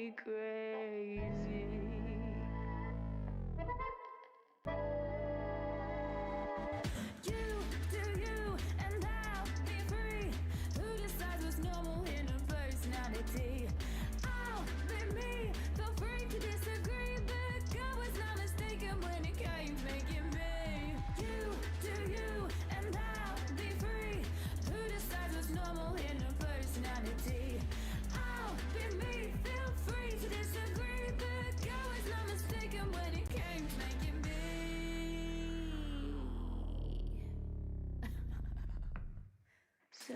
me crazy. You do you, and I'll be free. Who decides what's normal in a personality? I'll be me, feel free to disagree, but God was not mistaken when it came to making me. You do you, and I'll be free. Who decides what's normal in a personality? I'll be me, feel free to disagree, but God was not mistaken when it came to making me. So,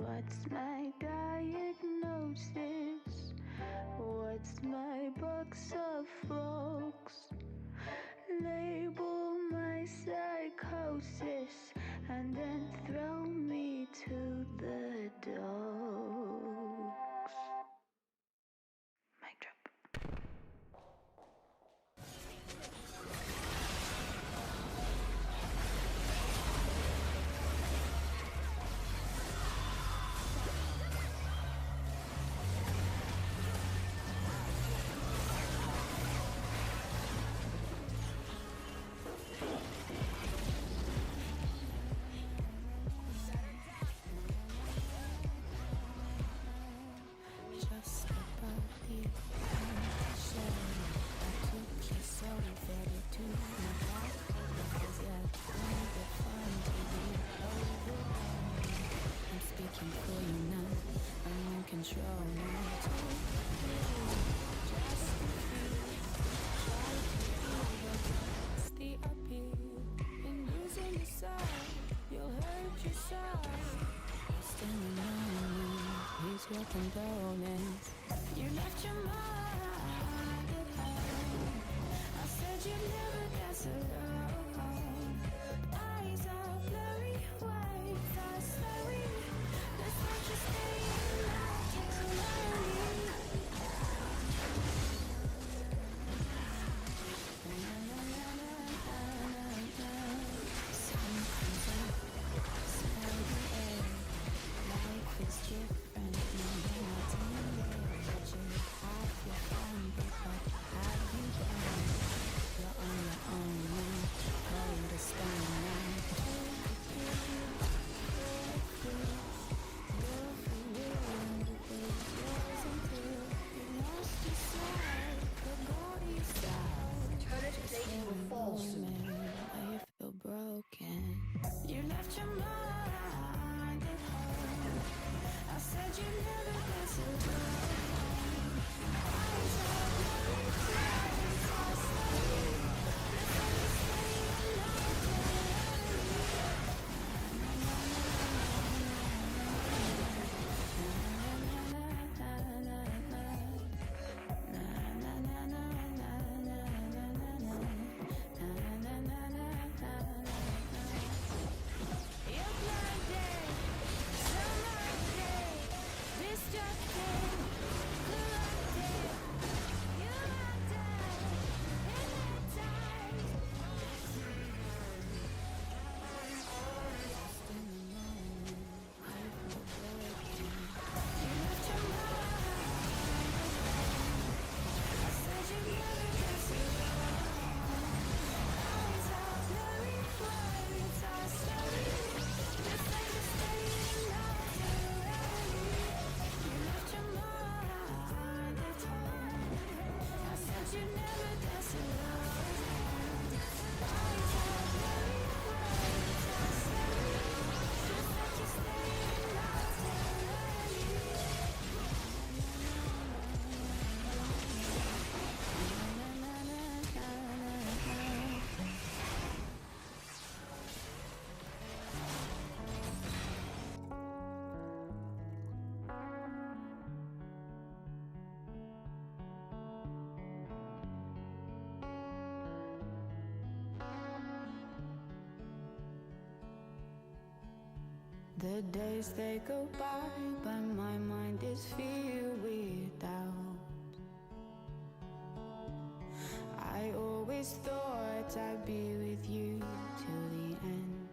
what's my diagnosis? What's my box of frogs? Label my psychosis and then throw me to the dogs. Mic drop. Just above the shell, I took your soul, fed it to my back. Because you're only the fun to be overwhelmed. I'm speaking for you now, I'm in control now. Just a few, try to feel the appeal. In losing your side, you'll hurt yourself. Standing on me, here's your condolence. You left your mind at home. I said you'd never dance alone. Eyes are blurry, waves are slurry. Let's not just stay in life temporarily. Sun comes up, smell the air. Life is different now than I did. But you have your fun, but what have you done? You're on your own now, cold as stone now. You're for real, and it was yours until you lost your sight. Forgot yourself. Just in a moment where you feel broken. You left your mind at home. I said you never dance alone. Eyes are blurry, waves are slurry. Let's only stay alive Your blind day, summer day, destructive, corrupted. You are down in that time. Just in the moment, I feel broken. You left your mind. I said you never dance alone. Eyes are blurry, waves are slurry. Let's like to stay alive temporarily. You left your mind at home. I said you never dance alone. Eyes are blurry, waves are slurry. Just like you stay alive temporarily. The days they go by, but my mind is filled with doubt. I always thought I'd be with you till the end.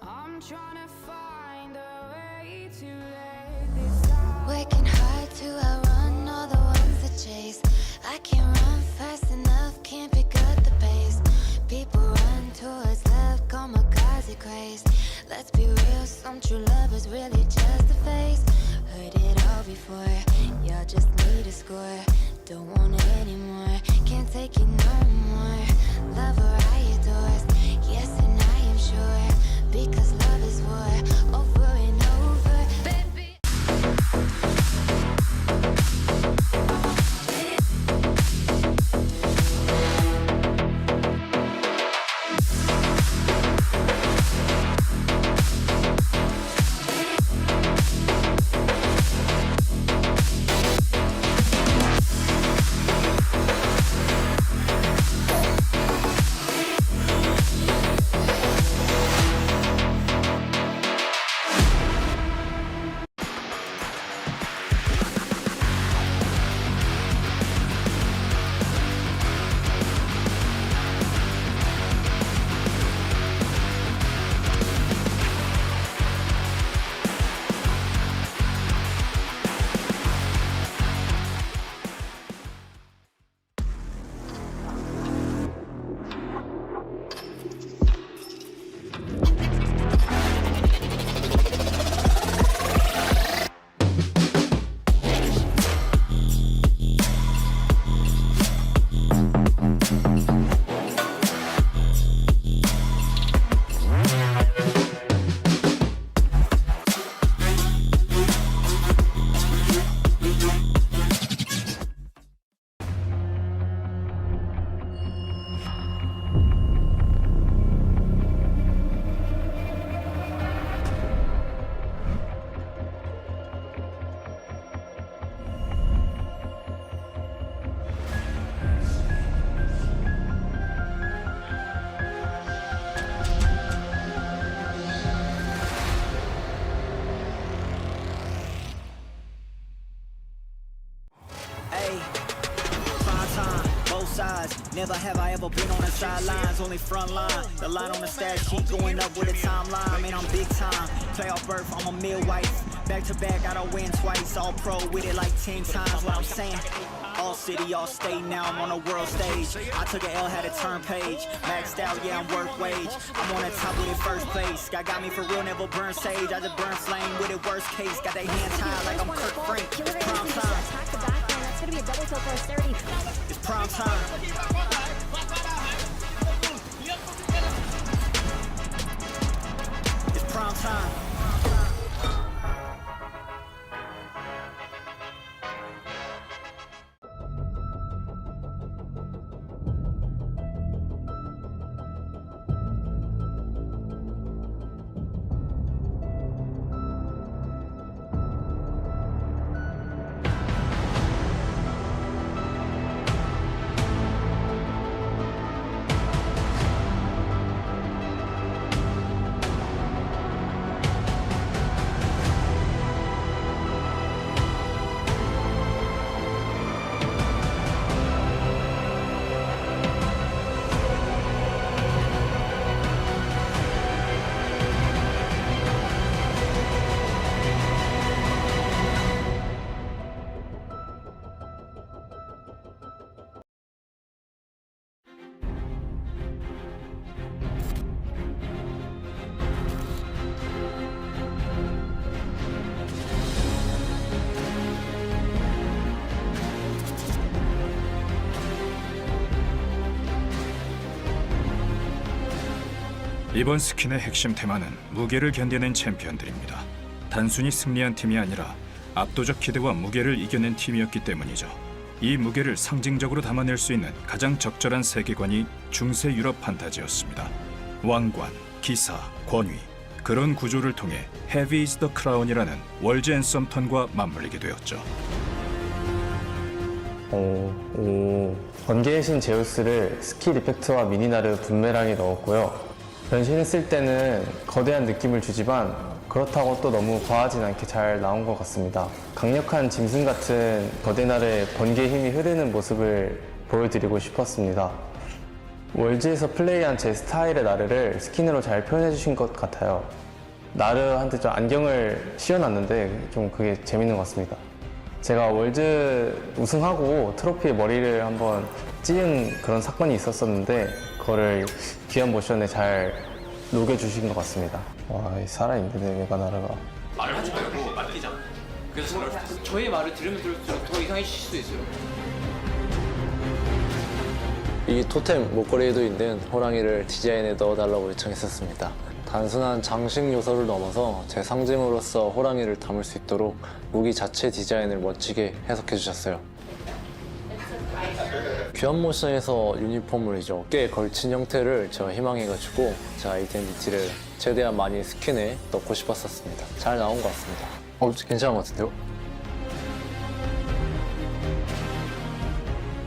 I'm trying to find a way to let this out. Working hard to outrun all the ones that chase. I can't run fast enough, can't pick up the pace. People run towards love, kamikaze craze. Let's be real, some true lovers really just a face. Heard it all before, y'all just need a score. Don't want it anymore, can't take it no more. Love or I adore, yes and I am sure. Because love is war, over and over, baby. Never have I ever been on the sidelines, only front line. The line on the stat sheet going up with a timeline. Man, I'm big time. Playoff berth, I'm a midwife. Back to back, I don't win twice. All pro with it like 10 times. What I'm saying, all city, all state. Now I'm on a world stage. I took an L, had a turn page. Maxed out, yeah, I'm work wage. I'm on the top with it first place. God got me for real, never burn sage. I just burn flame with it worst case. Got they hands tied like I'm Kirk Frank. It's prime time. That's gonna be a double kill for 30. It's prime time. It's prime time. 이번 스킨의 핵심 테마는 무게를 견뎌낸 챔피언들입니다. 단순히 승리한 팀이 아니라 압도적 기대와 무게를 이겨낸 팀이었기 때문이죠. 이 무게를 상징적으로 담아낼 수 있는 가장 적절한 세계관이 중세 유럽 판타지였습니다. 왕관, 기사, 권위, 그런 구조를 통해 Heavy is the Crown이라는 월즈 앤 썸턴과 맞물리게 되었죠. 번개의 신 제우스를 스킬 이펙트와 미니나르 분메랑에 넣었고요. 변신했을 때는 거대한 느낌을 주지만 그렇다고 또 너무 과하진 않게 잘 나온 것 같습니다. 강력한 짐승 같은 거대날의 번개의 힘이 흐르는 모습을 보여드리고 싶었습니다. 월즈에서 플레이한 제 스타일의 나르를 스킨으로 잘 표현해 주신 것 같아요. 나르한테 좀 안경을 씌워놨는데 좀 그게 재밌는 것 같습니다. 제가 월드 우승하고 트로피에 머리를 한번 찌은 그런 사건이 있었었는데 그거를 귀한 모션에 잘 녹여주신 것 같습니다. 와, 살아있네, 메가나르가. 말하지 말고 맡기자. 그래서 그럴 수도 있어요. 저의 말을 들으면 들을수록 더 이상해질 수도 있어요. 이 토템 목걸이에도 있는 호랑이를 디자인에 넣어달라고 요청했었습니다. 단순한 장식 요소를 넘어서 제 상징으로서 호랑이를 담을 수 있도록 무기 자체 디자인을 멋지게 해석해 주셨어요. 귀한 모션에서 유니폼을 이제 어깨에 걸친 형태를 제가 희망해가지고 제 아이덴티티를 최대한 많이 스킨에 넣고 싶었었습니다. 잘 나온 것 같습니다. 괜찮은 것 같은데요?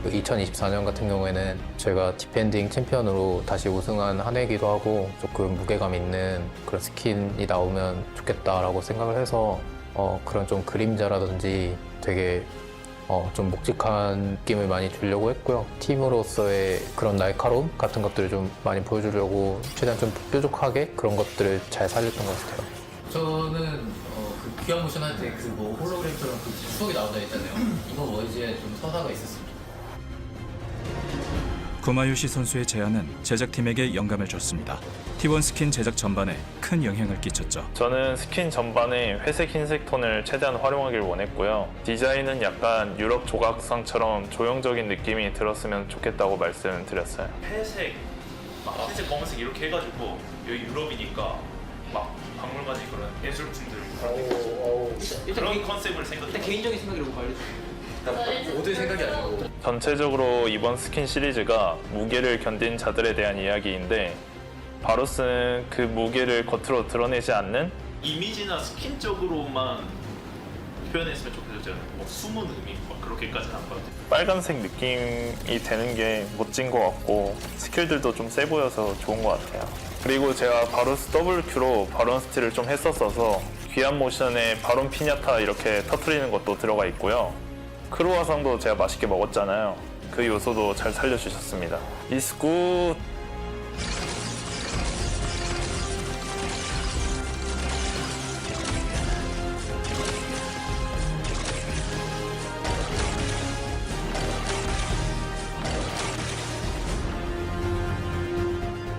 2024년 같은 경우에는 저희가 디펜딩 챔피언으로 다시 우승한 한 해이기도 하고 조금 무게감 있는 그런 스킨이 나오면 좋겠다라고 생각을 해서 그런 좀 그림자라든지 되게 좀 묵직한 느낌을 많이 주려고 했고요. 팀으로서의 그런 날카로움 같은 것들을 좀 많이 보여주려고 최대한 좀 뾰족하게 그런 것들을 잘 살렸던 것 같아요. 저는 그 귀한 모션 할 때 그 뭐 홀로그램처럼 그 추억이 나온다 했잖아요. 이거 워즈에 좀 서사가 있었습니다. 구마유시 선수의 제안은 제작팀에게 영감을 줬습니다. T1 스킨 제작 전반에 큰 영향을 끼쳤죠. 저는 스킨 전반에 회색, 흰색 톤을 최대한 활용하길 원했고요. 디자인은 약간 유럽 조각상처럼 조형적인 느낌이 들었으면 좋겠다고 말씀드렸어요. 회색, 막 흰색, 검은색 이렇게 해가지고 여기 유럽이니까 막 박물관이 그런 예술품들 그런 컨셉을 생각해. 일단 개인적인 생각이라고 말해주세요. 모두의 생각이 아니고. 전체적으로 이번 스킨 시리즈가 무게를 견딘 자들에 대한 이야기인데 바로스는 그 무게를 겉으로 드러내지 않는 이미지나 스킨적으로만 표현했으면 좋겠어요. 뭐 숨은 의미 막 그렇게까지는 안 봐도 돼요. 빨간색 느낌이 되는 게 멋진 것 같고 스킬들도 좀 세 보여서 좋은 것 같아요. 그리고 제가 바로스 WQ로 바론 스틸을 좀 했었어서 귀한 모션에 바론 피냐타 이렇게 터트리는 것도 들어가 있고요. 크루아상도 제가 맛있게 먹었잖아요. 그 요소도 잘 살려주셨습니다. It's good.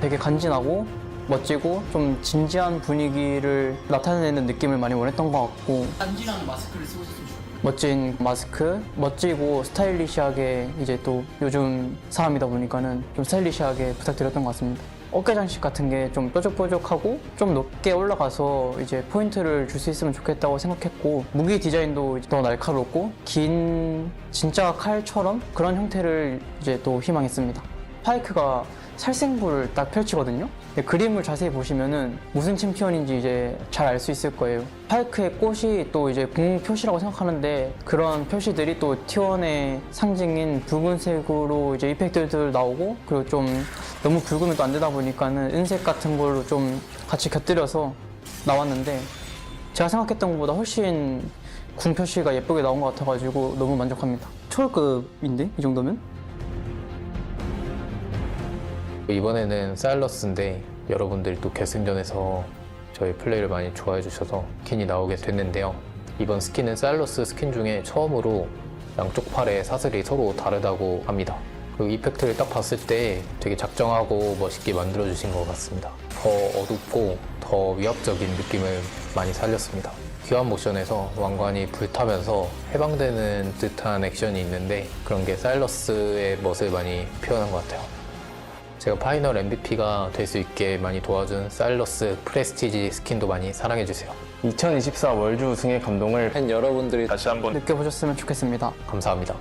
되게 간지나고 멋지고 좀 진지한 분위기를 나타내는 느낌을 많이 원했던 것 같고 단지랑 마스크를 쓰고 있었으면 좋겠어요. 멋진 마스크, 멋지고 스타일리시하게 이제 또 요즘 사람이다 보니까는 좀 스타일리시하게 부탁드렸던 것 같습니다. 어깨 장식 같은 게 좀 뾰족뾰족하고 좀 높게 올라가서 이제 포인트를 줄 수 있으면 좋겠다고 생각했고 무기 디자인도 더 날카롭고 긴 진짜 칼처럼 그런 형태를 이제 또 희망했습니다. 파이크가 살생부를 딱 펼치거든요. 그림을 자세히 보시면은 무슨 챔피언인지 이제 잘 알 수 있을 거예요. 파이크의 꽃이 또 이제 공 표시라고 생각하는데 그런 표시들이 또 T1의 상징인 붉은색으로 이제 이펙트들 나오고 그리고 좀 너무 붉으면 또 안 되다 보니까는 은색 같은 걸로 좀 같이 곁들여서 나왔는데 제가 생각했던 것보다 훨씬 궁 표시가 예쁘게 나온 것 같아가지고 너무 만족합니다. 초월급인데 이 정도면? 이번에는 사일러스인데 여러분들이 또 결승전에서 저희 플레이를 많이 좋아해 주셔서 스킨이 나오게 됐는데요. 이번 스킨은 사일러스 스킨 중에 처음으로 양쪽 팔의 사슬이 서로 다르다고 합니다. 그 이펙트를 딱 봤을 때 되게 작정하고 멋있게 만들어 주신 것 같습니다. 더 어둡고 더 위압적인 느낌을 많이 살렸습니다. 귀한 모션에서 왕관이 불타면서 해방되는 듯한 액션이 있는데 그런 게 사일러스의 멋을 많이 표현한 것 같아요. 제가 파이널 MVP가 될 수 있게 많이 도와준 사일러스 프레스티지 스킨도 많이 사랑해주세요. 2024 월드 우승의 감동을 팬 여러분들이 다시 한번 느껴보셨으면 좋겠습니다. 감사합니다.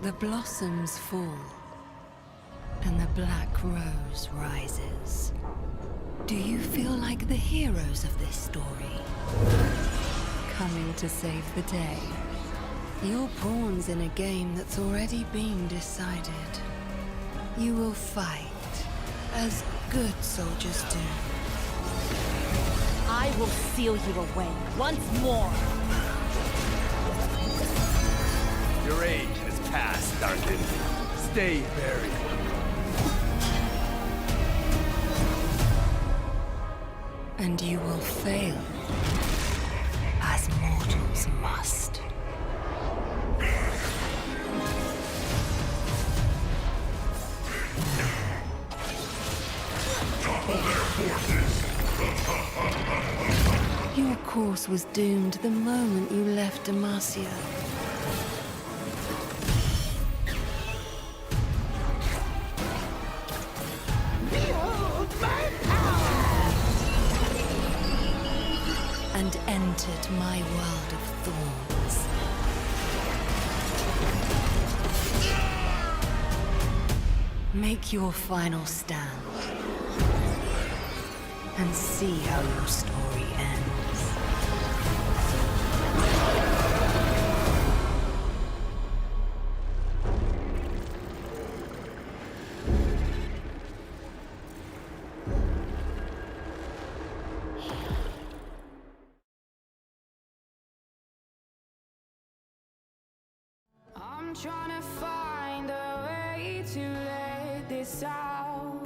The blossoms fall, and the black rose rises. Do you feel like the heroes of this story? Coming to save the day. You're pawns in a game that's already been decided. You will fight, as good soldiers do. I will seal you away once more. Your age has passed, Darkin. Stay buried. And you will fail, as mortals must. Your course was doomed the moment you left Demacia. And entered my world of thorns. Make your final stand. And see how your story ends. I'm trying to find a way to let this out.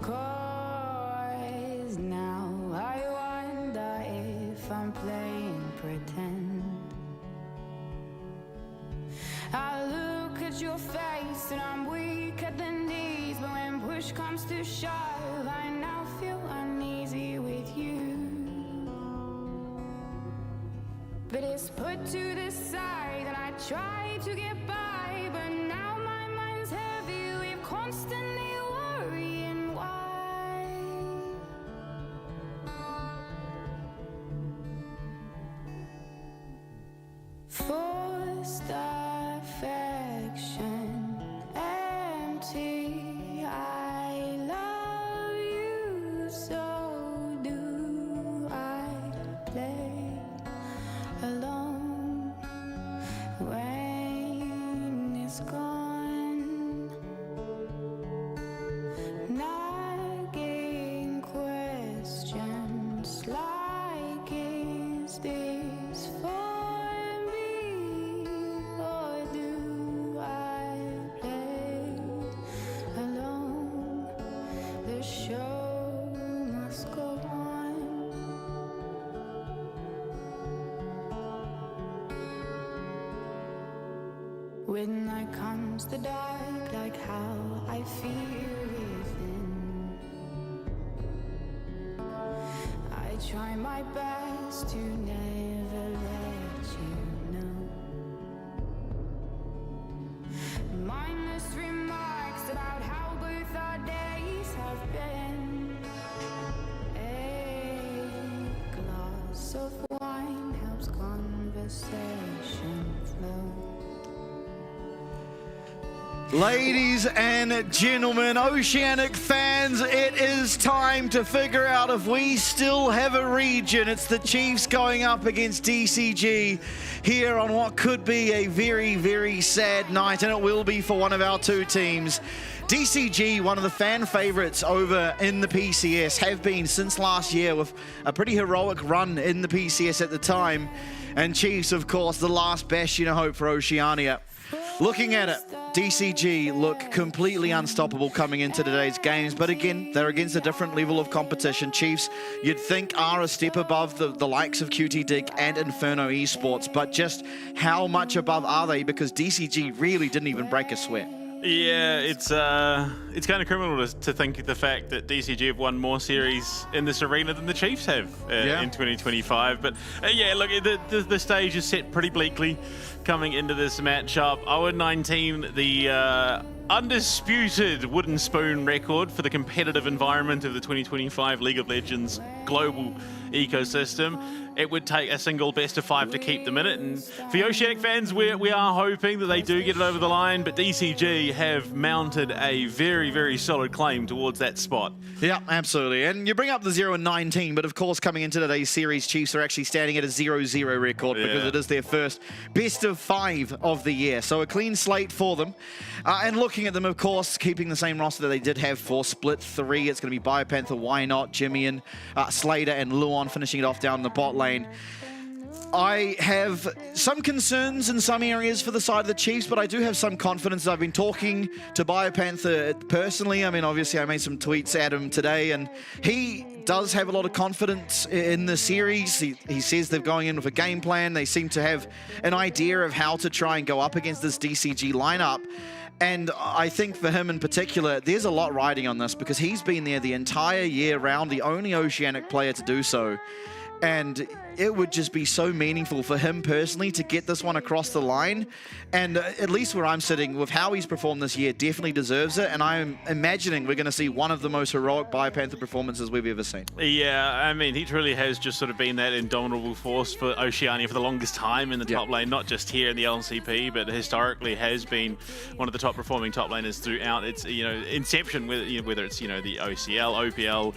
'Cause now I wonder if I'm playing pretend. I look at your face and I'm weak at the knees, but when push comes to shove, I now feel uneasy with you. But it's put to the side and I try to get by, but now my mind's heavy with constantly worrying why. Forced affection, empty. I love you, so do I play alone when it's gone. Nagging questions like, is this for me, or do I play alone? The show must go on. When night comes the dark, like how I feel within. I try my best to never let you know. Mindless remarks about how both our days have been. A glass of wine helps conversation flow. Ladies and gentlemen, Oceanic fans, it is time to figure out if we still have a region. It's the Chiefs going up against DCG here on what could be a very, very sad night, and it will be for one of our two teams. DCG, one of the fan favorites over in the PCS, have been since last year with a pretty heroic run in the PCS at the time. And Chiefs, of course, the last bastion of hope for Oceania. Looking at it, DCG look completely unstoppable coming into today's games, but again, they're against a different level of competition. Chiefs, you'd think, are a step above the likes of QT Dig and Inferno Esports, but just how much above are they? Because DCG really didn't even break a sweat. Yeah, it's kind of criminal to think the fact that DCG have won more series in this arena than the Chiefs have in 2025. But yeah, look, the stage is set pretty bleakly coming into this matchup. 0-19, the undisputed wooden spoon record for the competitive environment of the 2025 League of Legends global ecosystem. It would take a single best of 5 to keep them in it. And for the Oceanic fans, we are hoping that they do get it over the line, but DCG have mounted a very, very solid claim towards that spot. Yeah, absolutely. And you bring up the 0-19, but of course, coming into today's series, Chiefs are actually standing at a 0-0 record because it is their first best of 5 of the year. So a clean slate for them. And looking at them, of course, keeping the same roster that they did have for Split 3. It's going to be Biopanther, Why Not, Jimmy, and Slater, and Luon finishing it off down the bot lane. I have some concerns in some areas for the side of the Chiefs, but I do have some confidence. I've been talking to Biopanther personally. I mean, obviously, I made some tweets at him today, and he does have a lot of confidence in the series. He says they're going in with a game plan. They seem to have an idea of how to try and go up against this DCG lineup. And I think for him in particular, there's a lot riding on this because he's been there the entire year round, the only Oceanic player to do so. And it would just be so meaningful for him personally to get this one across the line. And at least where I'm sitting, with how he's performed this year, definitely deserves it. And I'm imagining we're going to see one of the most heroic Biopanther performances we've ever seen. Yeah, I mean, he truly has just sort of been that indomitable force for Oceania for the longest time in the top lane, not just here in the LCP, but historically has been one of the top performing top laners throughout its, inception, whether it's, the OCL, OPL,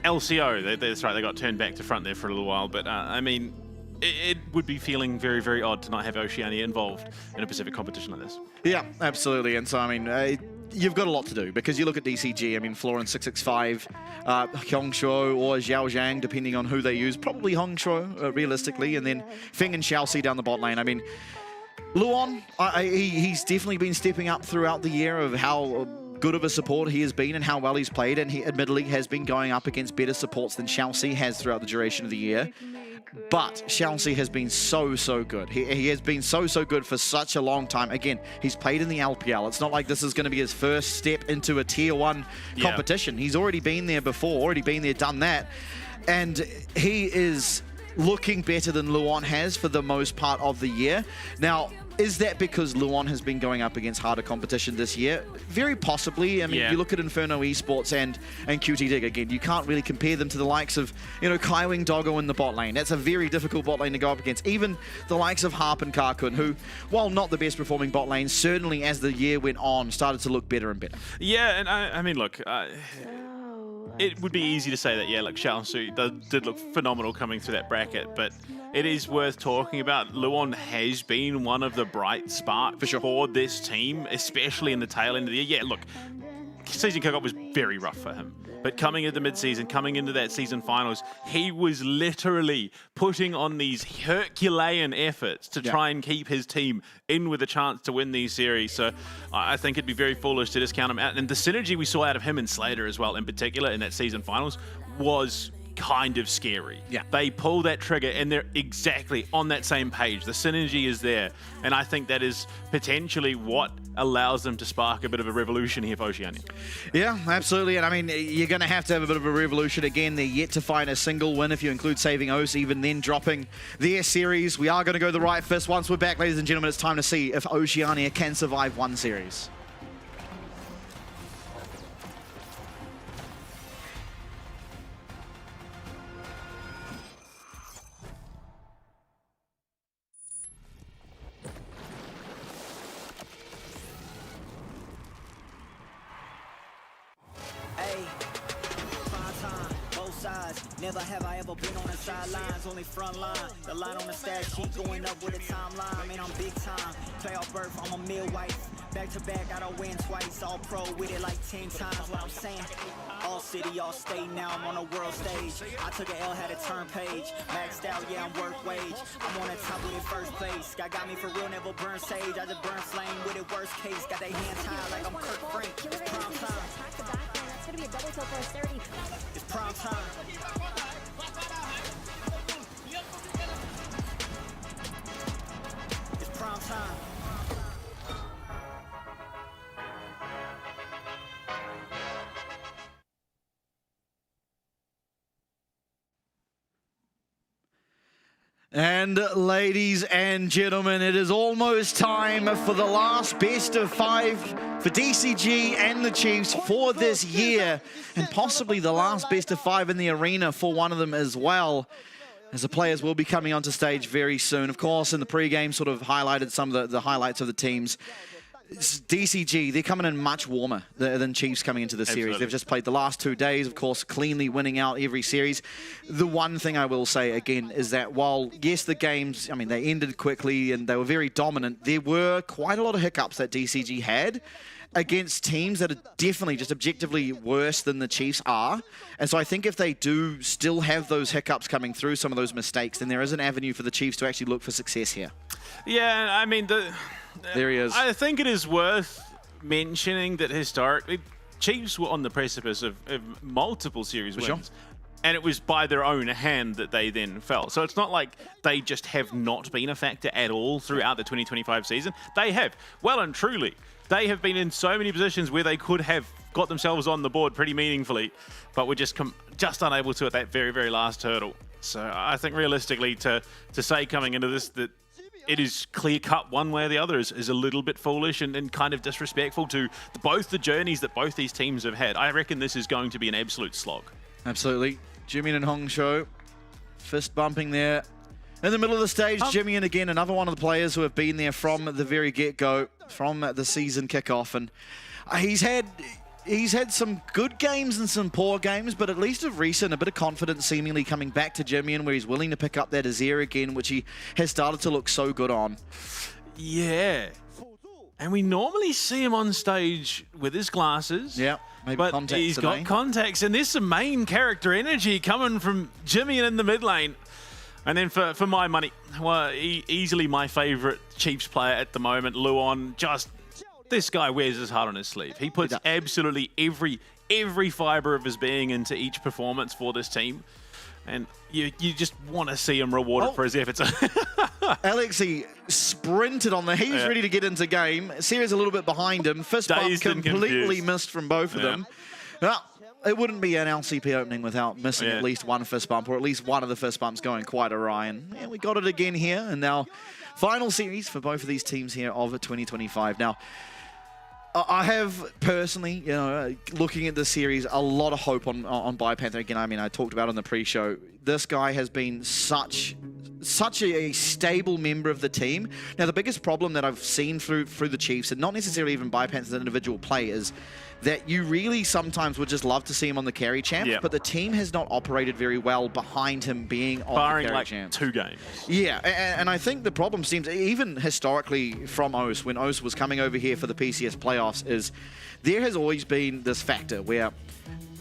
LCO. That's right, they got turned back to front there for a little while, but I mean, it would be feeling very, very odd to not have Oceania involved in a Pacific competition like this. Yeah, absolutely. And so, I mean, you've got a lot to do because you look at DCG, I mean, Florin 665, Hongshuo or Xiao Zhang, depending on who they use, probably Hongshuo, realistically, and then Feng and Xiaoxi down the bot lane. I mean, Luon, he's definitely been stepping up throughout the year of how good of a support he has been and how well he's played, and he admittedly has been going up against better supports than Xiaoxi has throughout the duration of the year. But Xiaoxi has been so good. He has been so good for such a long time. Again, he's played in the LPL. It's not like this is going to be his first step into a tier 1 competition. He's already been there before, already been there, done that. And he is looking better than Luon has for the most part of the year. Now, is that because Luon has been going up against harder competition this year? Very possibly. I mean, you look at Inferno Esports and QT Dig again, you can't really compare them to the likes of, Kaiwing Doggo in the bot lane. That's a very difficult bot lane to go up against. Even the likes of Harp and Karkun, who, while not the best performing bot lane, certainly as the year went on, started to look better and better. Yeah, and I mean, look, it would be easy to say that, look, Xiaoxi did look phenomenal coming through that bracket, but it is worth talking about. Luon has been one of the bright sparks for this team, especially in the tail end of the year. Yeah, look, season kickoff was very rough for him. But coming into mid-season, coming into that season finals, he was literally putting on these Herculean efforts to try and keep his team in with a chance to win these series. So I think it'd be very foolish to discount him out. And the synergy we saw out of him and Slater as well, in particular in that season finals, was kind of scary. Yeah. They pull that trigger and they're exactly on that same page. The synergy is there. And I think that is potentially what allows them to spark a bit of a revolution here for Oceania. Yeah, absolutely. And I mean, you're going to have a bit of a revolution again. They're yet to find a single win if you include Saving O's, even then dropping their series. We are going to go the right fist. Once we're back, ladies and gentlemen, it's time to see if Oceania can survive one series. Never have I ever been on the sidelines, only front line. The line on the stat sheet going up with a timeline. Man, I'm big time. Playoff berth, I'm a meal wife. Back to back, I don't win twice. All pro with it like 10 times. What I'm saying, all city, all state. Now I'm on a world stage. I took a L, had a turn page. Maxed out, yeah, I'm work wage. I'm on the top with it first place. God got me for real, never burn sage. I just burn flame with it worst case. Got they hands high like I'm Kirk Frank. It's prime time. That's gonna be a double tilt for 30. It's prime time. It's prime time. And ladies and gentlemen, it is almost time for the last best of 5 for DCG and the Chiefs for this year, and possibly the last best of 5 in the arena for one of them as well, as the players will be coming onto stage very soon. Of course, in the pre-game sort of highlighted some of the highlights of the teams. DCG, they're coming in much warmer than Chiefs coming into the series. Absolutely. They've just played the last 2 days, of course, cleanly winning out every series. The one thing I will say again is that while, yes, the games, I mean, they ended quickly and they were very dominant, there were quite a lot of hiccups that DCG had against teams that are definitely just objectively worse than the Chiefs are. And so I think if they do still have those hiccups coming through, some of those mistakes, then there is an avenue for the Chiefs to actually look for success here. Yeah, I mean, there he is. I think it is worth mentioning that historically, Chiefs were on the precipice of multiple series wins. Sure. And it was by their own hand that they then fell. So it's not like they just have not been a factor at all throughout the 2025 season. They have, well and truly. They have been in so many positions where they could have got themselves on the board pretty meaningfully, but were just unable to at that very, very last hurdle. So I think realistically to say coming into this that it is clear-cut one way or the other is a little bit foolish and kind of disrespectful to both the journeys that both these teams have had. I reckon this is going to be an absolute slog. Absolutely. Jimin and Hong Shou, fist bumping there. In the middle of the stage, Jimin again, another one of the players who have been there from the very get-go, from the season kickoff. And he's had some good games and some poor games, but at least of recent, a bit of confidence seemingly coming back to Jimin, where he's willing to pick up that Azir again, which he has started to look so good on. Yeah. And we normally see him on stage with his glasses. Yeah, maybe but contacts he's today. got contacts, and there's some main character energy coming from Jimmy in the mid lane. And then for my money, well, easily my favorite Chiefs player at the moment, Luon. Just this guy wears his heart on his sleeve. He puts absolutely every fiber of his being into each performance for this team. And you just want to see him rewarded for his efforts. Alexi sprinted on he's ready to get into game. Sierra's a little bit behind him. Fist bump completely missed from both of them. Well, it wouldn't be an LCP opening without missing at least one fist bump, or at least one of the fist bumps going quite awry. And we got it again here. And now, final series for both of these teams here of 2025. Now, I have personally, looking at this series, a lot of hope on Bipanther. Again, I mean, I talked about on the pre-show. This guy has been such a stable member of the team. Now, the biggest problem that I've seen through the Chiefs, and not necessarily even Bipanther as an individual play, is that you really sometimes would just love to see him on the carry champ, but the team has not operated very well behind him being on the carry champ. 2 games. Yeah, and I think the problem seems, even historically from OS, when OS was coming over here for the PCS playoffs, is there has always been this factor where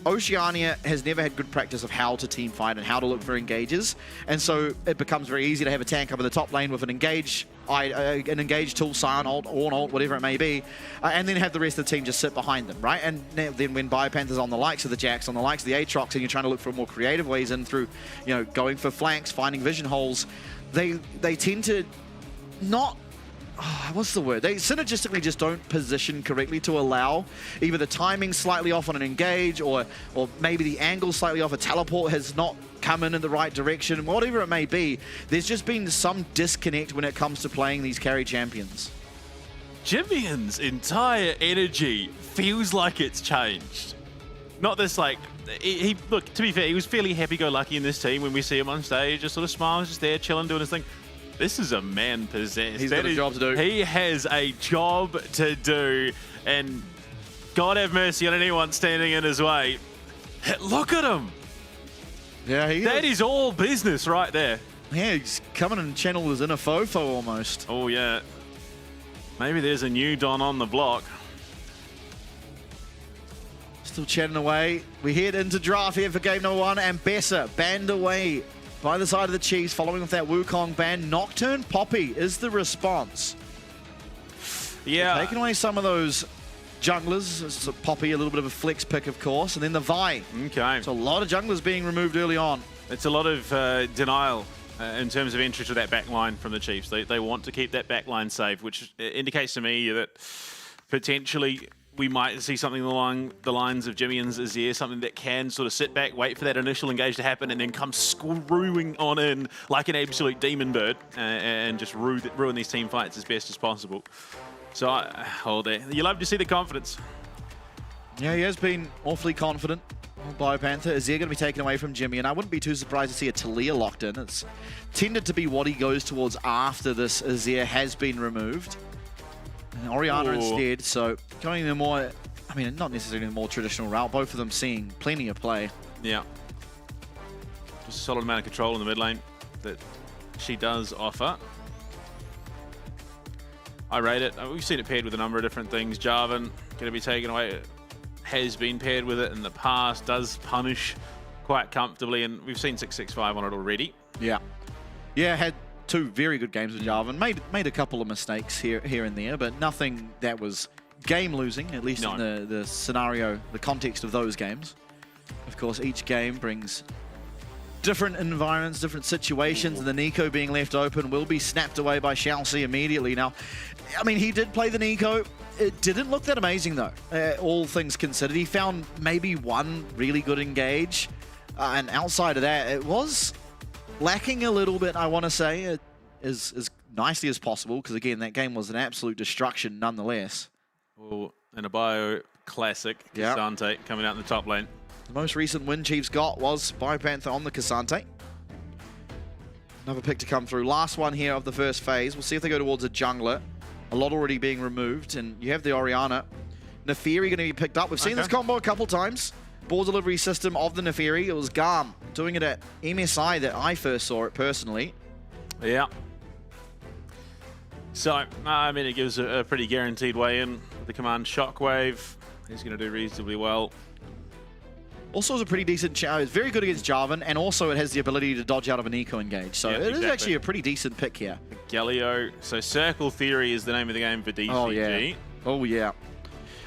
Oceania has never had good practice of how to team fight and how to look for engages, and so it becomes very easy to have a tank up in the top lane with an engage tool, Scion ult, Ornn ult, whatever it may be, and then have the rest of the team just sit behind them, right? And then when Bipanther's on the likes of the Jax, on the likes of the Aatrox, and you're trying to look for more creative ways in through, going for flanks, finding vision holes, they tend to not... what's the word? They synergistically just don't position correctly to allow either the timing slightly off on an engage, or maybe the angle slightly off. A teleport has not come in the right direction. Whatever it may be, there's just been some disconnect when it comes to playing these carry champions. Jimmy's entire energy feels like it's changed. Not this look, to be fair, he was fairly happy-go-lucky in this team. When we see him on stage, just sort of smiles, just there, chilling, doing his thing. This is a man possessed. He's got a job to do. He has a job to do, and God have mercy on anyone standing in his way. Look at him. Yeah, that is all business right there. Yeah, he's coming and channeled his inner fofo almost. Oh, yeah. Maybe there's a new Don on the block. Still chatting away. We head into draft here for game number 1, and Bessa banned away by the side of the Chiefs, following with that Wukong ban. Nocturne Poppy is the response. Yeah. They're taking away some of those junglers. So Poppy, a little bit of a flex pick, of course. And then the Vi. Okay. So a lot of junglers being removed early on. It's a lot of denial in terms of entry to that back line from the Chiefs. They want to keep that back line safe, which indicates to me that potentially we might see something along the lines of Jimmy and Azir, something that can sort of sit back, wait for that initial engage to happen, and then come screwing on in like an absolute demon bird and just ruin these team fights as best as possible. So, you love to see the confidence. Yeah, he has been awfully confident. Biopanther, Azir going to be taken away from Jimmy, and I wouldn't be too surprised to see a Talia locked in. It's tended to be what he goes towards after this Azir has been removed. And Orianna instead, so going the more, I mean, not necessarily the more traditional route, both of them seeing plenty of play. Yeah. Just a solid amount of control in the mid lane that she does offer. I rate it. We've seen it paired with a number of different things. Jarvan going to be taken away. Has been paired with it in the past, does punish quite comfortably, and we've seen 665 on it already. Yeah. Yeah, had 2 very good games with Jarvan. Made a couple of mistakes here and there, but nothing that was game-losing, at least in the scenario, the context of those games. Of course, each game brings different environments, different situations, and the Nico being left open will be snapped away by Chelsea immediately. Now, I mean, he did play the Nico. It didn't look that amazing, though, all things considered. He found maybe one really good engage, and outside of that, it was lacking a little bit, I want to say, as nicely as possible, because, again, that game was an absolute destruction nonetheless. Well, and a bio classic, Cassante coming out in the top lane. The most recent win Chiefs got was Biopanther on the Cassante. Another pick to come through. Last one here of the first phase. We'll see if they go towards a jungler. A lot already being removed, and you have the Orianna. Nefiri going to be picked up. We've seen this combo a couple times. Ball delivery system of the Nefiri. It was Garm doing it at MSI that I first saw it personally. Yeah. So, I mean, it gives a pretty guaranteed way in. The command Shockwave. He's going to do reasonably well. Also is a pretty decent it's very good against Jarvan, and also it has the ability to dodge out of an eco engage. So it is actually a pretty decent pick here. Galio. So Circle Theory is the name of the game for DCG. Oh, yeah. Oh, yeah.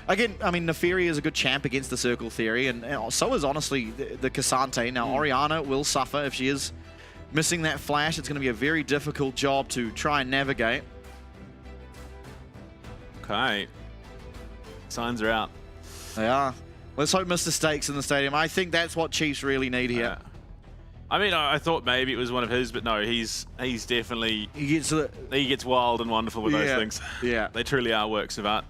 Again, I mean, Nefiri is a good champ against the Circle Theory, and so is, honestly, the Cassante. Now, Orianna will suffer if she is missing that flash. It's going to be a very difficult job to try and navigate. Okay. Signs are out. They are. Let's hope Mr. Stakes in the stadium. I think that's what Chiefs really need here. I mean, I thought maybe it was one of his, but no, he's definitely... He gets wild and wonderful with those things. Yeah. They truly are works of art.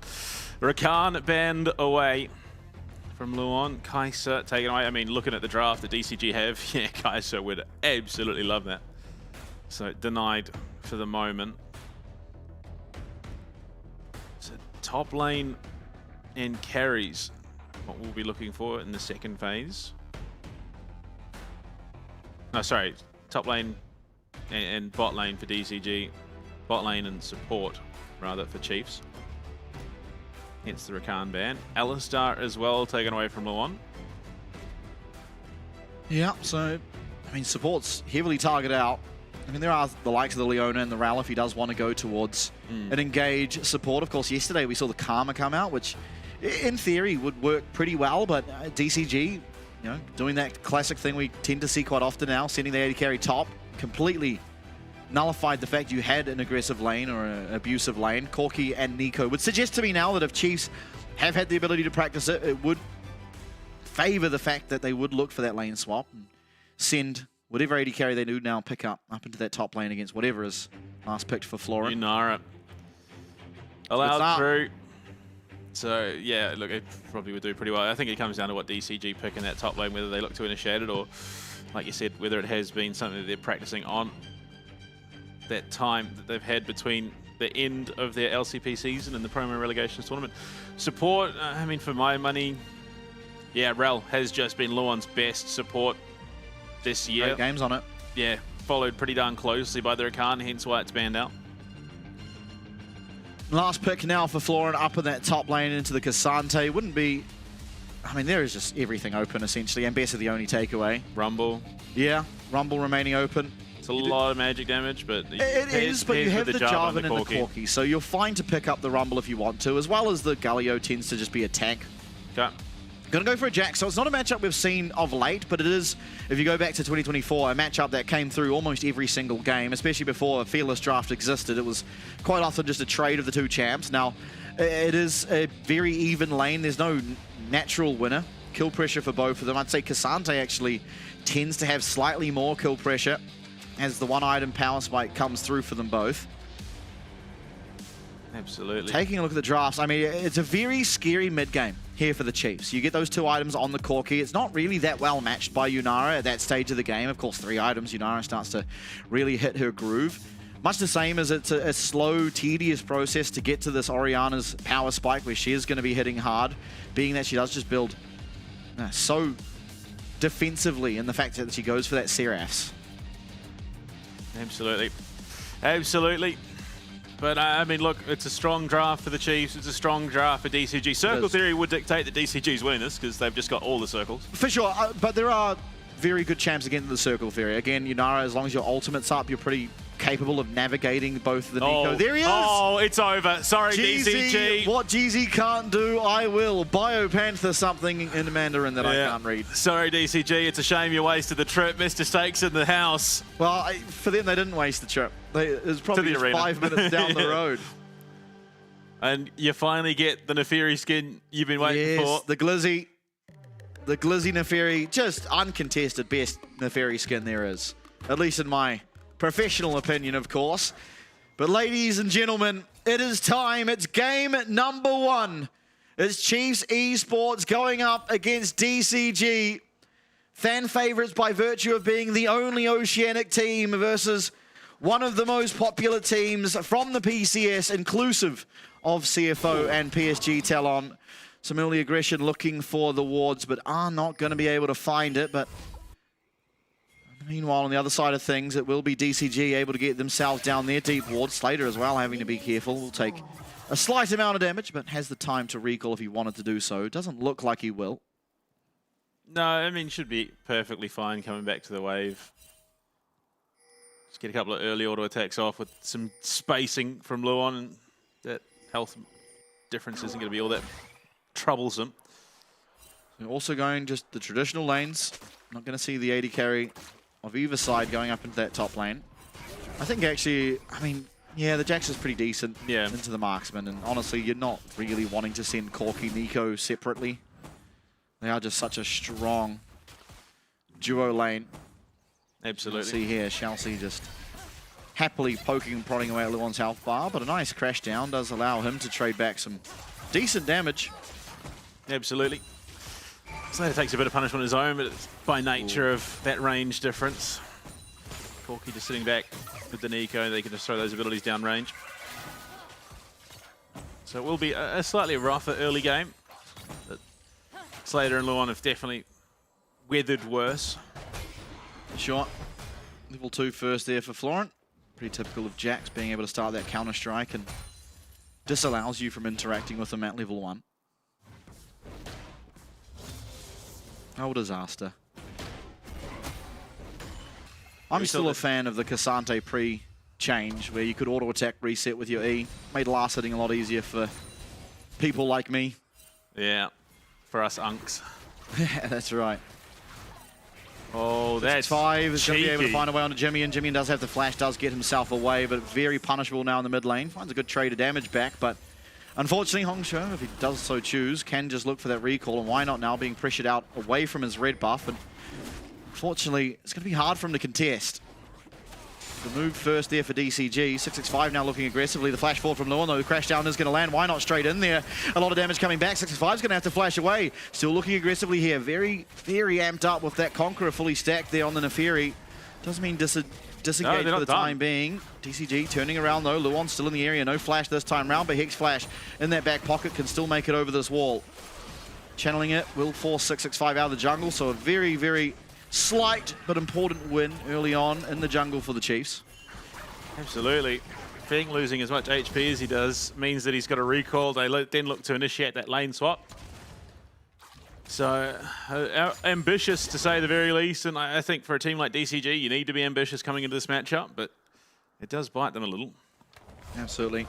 Rakan banned away from Luon. Kai'Sa taken away. I mean, looking at the draft that DCG have, yeah, Kai'Sa would absolutely love that. So denied for the moment. So top lane and carries what we'll be looking for in the second phase. No, sorry, top lane and bot lane for DCG. Bot lane and support, rather, for Chiefs. Hence the Rakan ban. Alistar as well, taken away from Luon. Yeah, so, I mean, support's heavily targeted out. I mean, there are the likes of the Leona and the Ral if he does want to go towards an engage support. Of course, yesterday we saw the Karma come out, which in theory would work pretty well, but DCG, you know, doing that classic thing we tend to see quite often now, sending the AD carry top, completely nullified the fact you had an aggressive lane or an abusive lane. Corki and Nico would suggest to me now that if Chiefs have had the ability to practice it, it would favor the fact that they would look for that lane swap and send whatever AD carry they do now pick up into that top lane against whatever is last picked for Flora. Nara. Allowed through. So, yeah, look, it probably would do pretty well. I think it comes down to what DCG pick in that top lane, whether they look to initiate it or, like you said, whether it has been something that they're practicing on that time that they've had between the end of their LCP season and the promo relegations tournament. Support, I mean, for my money, yeah, Rel has just been Luon's best support this year. Great games on it. Yeah, followed pretty darn closely by the Rakan, hence why it's banned out. Last pick now for Florin up in that top lane into the Cassante. Wouldn't be... I mean, there is just everything open, essentially. And Bessa the only takeaway. Rumble. Yeah, Rumble remaining open. It's a lot of magic damage, but... It is, but you have the Jarvan and the Corki. So you're fine to pick up the Rumble if you want to, as well as the Galio tends to just be a tank. Okay. Going to go for a Jack. So it's not a matchup we've seen of late, but it is, if you go back to 2024, a matchup that came through almost every single game, especially before a Fearless draft existed. It was quite often just a trade of the two champs. Now, it is a very even lane. There's no natural winner. Kill pressure for both of them. I'd say Cassante actually tends to have slightly more kill pressure as the one item power spike comes through for them both. Absolutely. Taking a look at the drafts, I mean, it's a very scary mid-game here for the Chiefs. You get those two items on the Corki. It's not really that well matched by Yunara at that stage of the game. Of course, 3 items, Yunara starts to really hit her groove. Much the same as it's a slow, tedious process to get to this Orianna's power spike where she is going to be hitting hard, being that she does just build so defensively in the fact that she goes for that Seraphs. Absolutely. Absolutely. But, I mean, look, it's a strong draft for the Chiefs. It's a strong draft for DCG. Circle theory would dictate that DCG's winning this because they've just got all the circles. For sure, but there are very good champs against the circle theory. Again, Yunara, as long as your ultimate's up, you're pretty capable of navigating both of the Nico. There he is! Oh, it's over. Sorry, DCG. What GZ can't do, I will. Biopanther something in Mandarin that I can't read. Sorry, DCG. It's a shame you wasted the trip. Mr. Stakes in the house. Well, for them, they didn't waste the trip. It was probably just 5 minutes down the road. And you finally get the Neferi skin you've been waiting for. The Glizzy. The Glizzy Neferi, just uncontested best Neferi skin there is. At least in my professional opinion, of course. But ladies and gentlemen, it is time. It's game number 1. It's Chiefs Esports going up against DCG. Fan favorites by virtue of being the only Oceanic team versus one of the most popular teams from the PCS, inclusive of CFO and PSG Talon. Some early aggression looking for the wards, but are not going to be able to find it. But meanwhile, on the other side of things, it will be DCG able to get themselves down their deep ward. Slater as well having to be careful. Will take a slight amount of damage, but has the time to recall if he wanted to do so. Doesn't look like he will. No, I mean, should be perfectly fine coming back to the wave. Just get a couple of early auto attacks off with some spacing from Luon, and that health difference isn't going to be all that troublesome. We're also going just the traditional lanes. Not going to see the 80 carry of either side going up into that top lane. I think actually, I mean, yeah, the Jax is pretty decent into the marksman, and honestly, you're not really wanting to send Corki Nico separately. They are just such a strong duo lane. Absolutely. See here, Chelsea just happily poking and prodding away at Luon's health bar, but a nice crash down does allow him to trade back some decent damage. Absolutely. Slater takes a bit of punishment on his own, but it's by nature of that range difference. Corki just sitting back with the Nico, they can just throw those abilities down range. So it will be a slightly rougher early game. But Slater and Luon have definitely weathered worse. Sure. Level 2 first there for Florent. Pretty typical of Jax being able to start that counter strike and disallows you from interacting with them at level 1. Oh, disaster. I'm still a fan of the Cassante pre-change where you could auto-attack reset with your E. Made last hitting a lot easier for people like me. Yeah, for us unks. Yeah, that's right. Oh, that's 5 is going to be able to cheeky. find a way onto Jimmy, and Jimmy does have the flash, does get himself away, but very punishable now in the mid lane. Finds a good trade of damage back, but unfortunately, Hongsho, if he does so choose, can just look for that recall, and why not now being pressured out away from his red buff, and unfortunately, it's going to be hard for him to contest. The move first there for DCG. 665 now looking aggressively. The flash forward from Luon, though. The crash down is going to land. Why not straight in there? A lot of damage coming back. 665 is going to have to flash away. Still looking aggressively here. Very, very amped up with that Conqueror fully stacked there on the Neferi. Doesn't mean disengage for the time being. DCG turning around, though. Luon still in the area. No flash this time round, but Hex Flash in that back pocket can still make it over this wall. Channeling it will force 665 out of the jungle, so a very, very slight but important win early on in the jungle for the Chiefs. Absolutely. Feng losing as much HP as he does means that he's got a recall. They then look to initiate that lane swap. So ambitious to say the very least, and I think for a team like DCG you need to be ambitious coming into this matchup, but it does bite them a little. Absolutely.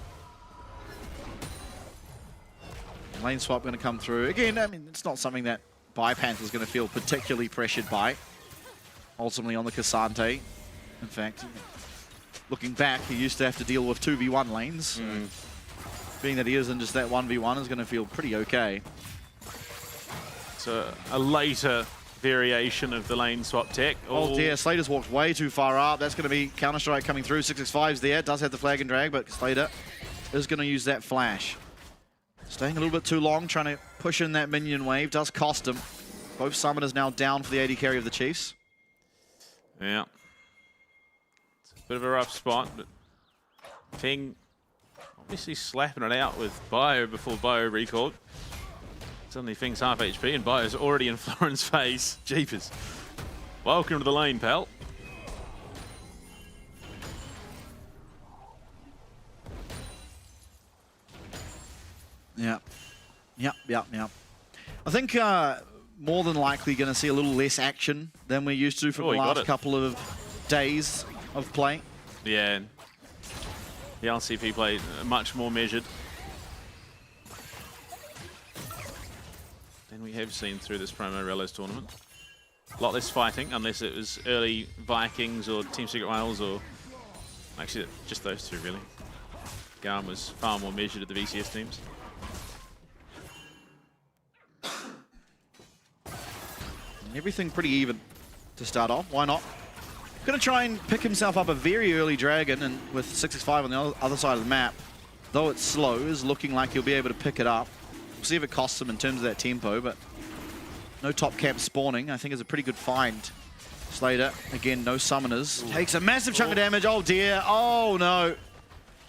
Lane swap going to come through. Again, I mean, it's not something that Panther's going to feel particularly pressured by. Ultimately on the Cassante. In fact, looking back, he used to have to deal with 2v1 lanes. Being that he isn't just that 1v1 is going to feel pretty okay. It's a later variation of the lane swap tech. Oh dear, Slater's walked way too far up. That's going to be Counter-Strike coming through. 665's there. Does have the flag and drag, but Slater is going to use that flash. Staying a little bit too long, trying to push in that minion wave. Does cost him. Both summoners now down for the AD carry of the Chiefs. Yeah. It's a bit of a rough spot, but Feng obviously slapping it out with Bio before Bio recalled. Suddenly Feng's half HP and Bio's already in Florin's face. Jeepers. Welcome to the lane, pal. Yeah. Yep. I think more than likely going to see a little less action than we're used to from the last couple of days of play. Yeah. The LCP play much more measured than we have seen through this promo Relos tournament. A lot less fighting, unless it was early Vikings or Team Secret Wales, or actually just those two really. Garm was far more measured at the VCS teams. Everything pretty even to start off. Why not? Going to try and pick himself up a very early dragon, and with 665 on the other side of the map, though it's slow, is looking like he'll be able to pick it up. We'll see if it costs him in terms of that tempo, but no top camp spawning. I think is a pretty good find. Slater, again, no summoners. Takes a massive chunk of damage. Oh dear. Oh no.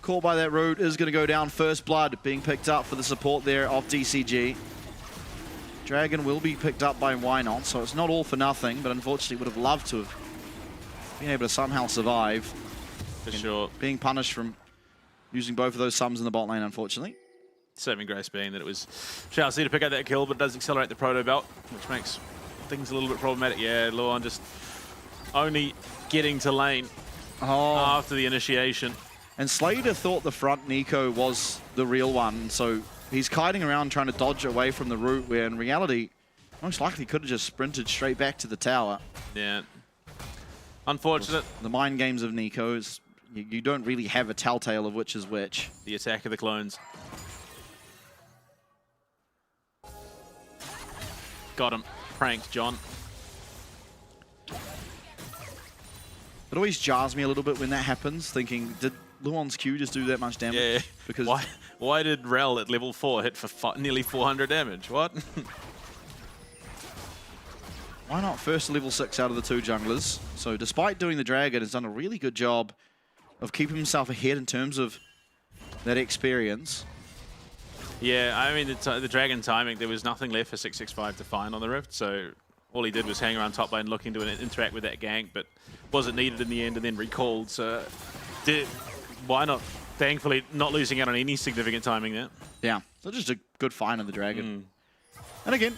Caught by that root, is going to go down. First blood being picked up for the support there of DCG. Dragon will be picked up by Why Not, so it's not all for nothing, but unfortunately would have loved to have been able to somehow survive. For sure. Being punished from using both of those sums in the bot lane, unfortunately. Saving grace being that it was Chelsea to pick out that kill, but it does accelerate the proto belt, which makes things a little bit problematic. Yeah, Luan just only getting to lane after the initiation. And Slater thought the front Nico was the real one, so he's kiting around trying to dodge away from the route, where in reality, most likely could have just sprinted straight back to the tower. Yeah. Unfortunate. The mind games of Nico is you don't really have a telltale of which is which. The attack of the clones. Got him. Pranked, John. It always jars me a little bit when that happens, thinking, did Luon's Q just do that much damage? Yeah. Because why did Rel at level 4 hit for nearly 400 damage? What? Why not first level 6 out of the two junglers? So despite doing the dragon, has done a really good job of keeping himself ahead in terms of that experience. Yeah, I mean, the dragon timing, there was nothing left for 665 to find on the Rift, so all he did was hang around top lane looking to interact with that gank, but wasn't needed in the end and then recalled, so why not? Thankfully, not losing out on any significant timing there. Yeah, so just a good find of the dragon. And again,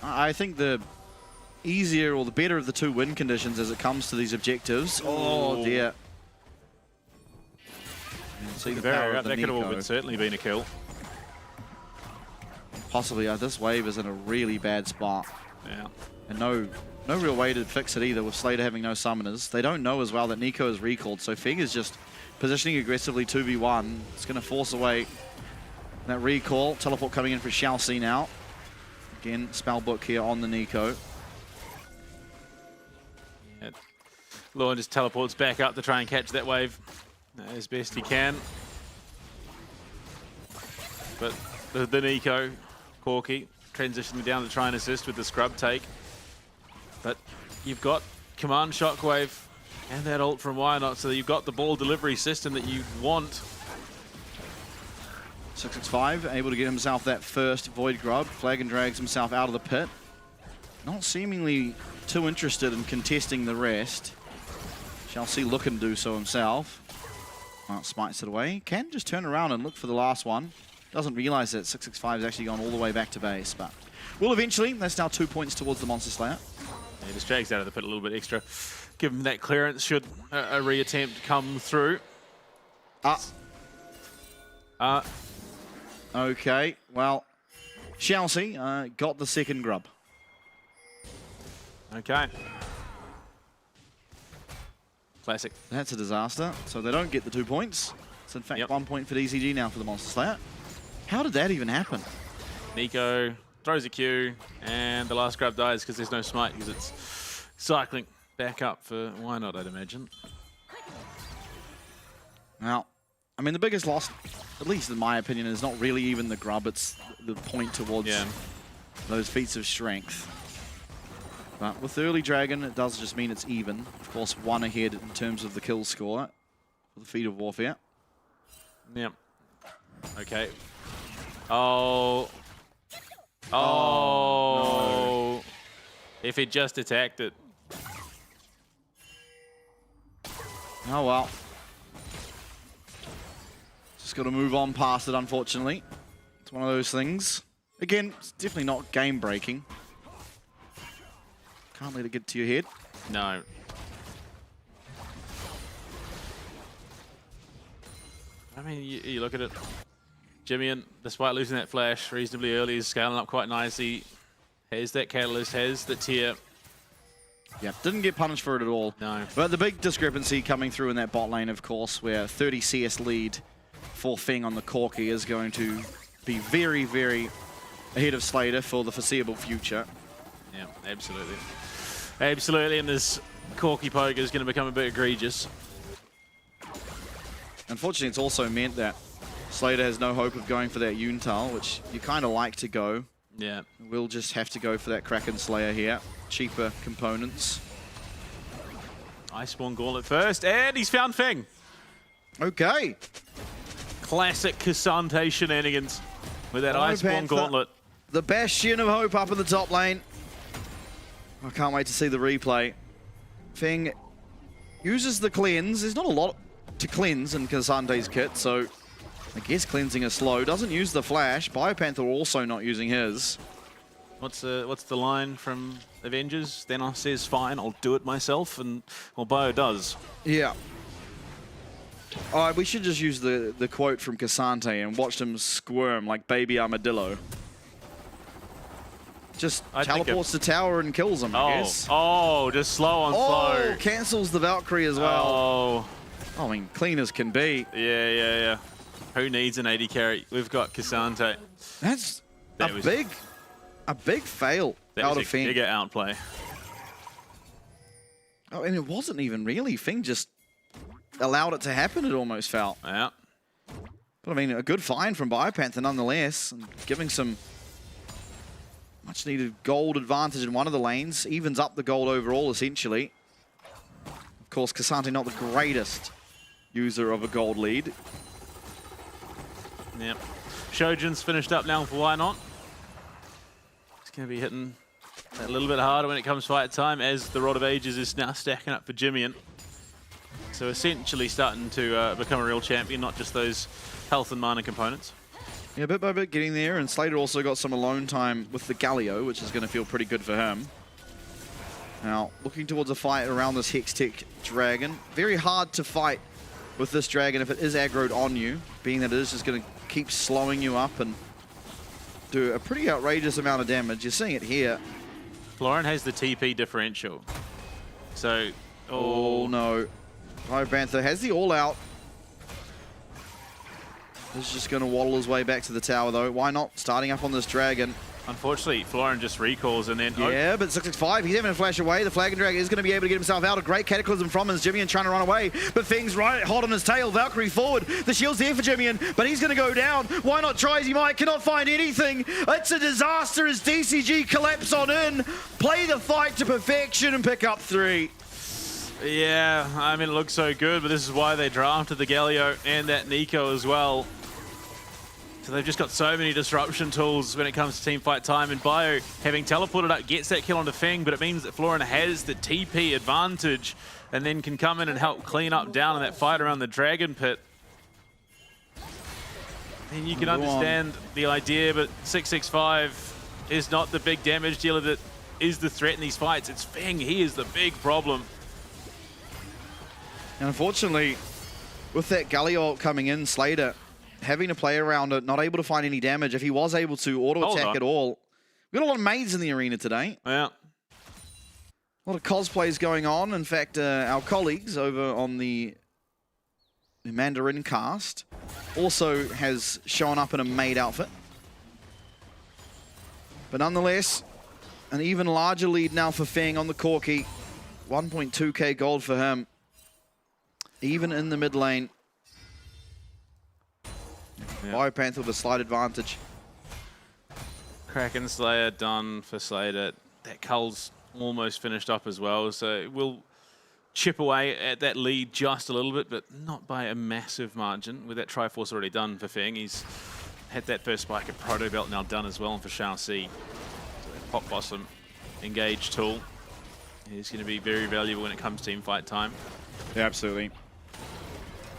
I think the easier or the better of the two win conditions as it comes to these objectives. Oh dear. See the power of the that could Nico. have certainly been a kill. Possibly, this wave is in a really bad spot. Yeah. And no real way to fix it either with Slater having no summoners. They don't know as well that Nico is recalled, so Feng is just positioning aggressively 2v1. It's going to force away that recall. Teleport coming in for Xiaoxi now. Again, spellbook here on the Nico. Yeah. Luan just teleports back up to try and catch that wave as best he can. But the Nico, Corky, transitioning down to try and assist with the scrub take. But you've got command shockwave and that ult from Why Not, so you've got the ball delivery system that you want. 665 able to get himself that first Void Grub. Flag and drags himself out of the pit. Not seemingly too interested in contesting the rest. Shall see looking to do so himself. Well, smites it away. Can just turn around and look for the last one. Doesn't realize that 665 has actually gone all the way back to base, but will eventually. That's now 2 points towards the Monster Slayer. Yeah, just drags out of the pit a little bit extra. Give him that clearance should a reattempt come through. Okay, well, Xiaoxi got the second grub. Okay. Classic. That's a disaster. So they don't get the 2 points. It's in fact 1 point for DCG now for the Monster Slayer. How did that even happen? Nico throws a Q, and the last grab dies because there's no smite, because it's cycling back up for why not, I'd imagine. Now, I mean, the biggest loss, at least in my opinion, is not really even the grub, it's the point towards those feats of strength. But with the early dragon, it does just mean it's even. Of course, 1 ahead in terms of the kill score for the feat of warfare. Yep. Okay. Oh. Oh. No. If it just attacked it. Oh, well. Just got to move on past it, unfortunately. It's one of those things. Again, it's definitely not game-breaking. Can't let it get to your head. No. I mean, you look at it. Jimmy, despite losing that flash reasonably early, is scaling up quite nicely. Has that catalyst, has the tier. Yeah, didn't get punished for it at all. No. But the big discrepancy coming through in that bot lane, of course, where 30 CS lead for Feng on the Corki is going to be very, very ahead of Slater for the foreseeable future. Yeah, absolutely. Absolutely, and this Corki poke is going to become a bit egregious. Unfortunately, it's also meant that Slater has no hope of going for that Yuntal, which you kind of like to go. Yeah. We'll just have to go for that Kraken Slayer here. Cheaper components. Iceborne Gauntlet first, and he's found Feng. Okay. Classic Cassante shenanigans with that Iceborne Gauntlet. The bastion of hope up in the top lane. I can't wait to see the replay. Feng uses the cleanse. There's not a lot to cleanse in Cassante's kit, so I guess cleansing is slow. Doesn't use the flash. Biopanther also not using his. What's the line from Avengers? Thanos says, "Fine, I'll do it myself," and well, Bio does. Yeah. All right, we should just use the quote from Cassante and watch him squirm like baby armadillo. Just teleports the tower and kills him, I guess. Oh, just slow on slow. Oh, cancels the Valkyrie as well. Oh. I mean, clean as can be. Yeah. Who needs an 80 carry? We've got Cassante. That's a big fail out of Feng. Bigger outplay. Oh, and it wasn't even really. Feng just allowed it to happen. It almost fell. Yeah. But I mean, a good find from Biopanther nonetheless, and giving some much needed gold advantage in one of the lanes. Evens up the gold overall, essentially. Of course, Cassante not the greatest user of a gold lead. Yep. Shojin's finished up now for why not. He's going to be hitting a little bit harder when it comes fight time, as the Rod of Ages is now stacking up for Jimmy. So essentially starting to become a real champion, not just those health and mana components. Yeah, bit by bit getting there, and Slater also got some alone time with the Galio, which is going to feel pretty good for him. Now, looking towards a fight around this Hextech Dragon. Very hard to fight with this Dragon if it is aggroed on you, being that it is just going to keep slowing you up and do a pretty outrageous amount of damage. You're seeing it here. Florin has the TP differential. So, oh no. Biopanther has the all-out. He's just going to waddle his way back to the tower, though. Why not? Starting up on this Dragon. Unfortunately, Florin just recalls and then... Yeah, but 665, he's having to flash away. The Flagon Dragon is going to be able to get himself out. A great Cataclysm from his Jimmy trying to run away. But Feng's right hot on his tail. Valkyrie forward. The shield's there for Jimmy, but he's going to go down. Why not try as he might? Cannot find anything. It's a disaster as DCG collapse on in. Play the fight to perfection and pick up 3. Yeah, I mean, it looks so good, but this is why they drafted the Galio and that Nico as well. So they've just got so many disruption tools when it comes to team fight time, and Bio, having teleported up, gets that kill onto Feng, but it means that Florin has the TP advantage and then can come in and help clean up down in that fight around the Dragon Pit. And you can understand the idea, but 665 is not the big damage dealer that is the threat in these fights. It's Feng, he is the big problem. And unfortunately, with that Galio coming in, Slater having to play around it, not able to find any damage. If he was able to auto-attack at all. We've got a lot of maids in the arena today. Yeah. A lot of cosplays going on. In fact, our colleagues over on the Mandarin cast also has shown up in a maid outfit. But nonetheless, an even larger lead now for Feng on the Corki. 1.2k gold for him. Even in the mid lane. Yeah. Biopanther with a slight advantage. Kraken Slayer done for Slater. That cull's almost finished up as well, so we'll chip away at that lead just a little bit, but not by a massive margin. With that Triforce already done for Feng, he's had that first spike at Proto Belt now done as well, and for Xiaoxi, so that Pop Blossom engage tool is going to be very valuable when it comes team fight time. Yeah, absolutely.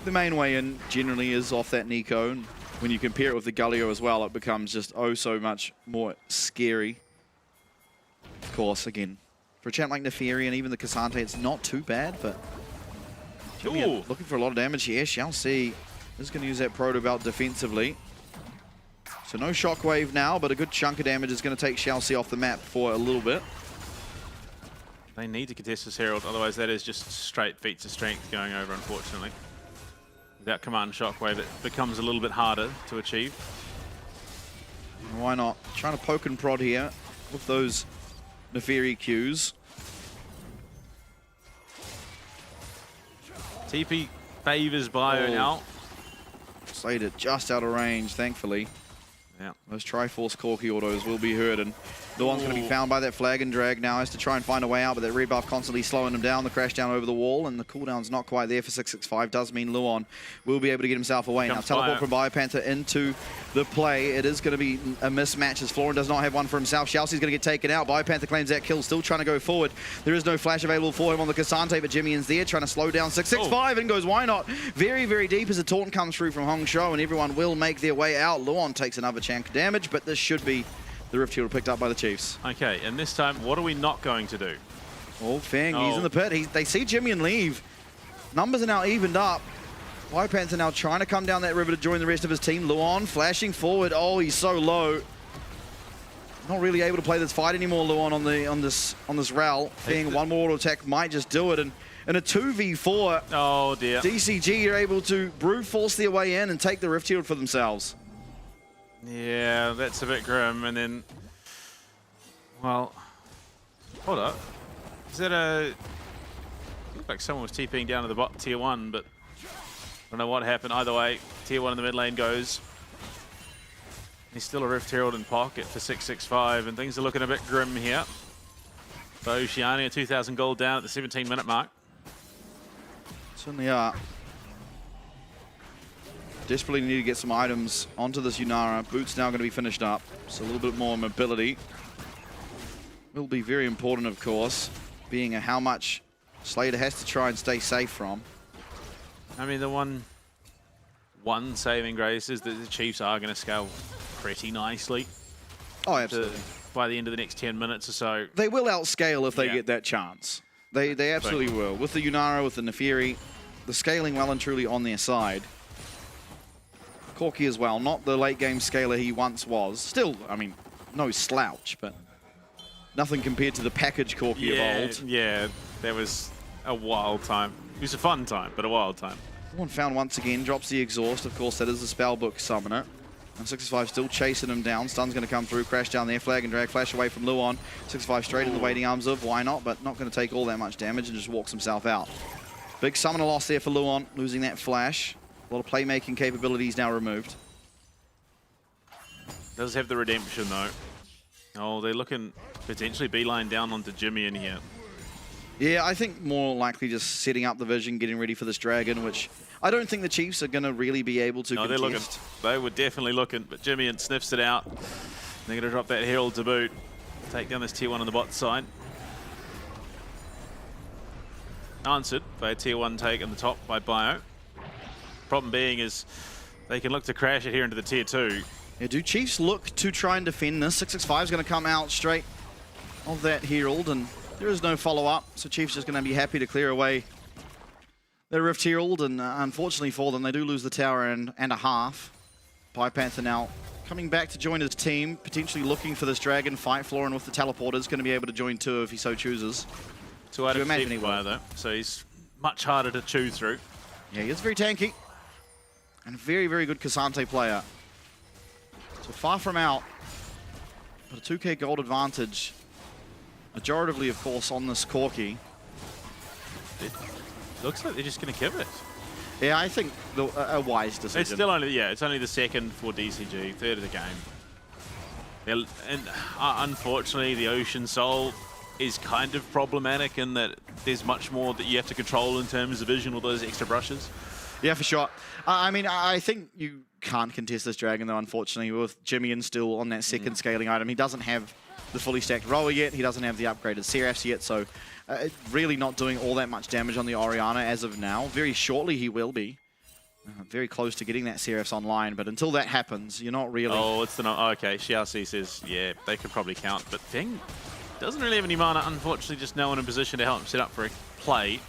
The main way in generally is off that Nico, and when you compare it with the Galio as well, it becomes just oh so much more scary. Of course, again, for a champ like Neferi and even the Cassante, it's not too bad, but looking for a lot of damage here. Xiaoxi is going to use that Proto Belt defensively. So no Shockwave now, but a good chunk of damage is going to take Xiaoxi off the map for a little bit. They need to contest this Herald, otherwise that is just straight feats of strength going over, unfortunately. Without Command Shockwave, it becomes a little bit harder to achieve. Why not? Trying to poke and prod here with those Neferi Qs. TP favors Bio now. Slater just out of range, thankfully. Yeah. Those Triforce Corki autos will be heard, and the one's going to be found by that Flag and Drag now has to try and find a way out, but that red buff constantly slowing him down, the crash down over the wall, and the cooldown's not quite there for 665. Does mean Luon will be able to get himself away. Now teleport from Biopanther into the play. It is going to be a mismatch as Florin does not have one for himself. Xiaoxi's going to get taken out. Biopanther claims that kill, still trying to go forward. There is no flash available for him on the Cassante, but Jimmy's there trying to slow down 665 and goes, why not? Very, very deep as a taunt comes through from Hong Shou, and everyone will make their way out. Luon takes another chunk of damage, but this should be the Rift Shield picked up by the Chiefs. Okay, and this time, what are we not going to do? Oh, Feng, he's in the pit. They see Jimmy and leave. Numbers are now evened up. Biopanther now trying to come down that river to join the rest of his team. Luon flashing forward. Oh, he's so low. Not really able to play this fight anymore, Luon, on this Ral. Feng, one more auto attack might just do it. And in a 2v4, oh dear, DCG are able to brute force their way in and take the Rift Shield for themselves. Yeah, that's a bit grim. And then, well, hold up. Is that a... Looked like someone was TPing down to the bot tier 1, but I don't know what happened. Either way, tier 1 in the mid lane goes. He's still a Rift Herald in pocket for 665, and things are looking a bit grim here. So Oceania, 2,000 gold down at the 17-minute mark. Certainly are. Desperately need to get some items onto this Yunara. Boot's now going to be finished up, so a little bit more mobility will be very important, of course, being a how much Slater has to try and stay safe from. I mean, the one saving grace is that the Chiefs are going to scale pretty nicely. Oh, absolutely. By the end of the next 10 minutes or so. They will outscale if they get that chance. They absolutely will. With the Yunara, with the Neferi, the scaling well and truly on their side. Corki as well, not the late game scaler he once was. Still, I mean, no slouch, but nothing compared to the package Corki of old. Yeah, that was a wild time. It was a fun time, but a wild time. One found once again, drops the exhaust. Of course, that is the Spellbook summoner. And 665 still chasing him down. Stun's going to come through, crash down there, Flag and Drag, flash away from Luon. 665 straight in the waiting arms of why not, but not going to take all that much damage and just walks himself out. Big summoner loss there for Luon, losing that flash. A lot of playmaking capabilities now removed. Does have the redemption though. Oh, they're looking potentially beeline down onto Jimmy in here. Yeah, I think more likely just setting up the vision, getting ready for this dragon, which I don't think the Chiefs are going to really be able to contest. They're looking. They were definitely looking, but Jimmy and sniffs it out. They're going to drop that Herald to boot. Take down this tier 1 on the bot side. Answered by a tier 1 take on the top by Bio. Problem being is they can look to crash it here into the tier 2. Yeah, do Chiefs look to try and defend this? 665 is going to come out straight of that Herald, and there is no follow-up, so Chiefs just going to be happy to clear away their Rift Herald, and unfortunately for them, they do lose the tower and a half. Biopanther now coming back to join his team, potentially looking for this dragon fight. Florin with the teleporter is going to be able to join too if he so chooses. Two out Do you of imagine six he will? fire though, so he's much harder to chew through. Yeah, he is very tanky. And very, very good Cassante player. So far from out. But a 2k gold advantage. Majoritively, of course, on this Corki. It looks like they're just going to give it. Yeah, I think a wise decision. It's still only, it's only the second for DCG, third of the game. And unfortunately, the Ocean Soul is kind of problematic in that there's much more that you have to control in terms of vision or those extra brushes. Yeah, for sure. I mean, I think you can't contest this Dragon, though, unfortunately, with Jimmy still on that second scaling item. He doesn't have the fully stacked roller yet. He doesn't have the upgraded CHFs yet, so really not doing all that much damage on the Orianna as of now. Very shortly, he will be. Very close to getting that CRFs online, but until that happens, you're not really... Oh, it's the... Oh, okay, Xiaoxi says, yeah, they could probably count, but Feng doesn't really have any mana. Unfortunately, just no one in position to help him set up for a play.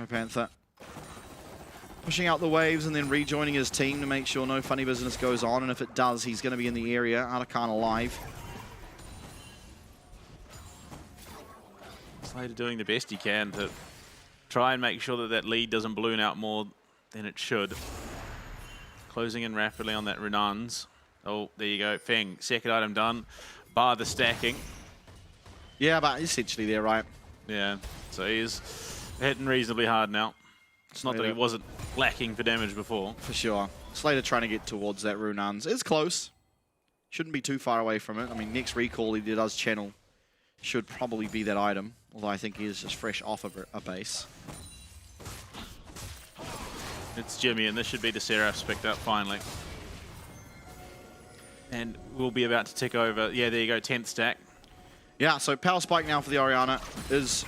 Panther pushing out the waves and then rejoining his team to make sure no funny business goes on, and if it does, he's going to be in the area. Arakan alive. Slater doing the best he can to try and make sure that that lead doesn't balloon out more than it should. Closing in rapidly on that Renans. Oh, there you go. Feng, second item done. Bar the stacking. Yeah, but essentially they're right. Yeah, so he's hitting reasonably hard now. It's not that he wasn't lacking for damage before. For sure. Slater trying to get towards that Runans. It's close. Shouldn't be too far away from it. I mean, next recall he does channel should probably be that item. Although I think he is just fresh off of a base. It's Jimmy, and this should be the Seraphs picked up finally. And we'll be about to tick over. Yeah, there you go, 10th stack. Yeah, so Power Spike now for the Orianna is,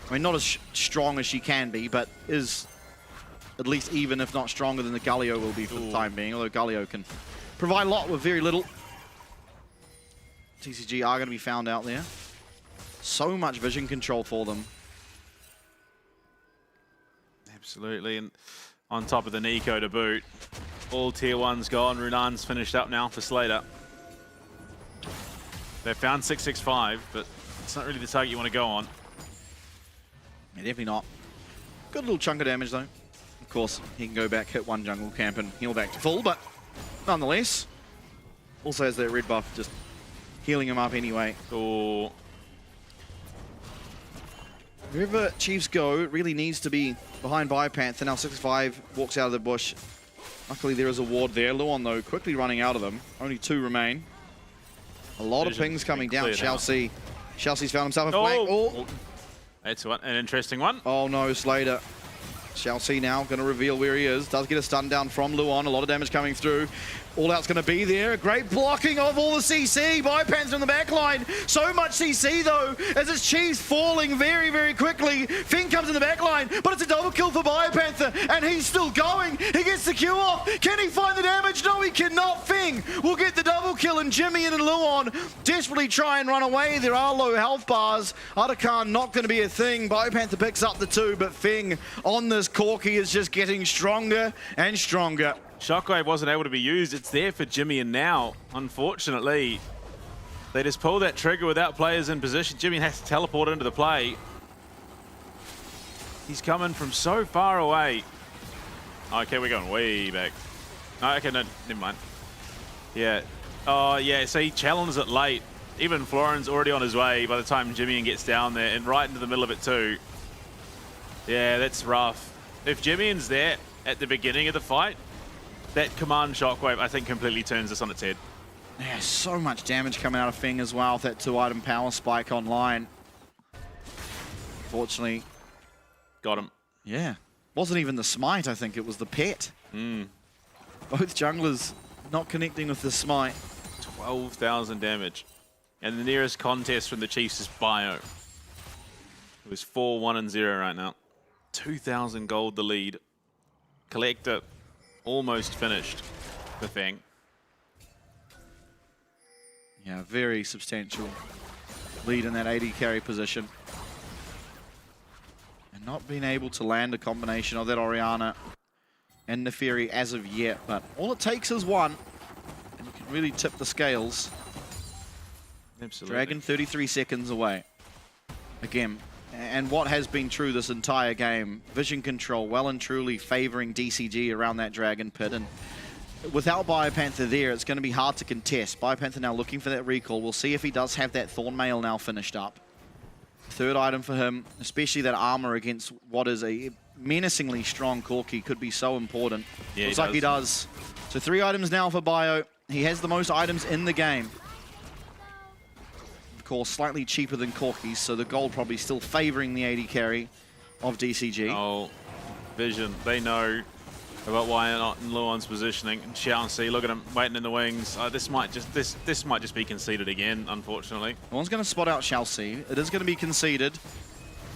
I mean, not as strong as she can be, but is at least even, if not stronger than the Galio will be for the time being, although Galio can provide a lot with very little. TCG are going to be found out there. So much vision control for them. Absolutely, and on top of the Nico to boot. All tier 1's gone. Runan's finished up now for Slater. They found 665, but it's not really the target you want to go on. Yeah, definitely not. Got a little chunk of damage though. Of course, he can go back, hit one jungle camp and heal back to full, but nonetheless, also has that red buff just healing him up anyway. Oh. Wherever Chiefs go, it really needs to be behind Biopanther. Now 65 walks out of the bush. Luckily there is a ward there. Luon though quickly running out of them. Only 2 remain. A lot of pings coming down. Xiaoxi. Xiaoxi's found himself a flank. Oh. That's an interesting one. Oh no, Slater. Xiaoxi now going to reveal where he is. Does get a stun down from Luon. A lot of damage coming through. All Out's going to be there. A great blocking of all the CC. Biopanther in the back line. So much CC though, as his Chiefs falling very, very quickly. Finn comes in the back line, but it's a double kill for Biopanther, and he's still going. He gets the Q off. Can he find the damage? No, he cannot. Fing will get the double kill, and Jimmy and Luon desperately try and run away. There are low health bars. Arakan not going to be a thing. Biopanther picks up the 2, but Fing on this Corki is just getting stronger and stronger. Shockwave wasn't able to be used. It's there for Jimmy, and now, unfortunately, they just pull that trigger without players in position. Jimmy has to teleport into the play. He's coming from so far away. Okay, we're going way back. Oh, okay, no, never mind. Yeah. Oh, yeah, so he challenges it late. Even Florin's already on his way by the time Jimmy gets down there, and right into the middle of it too. Yeah, that's rough. If Jimmy's there at the beginning of the fight, that command shockwave, I think, completely turns this on its head. Yeah, so much damage coming out of Fing as well with that 2-item power spike online. Fortunately. Got him. Yeah. Wasn't even the smite, I think. It was the pet. Both junglers not connecting with the smite. 12,000 damage. And the nearest contest from the Chiefs is Bio. It was 4-1-0 right now. 2,000 gold the lead. Collector almost finished for Feng. Yeah, very substantial lead in that 80 carry position. And not being able to land a combination of that Orianna and Neferi as of yet, but all it takes is one, and you can really tip the scales. Absolutely. Dragon 33 seconds away. Again, and what has been true this entire game, vision control well and truly favoring DCG around that Dragon pit. And without Biopanther there, it's going to be hard to contest. Biopanther now looking for that recall. We'll see if he does have that Thorn Mail now finished up. Third item for him, especially that armor against what is a menacingly strong Corki, could be so important. Yeah, looks like he does. So 3 items now for Bio. He has the most items in the game. Of course, slightly cheaper than Corki's, so the gold probably still favoring the AD carry of DCG. Oh, Vision, they know about why not in Luon's positioning. And Xiaoxi, look at him waiting in the wings. This might just be conceded again, unfortunately. One's going to spot out Xiaoxi. It is going to be conceded.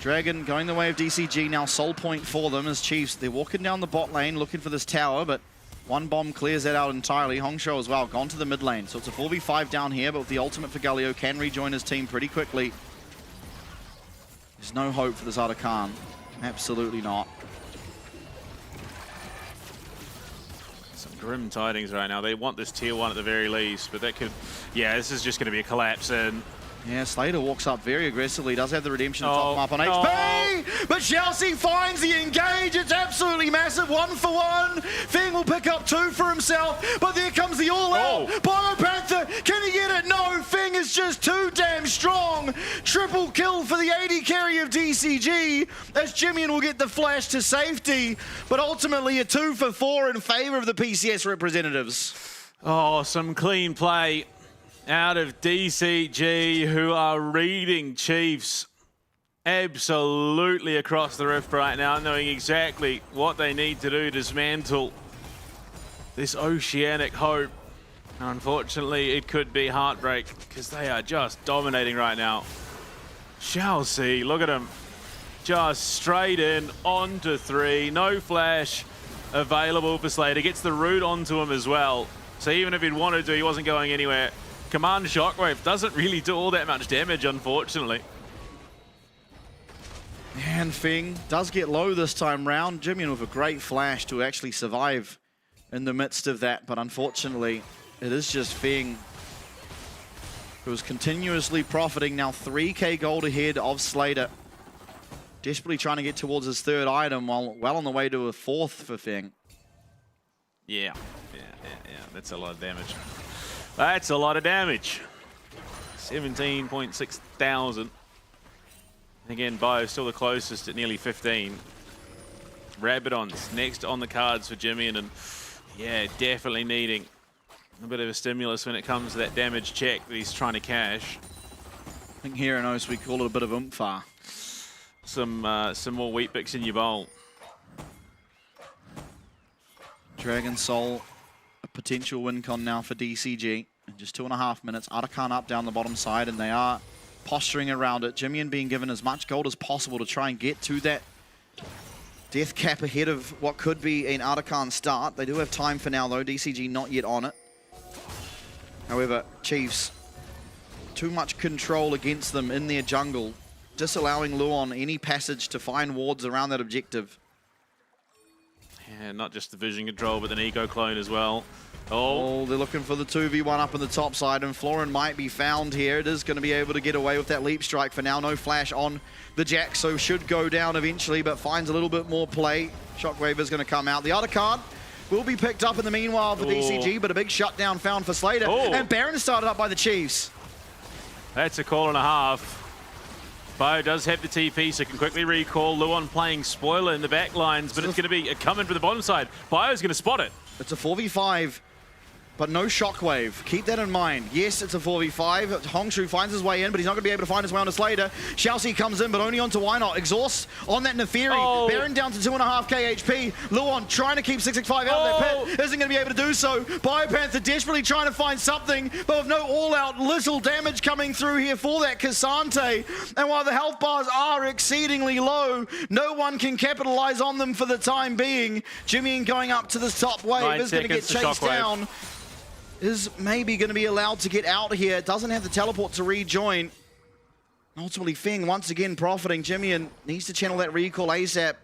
Dragon going the way of DCG, now soul point for them as Chiefs. They're walking down the bot lane looking for this tower, but one bomb clears that out entirely. Hongshou as well, gone to the mid lane. So it's a 4v5 down here, but with the ultimate for Galio, can rejoin his team pretty quickly. There's no hope for this Arakan. Absolutely not. Some grim tidings right now. They want this tier 1 at the very least, but that could... Yeah, this is just going to be a collapse, and... Yeah, Slater walks up very aggressively, does have the redemption to top him up on HP, but Xiaoxi finds the engage. It's absolutely massive, 1 for 1. Feng will pick up 2 for himself, but there comes the all-out. Biopanther, can he get it? No, Feng is just too damn strong. Triple kill for the AD carry of DCG, as Jimmy will get the flash to safety, but ultimately a 2 for 4 in favor of the PCS representatives. Oh, some clean play out of DCG, who are reading Chiefs absolutely across the rift right now, knowing exactly what they need to do to dismantle this oceanic hope. And unfortunately, it could be heartbreak because they are just dominating right now. Xiaoxi, look at him. Just straight in, onto 3. No flash available for Slater. Gets the root onto him as well. So even if he'd wanted to, he wasn't going anywhere. Command Shockwave doesn't really do all that much damage, unfortunately. And Feng does get low this time round. Jimmy with a great flash to actually survive in the midst of that, but unfortunately, it is just Feng who is continuously profiting, now 3k gold ahead of Slater. Desperately trying to get towards his 3rd item while well on the way to a 4th for Feng. Yeah. That's a lot of damage. That's a lot of damage. 17.6 thousand. Again, Bio still the closest at nearly 15. Rabidon's next on the cards for Jimmy, and yeah, definitely needing a bit of a stimulus when it comes to that damage check that he's trying to cash. I think here in OS we call it a bit of oomph. Some more wheat bix in your bowl. Dragon Soul, a potential win con now for DCG. In just 2.5 minutes, Arakan up down the bottom side, and they are posturing around it. Jimmy being given as much gold as possible to try and get to that death cap ahead of what could be an Arakan start. They do have time for now though, DCG not yet on it. However, Chiefs, too much control against them in their jungle, disallowing Luon any passage to find wards around that objective. Yeah, not just the vision control, but an eco clone as well. Oh, they're looking for the 2v1 up on the top side, and Florin might be found here. It is going to be able to get away with that leap strike for now. No flash on the Jack, so should go down eventually, but finds a little bit more play. Shockwave is going to come out. The other card will be picked up in the meanwhile for DCG, but a big shutdown found for Slater. And Baron started up by the Chiefs. That's a call and a half. Bio does have the TP, so can quickly recall. Luon playing spoiler in the back lines, but it's going to be a coming for the bottom side. Bio's going to spot it. It's a 4v5, but no Shockwave. Keep that in mind. Yes, it's a 4v5. Hongshou finds his way in, but he's not going to be able to find his way onto Slater. Xiaoxi comes in, but only onto Why Not. Exhaust on that Neferi. Baron down to 2.5k HP. Luon trying to keep 665 out of that pit. Isn't going to be able to do so. Biopanther desperately trying to find something, but with no all-out little damage coming through here for that Cassante. And while the health bars are exceedingly low, no one can capitalize on them for the time being. Jimmy going up to this top wave is going to get chased down. Is maybe going to be allowed to get out here. Doesn't have the teleport to rejoin. Ultimately, Feng once again profiting. Jimmy needs to channel that recall ASAP.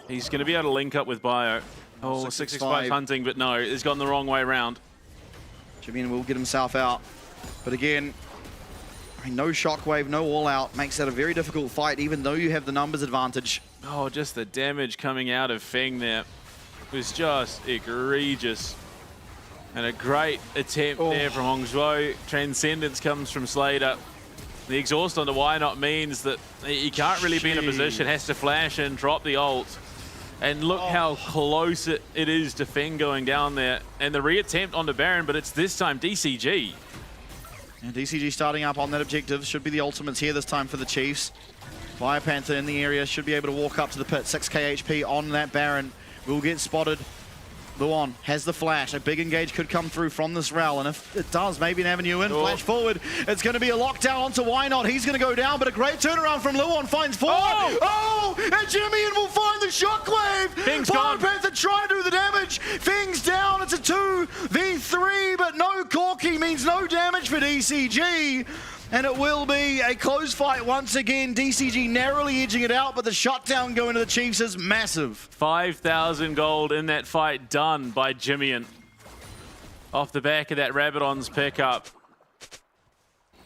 He's going to be able to link up with Bio. Oh, 665 hunting, but no, it's gone the wrong way around. Jimmy will get himself out. But again, I mean, no shockwave, no all out makes that a very difficult fight, even though you have the numbers advantage. Oh, just the damage coming out of Feng there was just egregious. And a great attempt there from Hongzhuo. Transcendence comes from Slater. The exhaust onto Why Not means that he can't really be in a position, has to flash and drop the ult. And look how close it is to Feng going down there. And the reattempt onto Baron, but it's this time DCG. And DCG starting up on that objective. Should be the ultimates here this time for the Chiefs. Fire Panther in the area, should be able to walk up to the pit. 6k HP on that Baron. Will get spotted. Luon has the flash. A big engage could come through from this Rel, and if it does, maybe an avenue in. Flash forward. It's going to be a lockdown onto Why Not. He's going to go down, but a great turnaround from Luon. Finds forward. And Jimmy will find the shockwave. Feng's Fire gone. Panther trying to do the damage. Feng's down. It's a 2v3, but no Corky means no damage for DCG. And it will be a close fight once again. DCG narrowly edging it out, but the shutdown going to the Chiefs is massive. 5,000 gold in that fight done by Jimmy off the back of that Rabadon's pickup.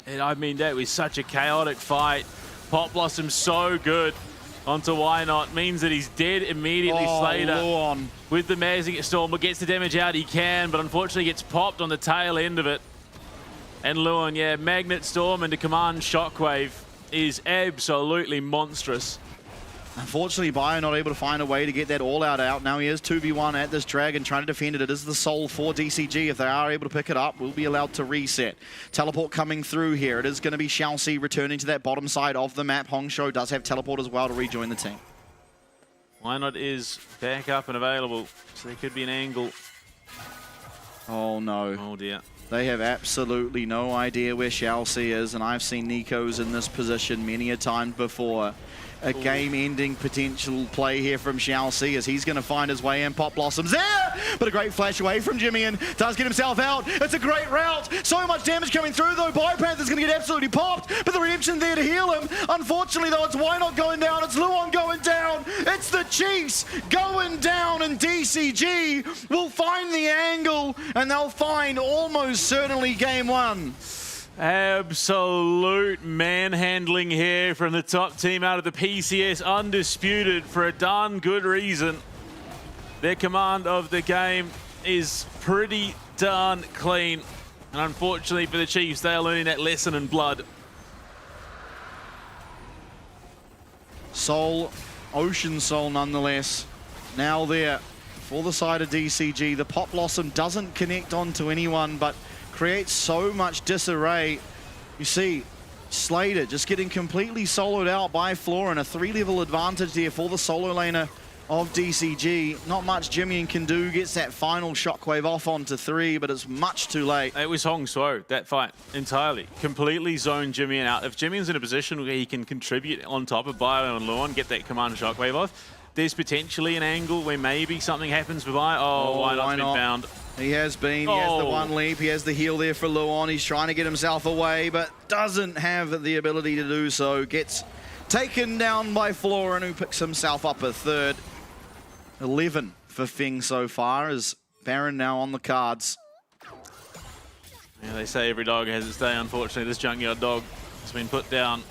And I mean, that was such a chaotic fight. Pop Blossom so good onto Why Not. Means that he's dead immediately. Slater Luon. with the Mazing Storm, but gets the damage out he can, but unfortunately gets popped on the tail end of it. And Luon, yeah, Magnet Storm into Command Shockwave is absolutely monstrous. Unfortunately, Bio not able to find a way to get that all-out out. Now he is 2v1 at this Dragon, trying to defend it. It is the soul for DCG. If they are able to pick it up, we'll be allowed to reset. Teleport coming through here. It is going to be Xiaoxi returning to that bottom side of the map. Hongzhuo does have teleport as well to rejoin the team. Why Not is back up and available, so there could be an angle. Oh no. Oh dear. They have absolutely no idea where Xiaoxi is, and I've seen Nico's in this position many a time before. A game-ending potential play here from Xiaoxi as he's going to find his way in. Pop Blossom's there, but a great flash away from Jimmy and does get himself out. It's a great route. So much damage coming through, though. Biopanther's going to get absolutely popped, but the redemption there to heal him. Unfortunately, though, it's Why Not going down. It's Luon going down. It's the Chiefs going down, and DCG will find the angle, and they'll find almost certainly game one. Absolute manhandling here from the top team out of the PCS, undisputed for a darn good reason. Their command of the game is pretty darn clean, and unfortunately for the Chiefs, they are learning that lesson in blood. Soul, Ocean Soul nonetheless, now there for the side of DCG. The Pop Blossom doesn't connect onto anyone, but creates so much disarray. You see Slater just getting completely soloed out by Florin. A 3-level advantage there for the solo laner of DCG. Not much Jimmy can do. Gets that final shockwave off onto 3, but it's much too late. It was Hongzhuo, that fight, entirely. Completely zoned Jimmy out. If Jimmy's in a position where he can contribute on top of Bio and Luon, get that command shockwave off, there's potentially an angle where maybe something happens with Bio. Oh, Why Not's been found. He has been. He has the one leap. He has the heal there for Luon. He's trying to get himself away, but doesn't have the ability to do so. Gets taken down by Florin, who picks himself up a third. 11 for Feng so far, as Baron now on the cards. Yeah, they say every dog has its day. Unfortunately, this junkyard dog has been put down.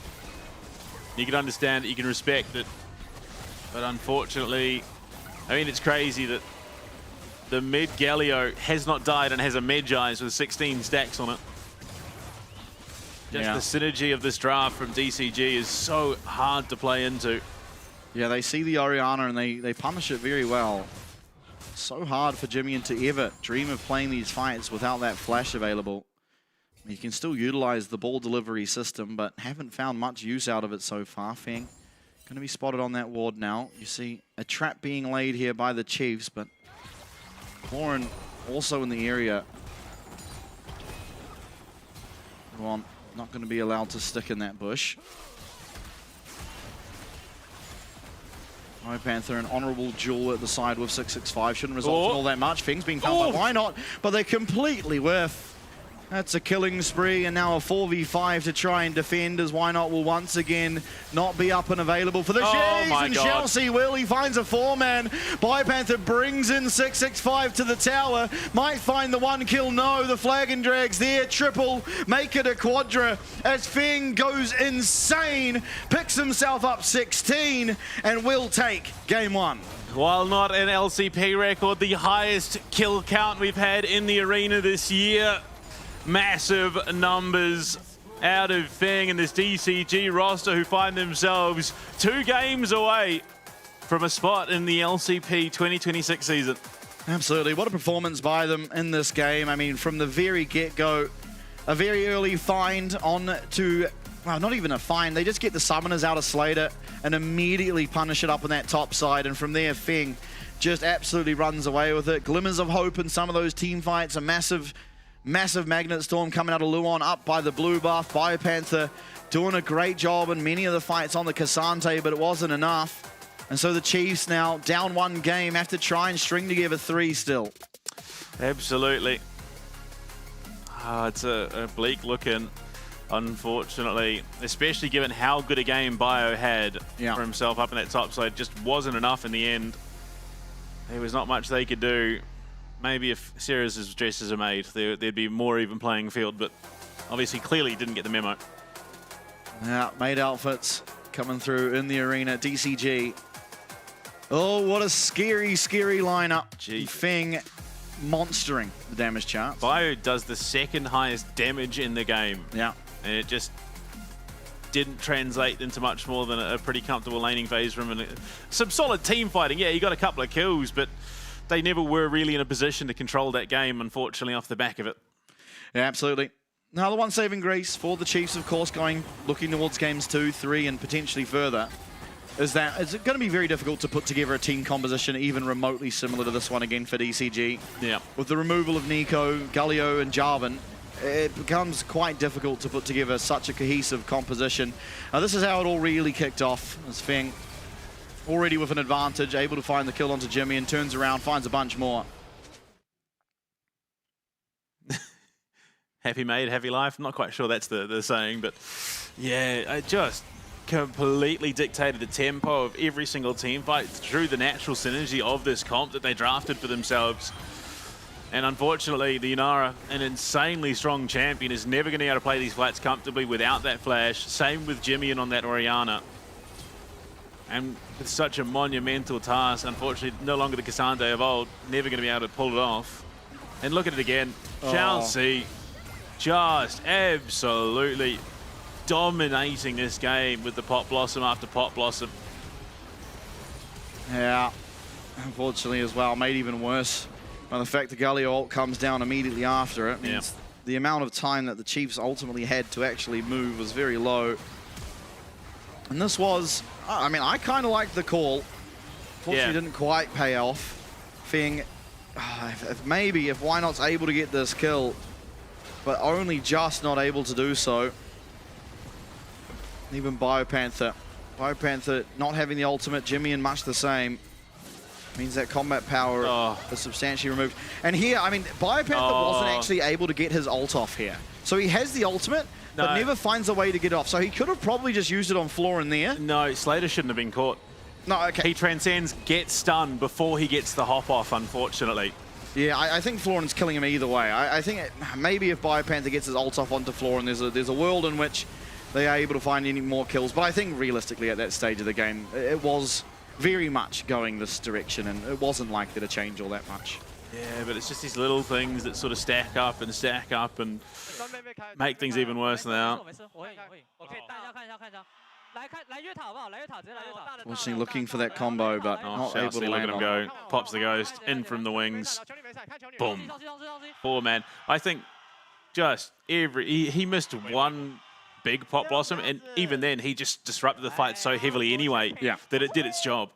You can understand it, you can respect it, but unfortunately, I mean, it's crazy that the mid Galio has not died and has a Medjai's with 16 stacks on it. Just the synergy of this draft from DCG is so hard to play into. Yeah, they see the Orianna and they punish it very well. So hard for Jimmy to ever dream of playing these fights without that flash available. You can still utilize the ball delivery system, but haven't found much use out of it so far. Feng going to be spotted on that ward now. You see a trap being laid here by the Chiefs, but Florin also in the area. Well, not going to be allowed to stick in that bush. Panther, an honourable duel at the side with 665. Shouldn't result in all that much. Feng's being found by Why Not, but they completely whiff. That's a killing spree, and now a 4v5 to try and defend, as Why Not will once again not be up and available for the Jays. My and God. Chelsea will. He finds a 4-man. Biopanther brings in 665 to the tower. Might find the 1 kill. No, the flag and drags there. Triple, make it a quadra as Feng goes insane, picks himself up 16, and will take game 1. While not an LCP record, the highest kill count we've had in the arena this year. Massive numbers out of Feng and this DCG roster, who find themselves 2 games away from a spot in the LCP 2026 season. Absolutely. What a performance by them in this game. I mean, from the very get-go, a very early find on to, well, not even a find. They just get the summoners out of Slater and immediately punish it up on that top side. And from there, Feng just absolutely runs away with it. Glimmers of hope in some of those team fights. A massive Magnet Storm coming out of Luon, up by the blue buff. Biopanther doing a great job in many of the fights on the Cassante, but it wasn't enough. And so the Chiefs now down 1 game, have to try and string together 3 still. Absolutely. It's a bleak looking, unfortunately, especially given how good a game Bio had for himself up in that top side. Just wasn't enough in the end. There was not much they could do. Maybe if Ceres' dresses are made, there'd be more even playing field, but obviously clearly didn't get the memo. Yeah, made outfits coming through in the arena. DCG. Oh, what a scary, scary lineup. Feng monstering the damage charts. Bio does the 2nd highest damage in the game. Yeah. And it just didn't translate into much more than a pretty comfortable laning phase from him. And some solid team fighting. Yeah, he got a couple of kills, but they never were really in a position to control that game, unfortunately, off the back of it. Yeah, absolutely. Now, the one saving grace for the Chiefs, of course, looking towards games 2, 3, and potentially further, is that it's going to be very difficult to put together a team composition even remotely similar to this one again for DCG. Yeah. With the removal of Nico, Galio, and Jarvan, it becomes quite difficult to put together such a cohesive composition. Now, this is how it all really kicked off, as Feng already with an advantage, able to find the kill onto Jimmy, and turns around, finds a bunch more. Happy made, happy life. I'm not quite sure that's the saying, but yeah, it just completely dictated the tempo of every single team fight through the natural synergy of this comp that they drafted for themselves. And unfortunately, the Inara, an insanely strong champion, is never going to be able to play these fights comfortably without that flash. Same with Jimmy and on that Orianna. And with such a monumental task, unfortunately, no longer the Cassandre of old, never going to be able to pull it off. And look at it again. Chelsea just absolutely dominating this game with the Pot Blossom after Pot Blossom. Yeah, unfortunately as well, made even worse by the fact the Galio ult comes down immediately after it. Means the amount of time that the Chiefs ultimately had to actually move was very low. And this was, I mean, I kind of liked the call. Fortunately, didn't quite pay off. Feng, if Why Not's able to get this kill, but only just not able to do so. Even Biopanther not having the ultimate, Jimmy and much the same, means that combat power is substantially removed. And here, I mean, Biopanther wasn't actually able to get his ult off here. So he has the ultimate, but never finds a way to get off. So he could have probably just used it on Florin there. No, Slater shouldn't have been caught. No, okay. He transcends, gets stunned before he gets the hop off, unfortunately. Yeah, I think Florin's killing him either way. I think maybe if Biopanther gets his ult off onto Florin, there's a world in which they are able to find any more kills. But I think realistically at that stage of the game, it was very much going this direction, and it wasn't likely to change all that much. Yeah, but it's just these little things that sort of stack up and make things even worse now. Fortunately looking for that combo, but not able to land look at him go. Pops the ghost in from the wings. Boom. 4-man. I think just he missed one big Pot Blossom, and even then he just disrupted the fight so heavily anyway that it did its job.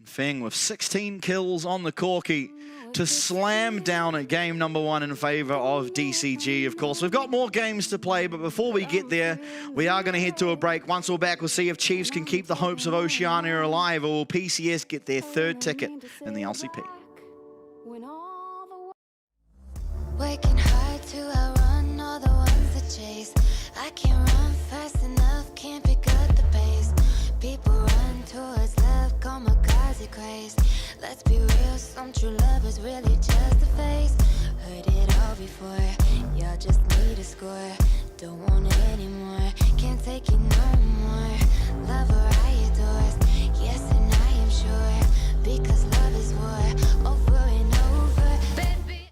Feng with 16 kills on the Corki to slam down at game number 1 in favor of DCG. Of course, we've got more games to play, but before we get there, we are going to head to a break. Once we're back, we'll see if Chiefs can keep the hopes of Oceania alive, or will PCS get their 3rd ticket in the LCP. Waking high to our chase. I can't run fast enough, can't pick up the pace. People run towards love, kamikaze craze. Let's be real, some true love is really just a phase. Heard it all before, y'all just need a score. Don't want it anymore, can't take it no more. Love or I adore, yes and I am sure. Because love is war, over and over, baby.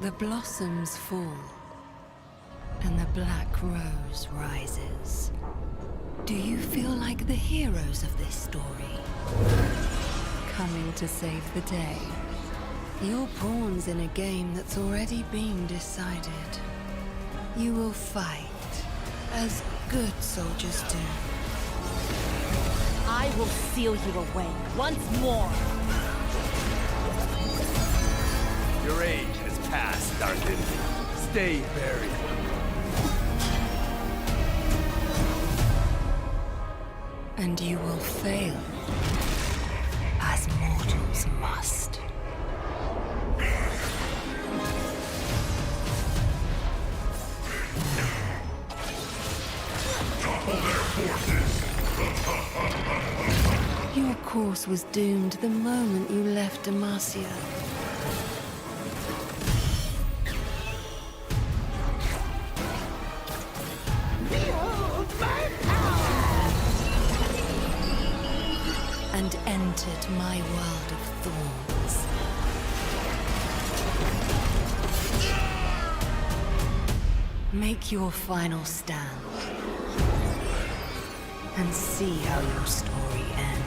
The blossoms fall, and the black rose rises. Do you feel like the heroes of this story? Coming to save the day? You're pawns in a game that's already been decided. You will fight, as good soldiers do. I will seal you away once more. Your age has passed, Dark Enemy. Stay buried. And you will fail, as mortals must. Your course was doomed the moment you left Demacia. And entered my world of thorns. Make your final stand. And see how your story ends.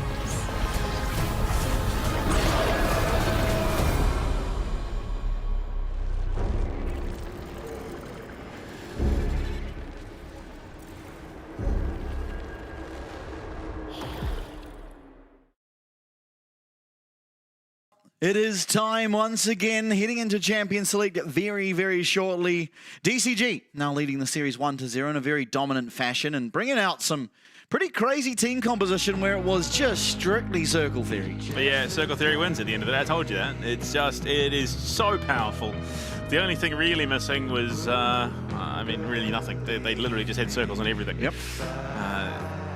It is time once again, heading into Champion Select very, very shortly. DCG now leading the series 1-0 in a very dominant fashion and bringing out some pretty crazy team composition where it was just strictly Circle Theory. But yeah, Circle Theory wins at the end of it. I told you that. It is so powerful. The only thing really missing was, I mean, really nothing. They literally just had circles on everything. Yep.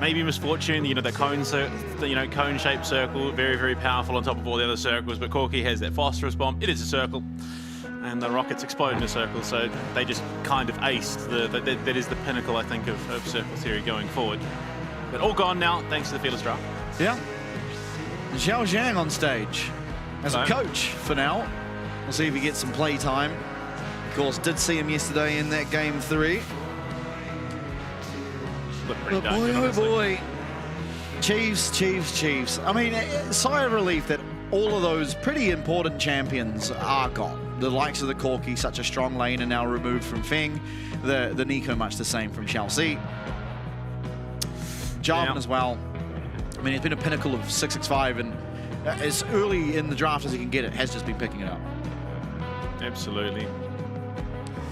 Maybe Misfortune, you know, the cone-shaped circle, very, very powerful on top of all the other circles. But Corki has that phosphorus bomb. It is a circle, and the rockets explode in a circle. So they just kind of aced. That is the pinnacle, I think, of Circle Theory going forward. But all gone now, thanks to the Fearless Draft. Yeah. Xiao Zhang on stage as a coach for now. We'll see if he gets some play time. Of course, did see him yesterday in that game 3. But boy, oh boy. Chiefs. I mean, sigh of relief that all of those pretty important champions are gone. The likes of the Corki, such a strong lane, are now removed from Feng. The Nico, much the same from Chelsea. Jarvan as well. I mean, it's been a pinnacle of 665, and as early in the draft as he can get it, has just been picking it up. Absolutely.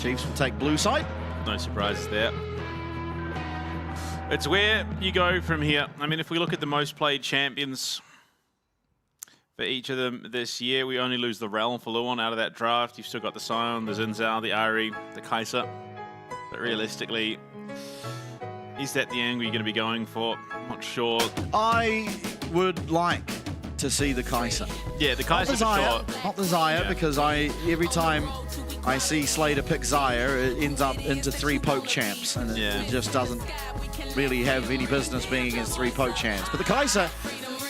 Chiefs will take blue side. No surprises there. It's where you go from here. I mean, if we look at the most played champions for each of them this year, we only lose the Realm for Luon out of that draft. You've still got the Sion, the Xin Zhao, the Ari, the Kai'Sa. But realistically, is that the angle you're going to be going for? I'm not sure. I would like to see the Kai'Sa. Yeah, the Kai'Sa for sure. Not the Xayah, because every time I see Slater pick Xayah, it ends up into 3 poke champs, and it just doesn't really have any business being against 3 poke champs. But the Kai'Sa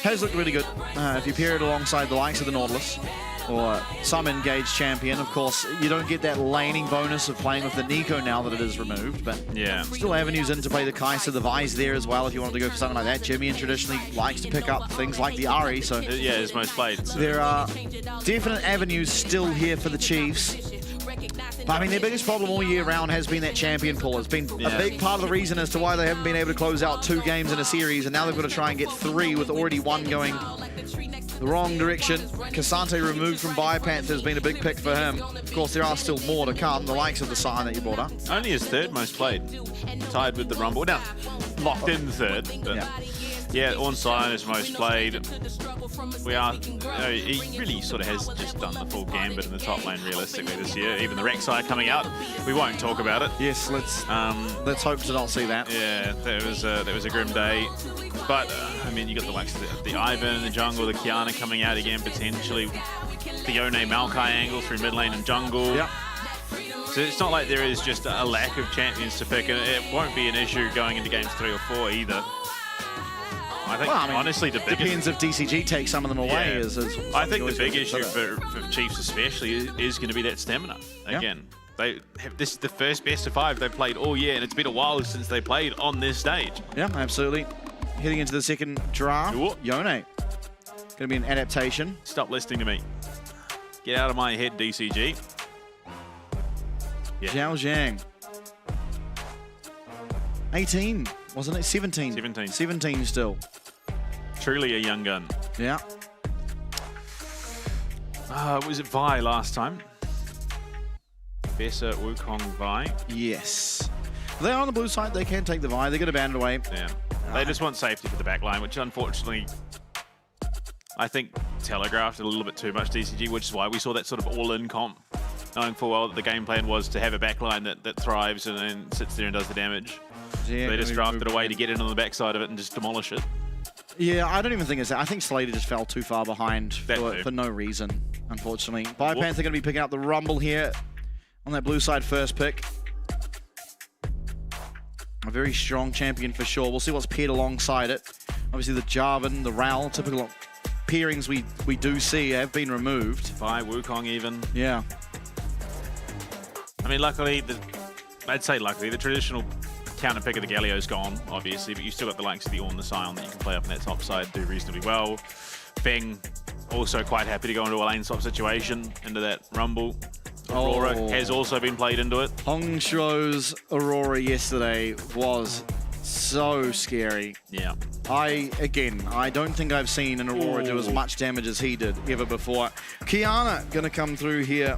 has looked really good. If you pair it alongside the likes of the Nautilus or some engaged champion, of course, you don't get that laning bonus of playing with the Nico now that it is removed, but still avenues in to play the Kai'Sa, the Vi's there as well if you wanted to go for something like that. Jimmy traditionally likes to pick up things like the Ari, so yeah, it's most played. So. There are definite avenues still here for the Chiefs. But, I mean, their biggest problem all year round has been that champion pool. It's been a big part of the reason as to why they haven't been able to close out 2 games in a series, and now they've got to try and get 3 with already 1 going the wrong direction. Cassante removed from Biopanther has been a big pick for him. Of course, there are still more to come, the likes of the Sign that you brought up. Only his 3rd most played, tied with the Rumble. Now, locked in 3rd, but yeah, Ornn Sign is most played. He really sort of has just done the full gambit in the top lane realistically this year. Even the Rek'Sai coming out, we won't talk about it. Yes, let's hope to not see that. Yeah, that was a grim day. But I mean, you got the likes of the Ivan in the jungle, the Kiana coming out again potentially, the Yone Maokai angle through mid lane and jungle. Yeah. So it's not like there is just a lack of champions to pick, and it won't be an issue going into games 3 or 4 either. I think, honestly, the biggest... Depends if DCG takes some of them away. I think the big issue for Chiefs especially is going to be that stamina. Again, this is the first best of 5 they've played all year, and it's been a while since they played on this stage. Yeah, absolutely. Heading into the second draft, Yone. Going to be an adaptation. Stop listening to me. Get out of my head, DCG. Xiao Zhang. 18, wasn't it? 17. 17. 17 still. Truly a young gun. Yeah. Was it Vi last time? Bessa, Wukong, Vi? Yes. They're on the blue side. They can take the Vi. They're going to ban it away. Yeah. They just want safety for the back line, which unfortunately I think telegraphed a little bit too much DCG, which is why we saw that sort of all-in comp knowing full well that the game plan was to have a backline that thrives and then sits there and does the damage. Yeah, they just drafted a way to get in on the backside of it and just demolish it. Yeah, I don't even think it's that. I think Slater just fell too far behind for no reason, unfortunately. BioPanther going to be picking up the Rumble here on that blue side first pick. A very strong champion for sure. We'll see what's paired alongside it. Obviously the Jarvan, the Ral, typical pairings we do see have been removed. By Wukong even. Yeah. I mean, luckily, I'd say luckily, the traditional counter pick of the Galio's gone, obviously, but you still got the likes of the Ornn, the Scion that you can play up in that top side, do reasonably well. Feng, also quite happy to go into a lane swap situation, into that Rumble. Aurora has also been played into it. Hongshuo's Aurora yesterday was so scary. Yeah. I don't think I've seen an Aurora do as much damage as he did ever before. Kiana gonna come through here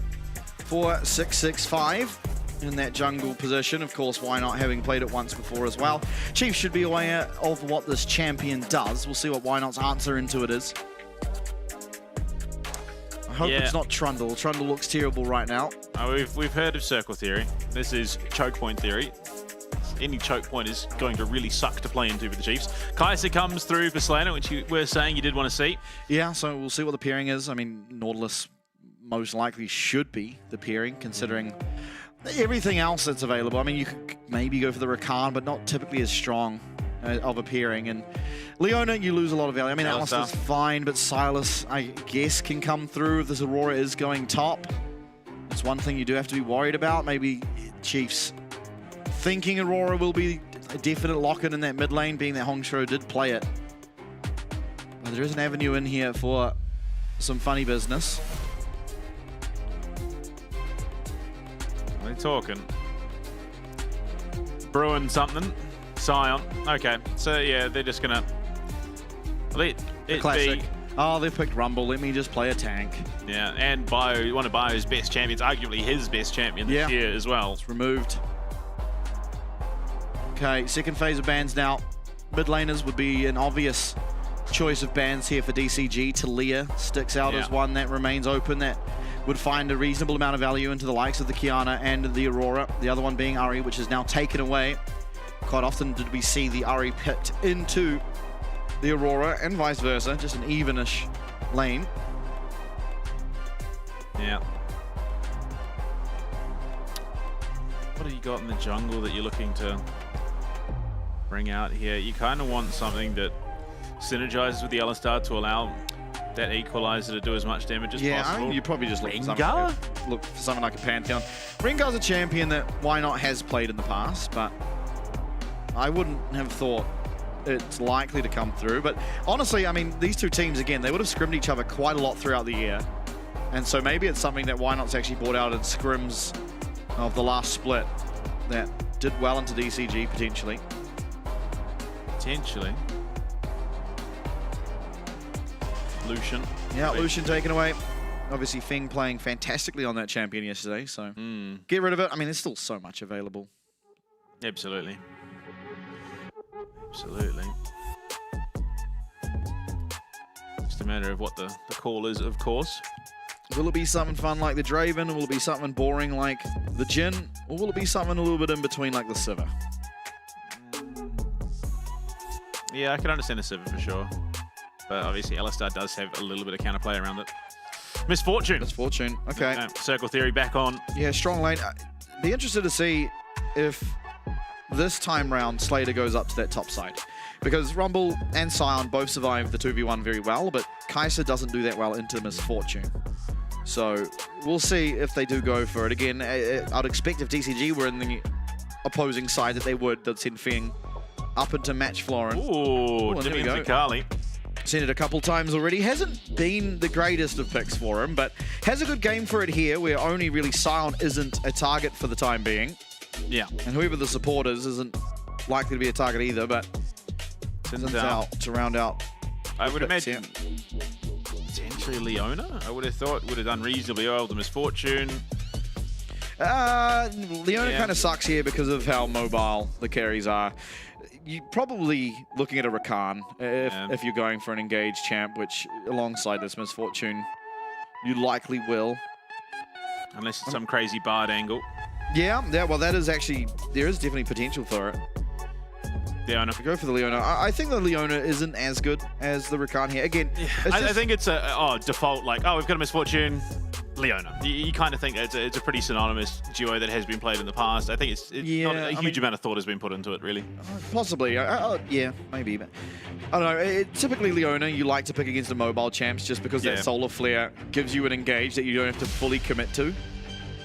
for 665 in that jungle position. Of course, why not, having played it once before as well. Chief should be aware of what this champion does. We'll see what Why Not's answer into it is. I hope it's not Trundle. Trundle looks terrible right now. We've heard of circle theory. This is choke point theory. Any choke point is going to really suck to play into for the Chiefs. Kai'Sa comes through for Slayer, which you were saying you did want to see. Yeah, so we'll see what the pairing is. I mean, Nautilus most likely should be the pairing, considering everything else that's available. I mean, you could maybe go for the Rakan, but not typically as strong of a pairing. And Leona, you lose a lot of value. I mean, Alistar's fine, but Silas, I guess, can come through if this Aurora is going top. It's one thing you do have to be worried about. Maybe Chiefs thinking Aurora will be a definite lock-in that mid lane, being that Hongshuo did play it. But there is an avenue in here for some funny business. They're talking. Brewing something. Scion. Okay, so yeah, they're just gonna let it classic. be. Oh, they picked Rumble. Let me just play a tank. Yeah, and Bio, one of Bio's best champions, arguably his best champion this year as well. It's removed. Okay, second phase of bans now. Mid laners would be an obvious choice of bans here for DCG. Talia sticks out as one that remains open, that would find a reasonable amount of value into the likes of the Kiana and the Aurora. The other one being Ahri, which is now taken away. Quite often did we see the Ahri picked into the Aurora and vice versa, just an evenish lane. Yeah. What have you got in the jungle that you're looking to bring out here? You kind of want something that synergizes with the Alistar to allow that equalizer to do as much damage as possible. I mean, you probably just look for something like a Pantheon. Rengar's a champion that Why Not has played in the past, but I wouldn't have thought it's likely to come through. But honestly, I mean, these two teams, again, they would have scrimmed each other quite a lot throughout the year. And so maybe it's something that Why Not's actually brought out in scrims of the last split that did well into DCG, potentially. Potentially. Lucian. Yeah, Lucian taken away. Obviously, Feng playing fantastically on that champion yesterday, so get rid of it. I mean, there's still so much available. Absolutely. Absolutely. Just a matter of what the call is, of course. Will it be something fun like the Draven, or will it be something boring like the Jhin, or will it be something a little bit in between like the Sivir? Yeah, I can understand the Sivir for sure. But obviously, Alistar does have a little bit of counterplay around it. Misfortune. Misfortune, okay. Circle Theory back on. Yeah, strong lane. Be interested to see if this time round Slater goes up to that top side. Because Rumble and Scion both survived the 2v1 very well, but Kai'Sa doesn't do that well into Misfortune. So we'll see if they do go for it. Again, I'd expect if DCG were in the opposing side that they would. They'd send Feng up into match Florin. Ooh, Jimmy Zakali. Seen it a couple times already. Hasn't been the greatest of picks for him, but has a good game for it here, where only really Scion isn't a target for the time being. Yeah. And whoever the support isn't likely to be a target either, but Sin's out to round out. I would imagine potentially Leona. I would have thought would have done reasonably well to Misfortune. Leona kind of sucks here because of how mobile the carries are. You're probably looking at a Rakan if you're going for an engaged champ, which alongside this Misfortune, you likely will. Unless it's some crazy barred angle. Yeah, well, that is actually, there is definitely potential for it. Leona. Go for the Leona. I think the Leona isn't as good as the Rakan here. Again, I think it's a default, like, oh, we've got a misfortune, Leona. You kind of think it's a pretty synonymous duo that has been played in the past. I think it's not a huge amount of thought has been put into it, really. Possibly. Yeah, maybe. But I don't know. Typically, Leona, you like to pick against the mobile champs just because that Solar Flare gives you an engage that you don't have to fully commit to.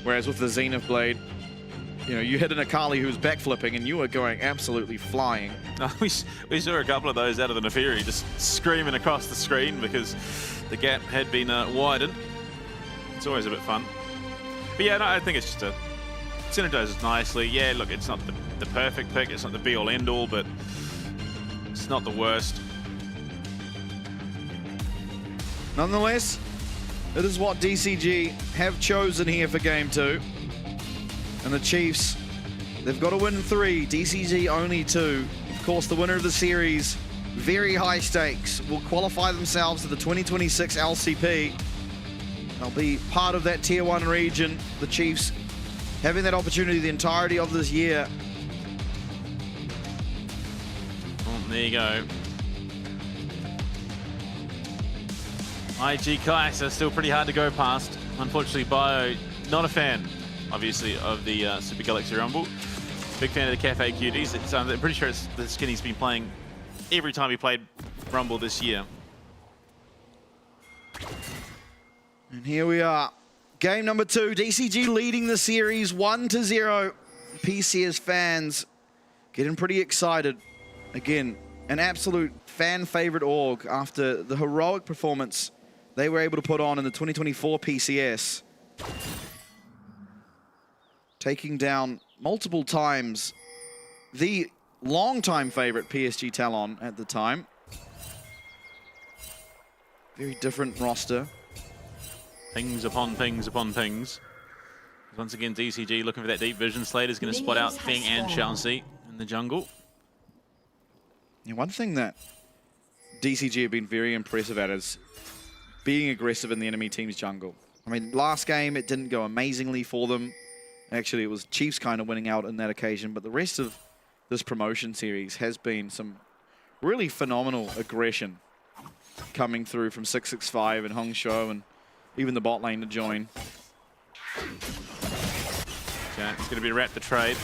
Whereas with the Zenith Blade, you know, you hit an Akali who's backflipping and you are going absolutely flying. We saw a couple of those out of the Neferi just screaming across the screen because the gap had been widened. It's always a bit fun. But yeah, no, I think it's just synergizes nicely. Yeah, look, it's not the perfect pick. It's not the be-all, end-all, but it's not the worst. Nonetheless, it is what DCG have chosen here for Game 2. And the Chiefs, they've got to win 3, DCG only 2. Of course, the winner of the series, very high stakes, will qualify themselves to the 2026 LCP. They'll be part of that Tier 1 region. The Chiefs having that opportunity the entirety of this year. Oh, there you go. IG Kai'Sa still pretty hard to go past. Unfortunately, Bio, not a fan, obviously, of the Super Galaxy Rumble. Big fan of the Cafe Cuties. I'm pretty sure it's the skin he's been playing every time he played Rumble this year. And here we are. Game number 2, DCG leading the series 1-0. PCS fans getting pretty excited. Again, an absolute fan favorite org after the heroic performance they were able to put on in the 2024 PCS. Taking down multiple times the longtime favorite PSG Talon at the time. Very different roster. Pings upon pings upon pings. Once again, DCG looking for that deep vision. Slater's going to spot out Feng and Shaoxi in the jungle. Yeah, one thing that DCG have been very impressive at is being aggressive in the enemy team's jungle. I mean, last game it didn't go amazingly for them. Actually, it was Chiefs kind of winning out in that occasion, but the rest of this promotion series has been some really phenomenal aggression coming through from 665 and Hongshou and even the bot lane to join. Okay, it's going to be wrap the trade.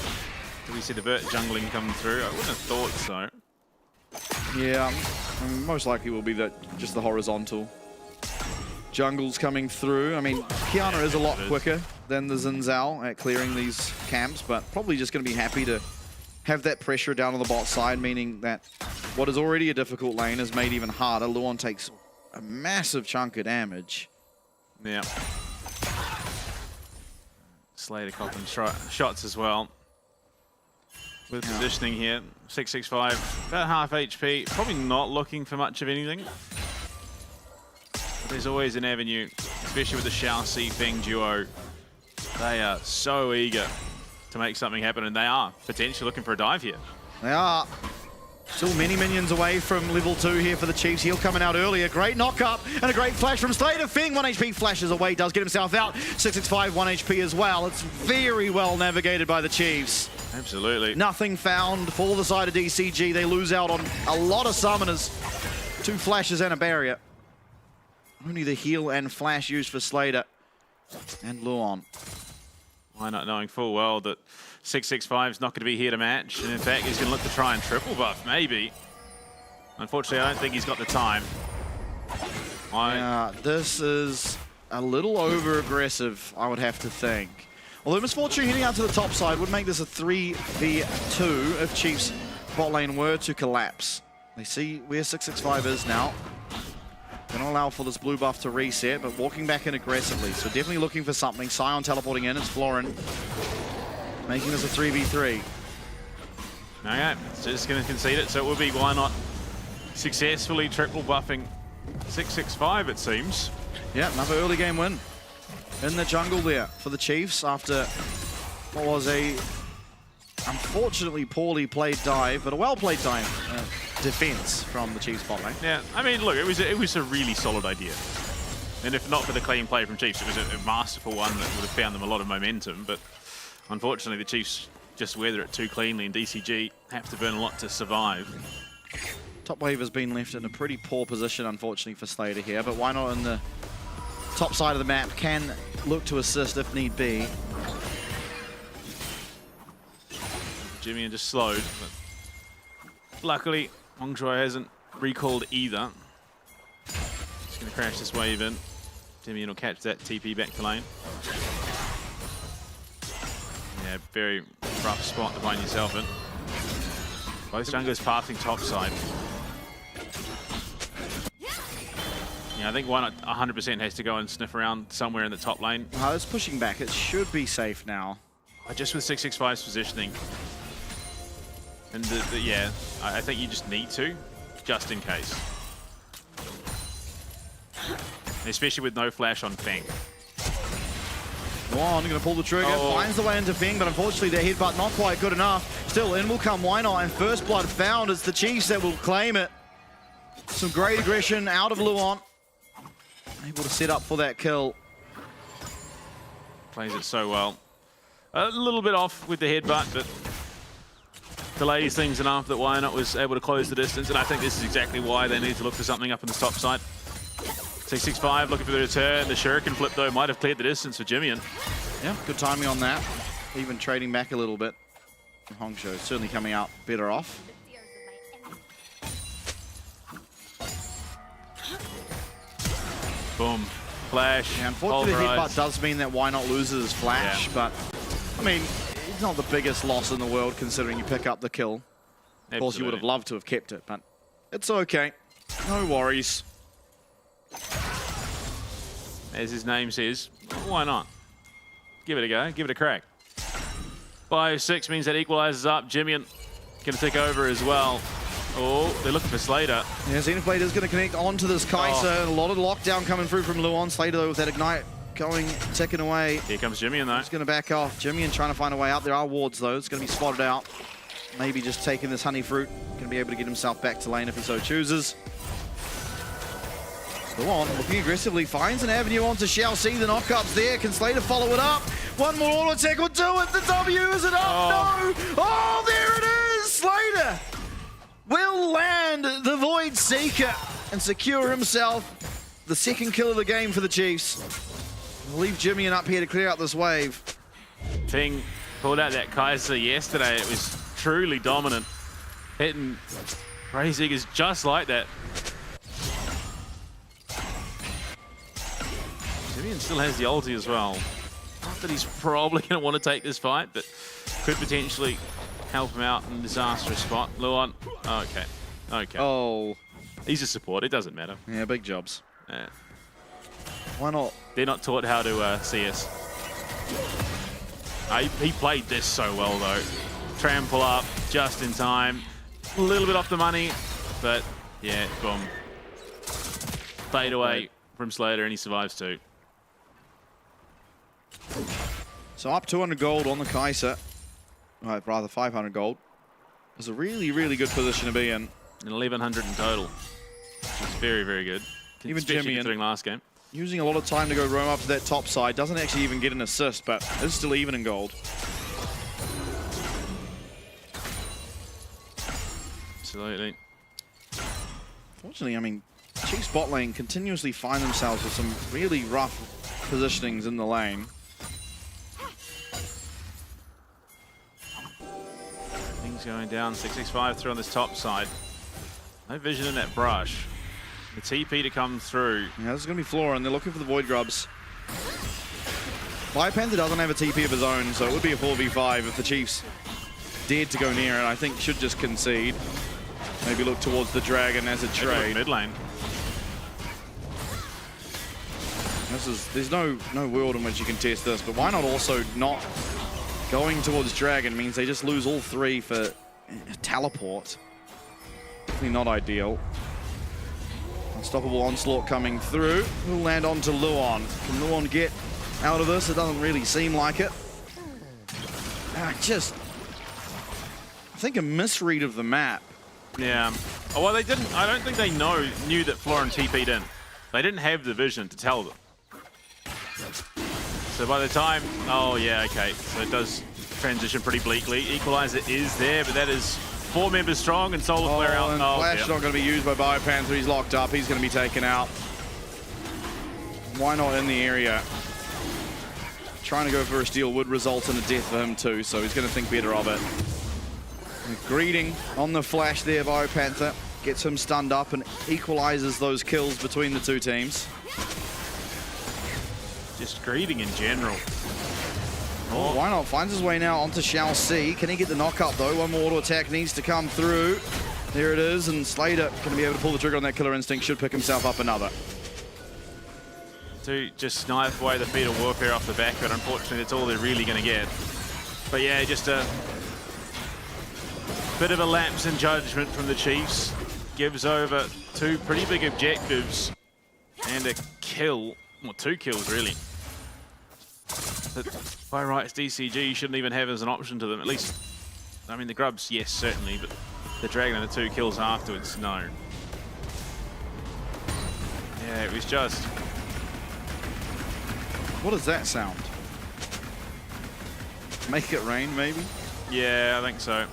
Do we see the vert jungling come through? I wouldn't have thought so. Yeah, I mean, most likely will be that just the horizontal jungles coming through. I mean, Kiana is a lot quicker than the Xin Zhao at clearing these camps, but probably just going to be happy to have that pressure down on the bot side, meaning that what is already a difficult lane is made even harder. Luon takes a massive chunk of damage. Yeah. Slater copping shots as well. With positioning here, 665, about half HP, probably not looking for much of anything. But there's always an avenue, especially with the Shaoxi Feng duo. They are so eager to make something happen, and they are potentially looking for a dive here. They are. Still many minions away from level 2 here for the Chiefs. Heal coming out early. A great knock-up and a great flash from Slater. Feng, 1 HP, flashes away, does get himself out. 665, 1 HP as well. It's very well navigated by the Chiefs. Absolutely. Nothing found for the side of DCG. They lose out on a lot of summoners. 2 flashes and a barrier. Only the heal and flash used for Slater and Luon. Why not, knowing full well that 665 is not going to be here to match, and in fact he's going to look to try and triple buff, maybe. Unfortunately, I don't think he's got the time. This is a little over-aggressive, I would have to think. Although Misfortune hitting out to the top side would make this a 3v2 if Chiefs bot lane were to collapse. They see where 665 is now. Gonna allow for this blue buff to reset, but walking back in aggressively. So definitely looking for something. Sion teleporting in, it's Florin. Making this a 3v3. Okay, it's just gonna concede it, so it will be why not successfully triple buffing 665, it seems. Yeah, another early game win in the jungle there for the Chiefs after what was a unfortunately poorly played dive, but a well-played dive defense from the Chiefs bot lane. Yeah, I mean, look, it was a really solid idea. And if not for the clean play from Chiefs, it was a masterful one that would have found them a lot of momentum. But unfortunately, the Chiefs just weather it too cleanly, and DCG have to burn a lot to survive. Top wave has been left in a pretty poor position, unfortunately, for Slater here. But why not in the top side of the map? Can look to assist if need be. Jimmy just slowed, but luckily, Hongshuai hasn't recalled either. Just going to crash this wave in. Jimmy will catch that TP back to lane. Yeah, very rough spot to find yourself in. Both junglers pathing top side. Yeah, I think why not 100% has to go and sniff around somewhere in the top lane. It's pushing back. It should be safe now. Just with 665's positioning. And yeah, I think you just need to, just in case. Especially with no flash on Feng. Luan going to pull the trigger, finds the way into Feng, but unfortunately their headbutt not quite good enough. Still, in will come Why Not, and first blood found. It's the Chiefs that will claim it. Some great aggression out of Luan. Able to set up for that kill. Plays it so well. A little bit off with the headbutt, but delays things enough that Why Not was able to close the distance, and I think this is exactly why they need to look for something up in the top side. 665 looking for the return. The Shuriken flip, though, might have cleared the distance for Jimmy. Yeah, good timing on that. Even trading back a little bit. Hongshuai certainly coming out better off. Boom. Flash. Yeah, unfortunately, the headbutt does mean that Why Not loses his flash, but I mean, it's not the biggest loss in the world considering you pick up the kill. Of course, you would have loved to have kept it, but it's okay. No worries. As his name says, why not? Give it a go, give it a crack. 5-6 means that equalizes up. Jimmy going to take over as well. Oh, they're looking for Slater. Yeah, Xenoblade is going to connect onto this Kai'Sa. A lot of lockdown coming through from Luan. Slater, though, with that Ignite going, ticking away. Here comes Jimmy though. He's going to back off. Jimmy trying to find a way out. There are wards, though. It's going to be spotted out. Maybe just taking this honey fruit. Going to be able to get himself back to lane if he so chooses. Luan looking aggressively, finds an avenue onto Shao C. The knockup's there. Can Slater follow it up? One more auto attack will do it. The W, is it up? No! Oh, there it is! Slater will land the Void Seeker and secure himself the second kill of the game for the Chiefs. We'll leave Jimmy up here to clear out this wave. Ting pulled out that Kai'Sa yesterday. It was truly dominant. Hitting Razigers just like that. Jimmy still has the ulti as well. Not that he's probably going to want to take this fight, but could potentially help him out in a disastrous spot. Luan, okay. Oh. He's a support, it doesn't matter. Yeah, big jobs. Yeah. Why not? They're not taught how to CS. He played this so well though. Trample up just in time. A little bit off the money, but yeah, boom. Fade away from Slater and he survives too. So up 200 gold on the Kai'Sa. Right, rather 500 gold. It's a really, really good position to be in. And 1100 in total. Which is very, very good. Even Jimmy considering last game. Using a lot of time to go roam up to that top side. Doesn't actually even get an assist, but is still even in gold. Absolutely. Fortunately, I mean, Chiefs bot lane continuously find themselves with some really rough positionings in the lane. Things going down. 665 through on this top side. No vision in that brush. The TP to come through. Yeah, this is going to be Flora, and they're looking for the Void Grubs. Black Panther doesn't have a TP of his own, so it would be a 4v5 if the Chiefs dared to go near it. I think should just concede. Maybe look towards the Dragon as a trade. Mid lane. There's no world in which you can test this, but why not also not going towards Dragon means they just lose all three for a teleport. Definitely not ideal. Unstoppable onslaught coming through. Will land onto Luan. Can Luan get out of this? It doesn't really seem like it. I think a misread of the map. Yeah. Oh, well, they didn't. I don't think they knew that Florin TP'd in. They didn't have the vision to tell them. So by the time, oh yeah, okay, so it does transition pretty bleakly. Equalizer is there, but that is 4 members strong and Solar Flare out. And Flash not going to be used by Biopanther. He's locked up. He's going to be taken out. Why not in the area? Trying to go for a steal would result in a death for him too, so he's going to think better of it. Greeting on the Flash there, Biopanther. Gets him stunned up and equalizes those kills between the two teams. Just greeting in general. Oh, why not? Finds his way now onto Shao C. Can he get the knock up though? One more auto attack needs to come through. There it is, and Slater going to be able to pull the trigger on that Killer Instinct. Should pick himself up another. To just snipe away the Fetal Warfare off the back, but unfortunately that's all they're really going to get. But yeah, just a bit of a lapse in judgment from the Chiefs. Gives over 2 pretty big objectives and a kill, well 2 kills really. But by rights DCG shouldn't even have as an option to them, at least, I mean the Grubs, yes certainly, but the Dragon and the 2 kills afterwards, no. Yeah, it was just... What does that sound? Make it rain, maybe? Yeah, I think so.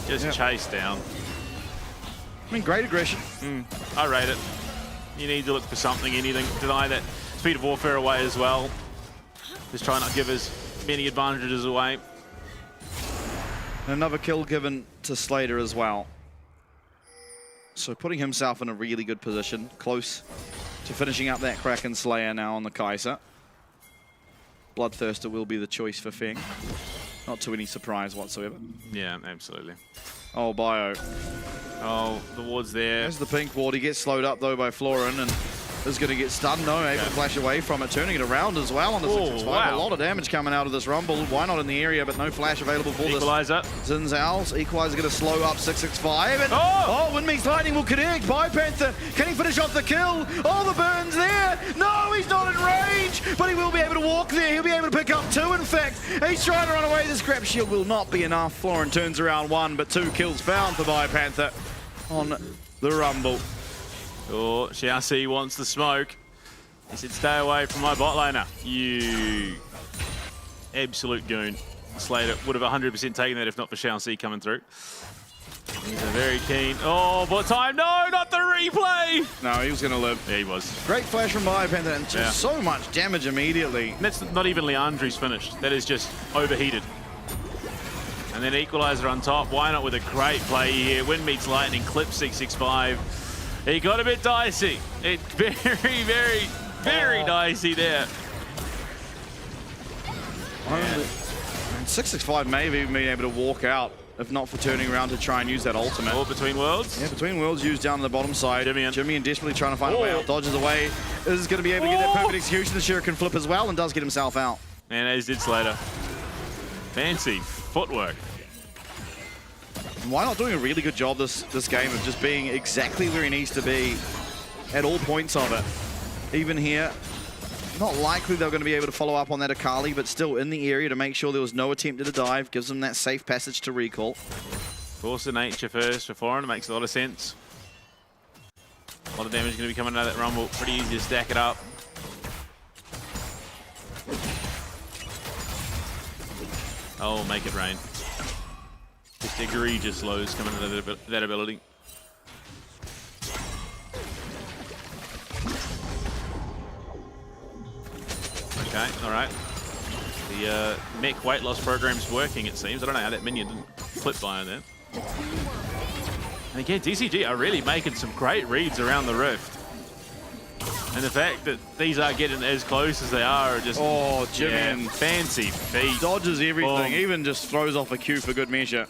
Just chase down. I mean, great aggression. I rate it. You need to look for something. You need to deny that speed of warfare away as well. Just try not to give as many advantages away. And another kill given to Slater as well. So putting himself in a really good position, close to finishing up that Kraken Slayer now on the Kai'Sa. Bloodthirster will be the choice for Feng. Not to any surprise whatsoever. Yeah, absolutely. Oh, Bio. Oh, the ward's there. There's the pink ward. He gets slowed up though by Florin and is going to get stunned. No, able to flash away from it, turning it around as well on the 665. Wow. A lot of damage coming out of this Rumble. Why not in the area, but no flash available for Equalizer. this. Zinzal's Equalizer going to slow up 665. And Windmeek's Lightning will connect. Biopanther, can he finish off the kill? Oh, the burn's there. No, he's not in range, but he will be able to walk there. He'll be able to pick up 2, in fact. He's trying to run away. The scrap shield will not be enough. Florin turns around 1, but 2 kills found for Biopanther on the Rumble. Oh, Xiaoxi wants the smoke. He said, stay away from my bot laner. You absolute goon. Slater would have 100% taken that if not for Xiaoxi coming through. He's a very keen. Oh, bot time. No, not the replay. No, he was going to live. Yeah, he was. Great flash from Biopanther and just so much damage immediately. And that's not even Leandri's finished. That is just overheated. And then Equalizer on top. Why not with a great play here? Windmeek's Lightning, clip 665. He got a bit dicey. It's very dicey there. And 665 may have even been able to walk out if not for turning around to try and use that ultimate. Or Between Worlds? Yeah, Between Worlds used down on the bottom side. Jimmy desperately trying to find a way out. Dodges away. Is going to be able to get that perfect execution. The Shuriken flip as well and does get himself out. And as did Slater. Fancy footwork. And why not doing a really good job this game of just being exactly where he needs to be at all points of it. Even here, not likely they're going to be able to follow up on that Akali, but still in the area to make sure there was no attempt at a dive. Gives them that safe passage to recall. Force in nature first for Foreign, makes a lot of sense. A lot of damage going to be coming out of that Rumble. Pretty easy to stack it up. Oh, make it rain. Just egregious lows coming out of that ability. Okay, all right. The mech weight loss program's working, it seems. I don't know how that minion didn't flip by there. And again, DCG are really making some great reads around the rift. And the fact that these are getting as close as they are just... Oh, Jimmy. Yeah, fancy feet. Dodges everything, even just throws off a Q for good measure.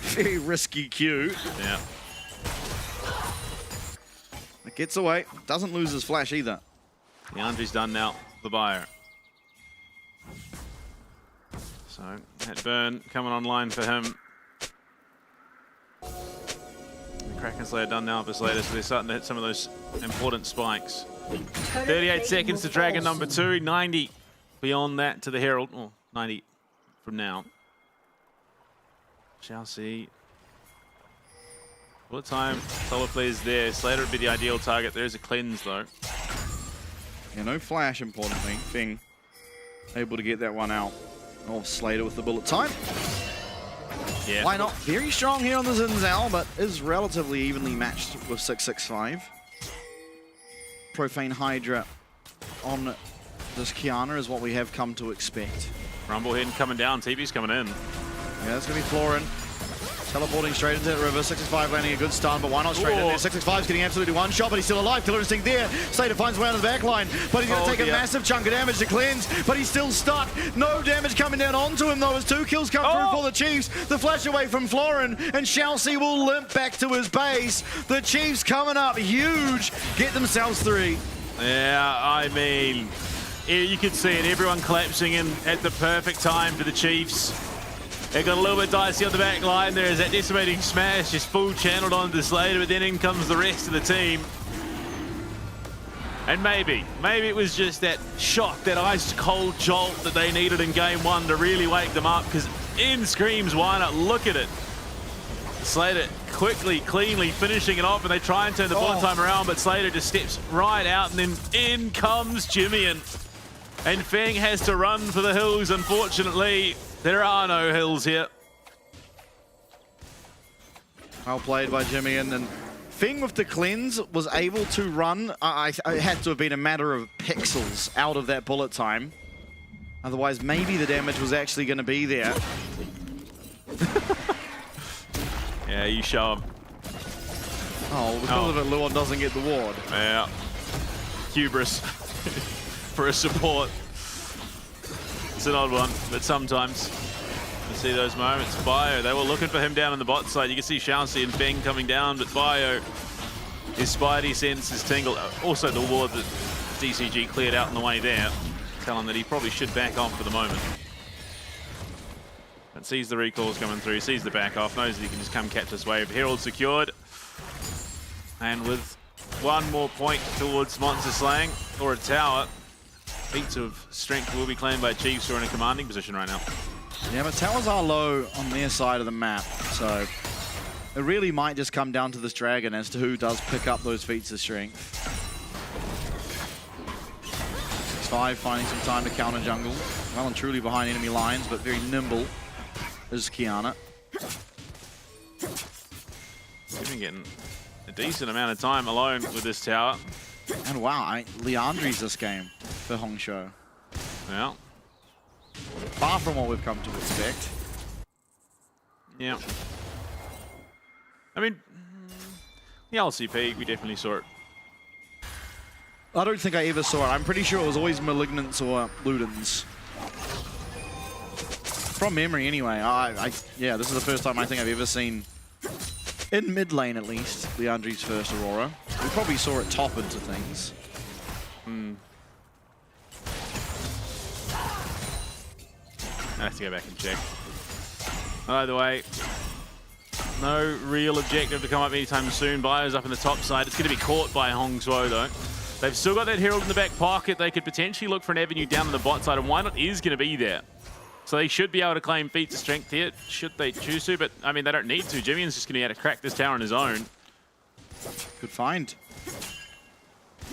Very risky Q. Yeah. It gets away. Doesn't lose his flash either. Leandri's done now, the buyer. So, that burn coming online for him. The Kraken Slayer done now for Slater, so they're starting to hit some of those important spikes. 38 seconds to Dragon number 2, 90 beyond that to the Herald. Well, 90 from now. Shall see. Bullet time, Solar Flare's there. Slater would be the ideal target. There is a cleanse though. Yeah, no flash, importantly. Fing able to get that one out of Slater with the bullet time. Yeah. Why not? Very strong here on the Zinzal, but is relatively evenly matched with 665. Profane Hydra on this Kiana is what we have come to expect. Rumblehead coming down, TB's coming in. Yeah, that's going to be Florin. Teleporting straight into that river. 665 landing a good stun, but why not straight in there? 665's getting absolutely one shot, but he's still alive. Killer Instinct there. Slater finds way on the back line, but he's going to take a massive chunk of damage to cleanse, but he's still stuck. No damage coming down onto him, though, as 2 kills come through for the Chiefs. The flash away from Florin, and Chelsea will limp back to his base. The Chiefs coming up huge. Get themselves 3. Yeah, I mean, you could see it. Everyone collapsing in at the perfect time to the Chiefs. They got a little bit dicey on the back line. There is that decimating smash, just full channeled onto Slater, but then in comes the rest of the team. And maybe it was just that shock, that ice cold jolt that they needed in game 1 to really wake them up, because in screams, why not? Look at it. Slater quickly, cleanly finishing it off, and they try and turn the bullet time around, but Slater just steps right out, and then in comes Jimmy, and Feng has to run for the hills, unfortunately. There are no hills here. Well played by Jimmy, and Feng with the cleanse was able to run. It had to have been a matter of pixels out of that bullet time. Otherwise, maybe the damage was actually going to be there. Yeah, you show him. Oh, because of it, Luon doesn't get the ward. Yeah. Hubris for a support. It's an odd one, but sometimes you see those moments. Bio, they were looking for him down on the bot side. You can see Shaoxi and Feng coming down, but Bio, his spidey senses tingle. Also the ward that DCG cleared out on the way there, telling that he probably should back off for the moment. But sees the recalls coming through, sees the back off, knows that he can just come catch this wave. Herald secured. And with one more point towards monster slaying, or a tower, feats of strength will be claimed by Chiefs, who are in a commanding position right now. Yeah, but towers are low on their side of the map, so it really might just come down to this dragon as to who does pick up those feats of strength. 6-5 finding some time to counter jungle. Well and truly behind enemy lines, but very nimble is Kiana. Even getting a decent amount of time alone with this tower. And wow, Leandri's this game for Hongshou. Yeah. Far from what we've come to expect. Yeah. I mean, the LCP, we definitely saw it. I don't think I ever saw it. I'm pretty sure it was always Malignants or Ludens. From memory, anyway. Yeah, this is the first time I think I've ever seen, in mid lane at least, Leandri's first Aurora. We probably saw it top into things. I have to go back and check. Either way, no real objective to come up anytime soon. Bio's up in the top side. It's going to be caught by Hongzhuo though. They've still got that Herald in the back pocket. They could potentially look for an avenue down on the bot side, and why not is going to be there. So they should be able to claim feats of strength here, should they choose to, but I mean, they don't need to. Jimmy's just going to be able to crack this tower on his own. Good find.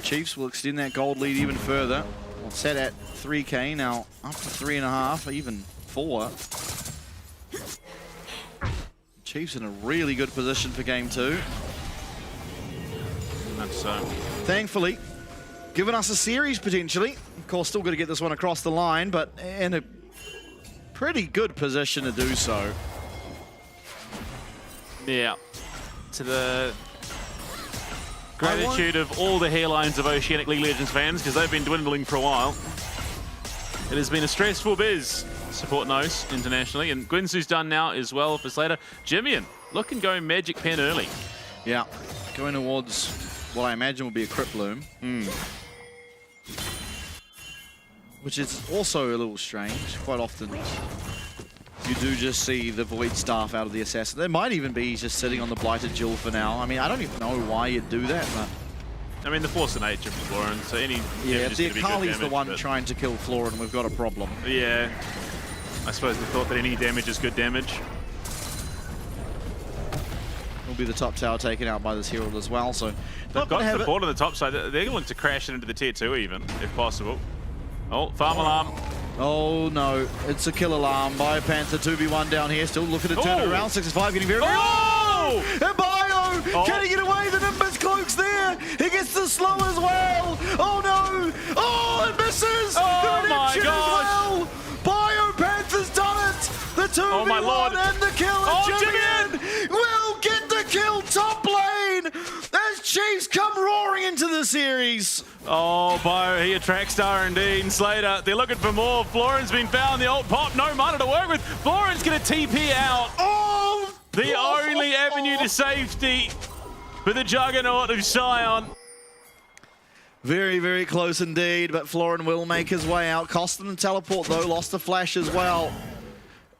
Chiefs will extend that gold lead even further. Well, set at 3k, now up to 3.5, even 4. Chiefs in a really good position for game 2. That's so. Thankfully, giving us a series potentially. Of course, still got to get this one across the line, but in a pretty good position to do so. Yeah. To the gratitude of all the hairlines of Oceanic League Legends fans, because they've been dwindling for a while. It has been a stressful biz, support knows, internationally, and Guinsu's done now as well for Slater. Jimmy, looking going Magic Pen early. Yeah, going towards what I imagine will be a Crypt Bloom. Which is also a little strange. Quite often you do just see the Void Staff out of the Assassin. There might even be just sitting on the Blighted Jewel for now. I mean, I don't even know why you'd do that, but... I mean, the force of nature for Florin, so any... Yeah, if the Akali's the one trying to kill Florin, we've got a problem. Yeah. I suppose the thought that any damage is good damage. will be the top tower taken out by this Herald as well. So they've got support on the top side. They're going to look to crash it into the tier 2 even, if possible. Oh, farm alarm. Oh no, it's a kill alarm. Biopanther 2v1 down here, still looking to turn it around. 6-5 getting very, very oh! And Bio, can he get away? The Nimbus cloak's there. He gets the slow as well. Oh no! Oh, it misses! Oh the my redemption gosh! as well! Biopanther's done it! The 2v1 oh my Lord. And the kill. Oh, Jimmy will get the kill top lane as Chiefs come roaring into the series. Oh, Bio, he attracts R&D and Slater. They're looking for more. Florin's been found. The ult pop, no mana to work with. Florin's going to TP out. Oh! The only avenue to safety for the Juggernaut of Sion. Very, very close indeed, but Florin will make his way out. Cost them the teleport though, lost the flash as well.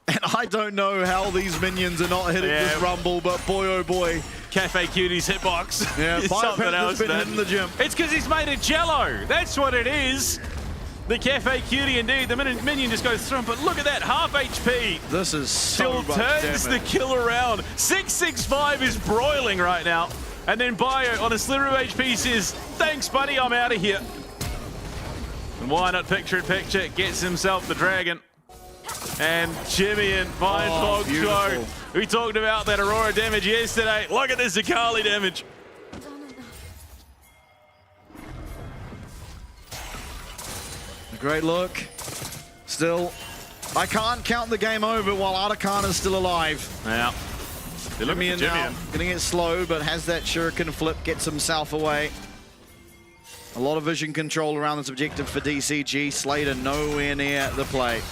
And I don't know how these minions are not hitting this rumble, but boy oh boy. Cafe Cutie's hitbox. Yeah, Biopanther's been hitting the gym. It's because he's made a jello. That's what it is. The Cafe Cutie indeed. The minion just goes through him, but look at that, half HP. This is Still so much turns damage. the kill around. 665 is broiling right now. And then Bio on a sliver of HP says, thanks buddy, I'm out of here. And why not picture in picture, gets himself the dragon. And Jimmy and Fine Fog Show. We talked about that Aurora damage yesterday. Look at this Akali damage. A great look. Still, I can't count the game over while Artican is still alive. Yeah. They're looking for Jimmy. Getting it slow, but has that shuriken flip, gets himself away. A lot of vision control around this objective for DCG. Slater nowhere near the play.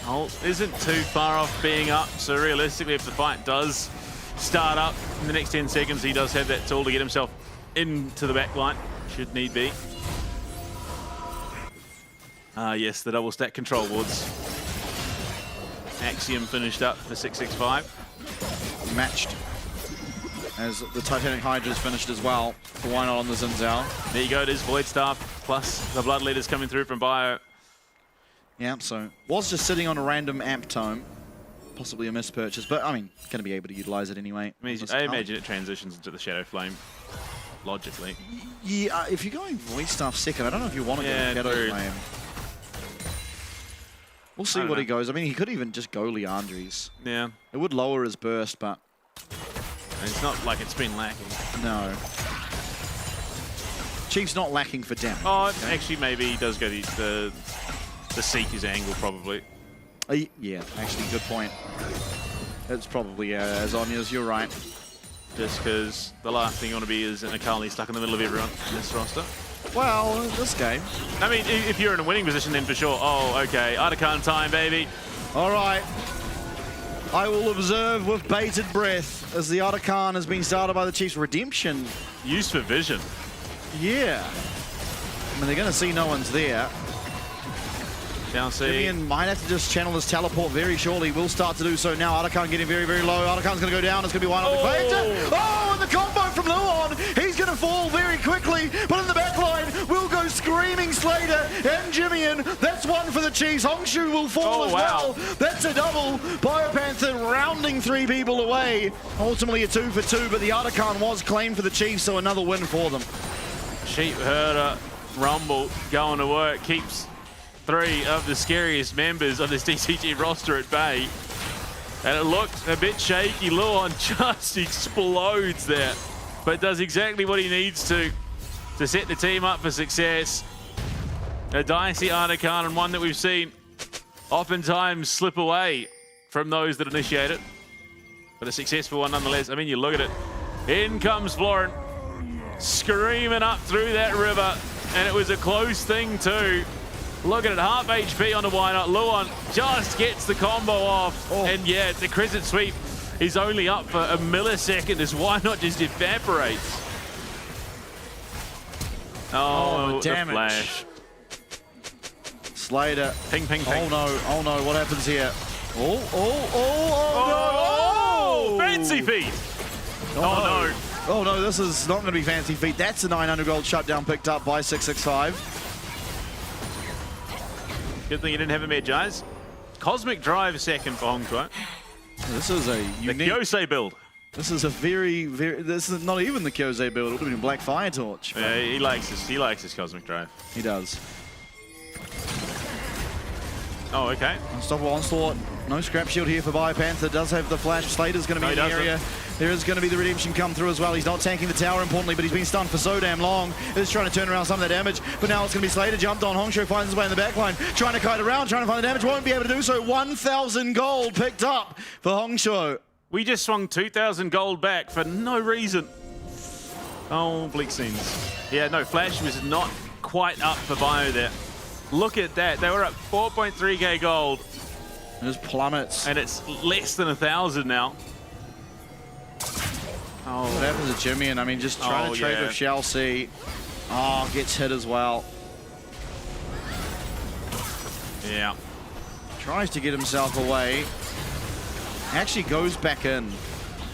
Ult isn't too far off being up, so realistically if the fight does start up in the next 10 seconds, he does have that tool to get himself into the back line, should need be. Yes, the double stack control wards. Axiom finished up for 665. Matched. As the Titanic Hydra's finished as well. Why not on the Zinzao? There you go, it is Void Staff, plus the Blood Leaders coming through from Bio. Yeah, so was just sitting on a random amp tome. Possibly a mispurchase, but I mean, going to be able to utilize it anyway. I imagine it transitions into the Shadow Flame, logically. Yeah, if you're going Void Staff second, I don't know if you want to go Shadow Flame. We'll see what he goes. I mean, he could even just go Leandri's. Yeah. It would lower his burst, but... It's not like it's been lacking. No. Chief's not lacking for damage. Oh, actually, maybe he does go the Seeker's angle, probably. Yeah, actually, good point. It's probably as on as you're right. Just because the last thing you want to be is an Akali stuck in the middle of everyone in this roster. Well, this game. I mean, if you're in a winning position, then for sure. Oh, okay. Artican time, baby. All right. I will observe with bated breath as the Artican has been started by the Chiefs. Redemption. Used for vision. Yeah. I mean, they're going to see no one's there. Down C. Vivian might have to just channel his teleport very shortly. Will start to do so now. Artican getting very, very low. Artican's going to go down. It's going to be one on the Painter. Oh, and the combo from Luon. He's going to fall very quickly. But in the back line, will go screaming Slater and Jimmian. That's one for the Chiefs. Hongshu will fall as well. That's a double. Biopanther rounding 3 people away. Ultimately a 2 for 2, but the Artican was claimed for the Chiefs, so another win for them. Sheep Herder Rumble going to work. Keeps 3 of the scariest members of this DCG roster at bay. And it looked a bit shaky. Luon just explodes there, but does exactly what he needs to set the team up for success. A dicey Artican, and one that we've seen oftentimes slip away from those that initiate it, but a successful one nonetheless. I mean, you look at it. In comes Florin, screaming up through that river, and it was a close thing too. Look at it, half HP on the Why Not. Luon just gets the combo off. And yeah, the Crescent Sweep is only up for a millisecond as Why Not just evaporates. Oh, the damage. flash. Slater. Ping, ping, ping. Oh no, what happens here? Oh, no. Fancy feet. Oh no. Oh no, this is not going to be fancy feet. That's a 900 gold shutdown picked up by 665. Good thing you didn't have a Medjai's. Cosmic Drive second for Hongchuan. This is a unique... The Kyosei build. This is a this is not even the Kyose build. It would have been Black Fire Torch. Yeah, he likes his Cosmic Drive. He does. Oh, okay. Unstoppable Onslaught. No scrap shield here for Biopanther. Does have the flash. Slater's going to be in the area. There is going to be the redemption come through as well. He's not tanking the tower, importantly, but he's been stunned for so damn long. He's trying to turn around some of that damage, but now it's going to be Slater jumped on. Hongsho finds his way in the back line, trying to kite around, trying to find the damage. Won't be able to do so. 1,000 gold picked up for Hongsho. We just swung 2,000 gold back for no reason. Oh, bleak scenes. Yeah, no, Flash was not quite up for Bio there. Look at that. They were up 4.3k gold. It just plummets. And it's less than 1,000 now. Oh. What happens to Jimmy? And I mean, just trying to trade with Shall See. Oh, gets hit as well. Yeah. Tries to get himself away. Actually goes back in.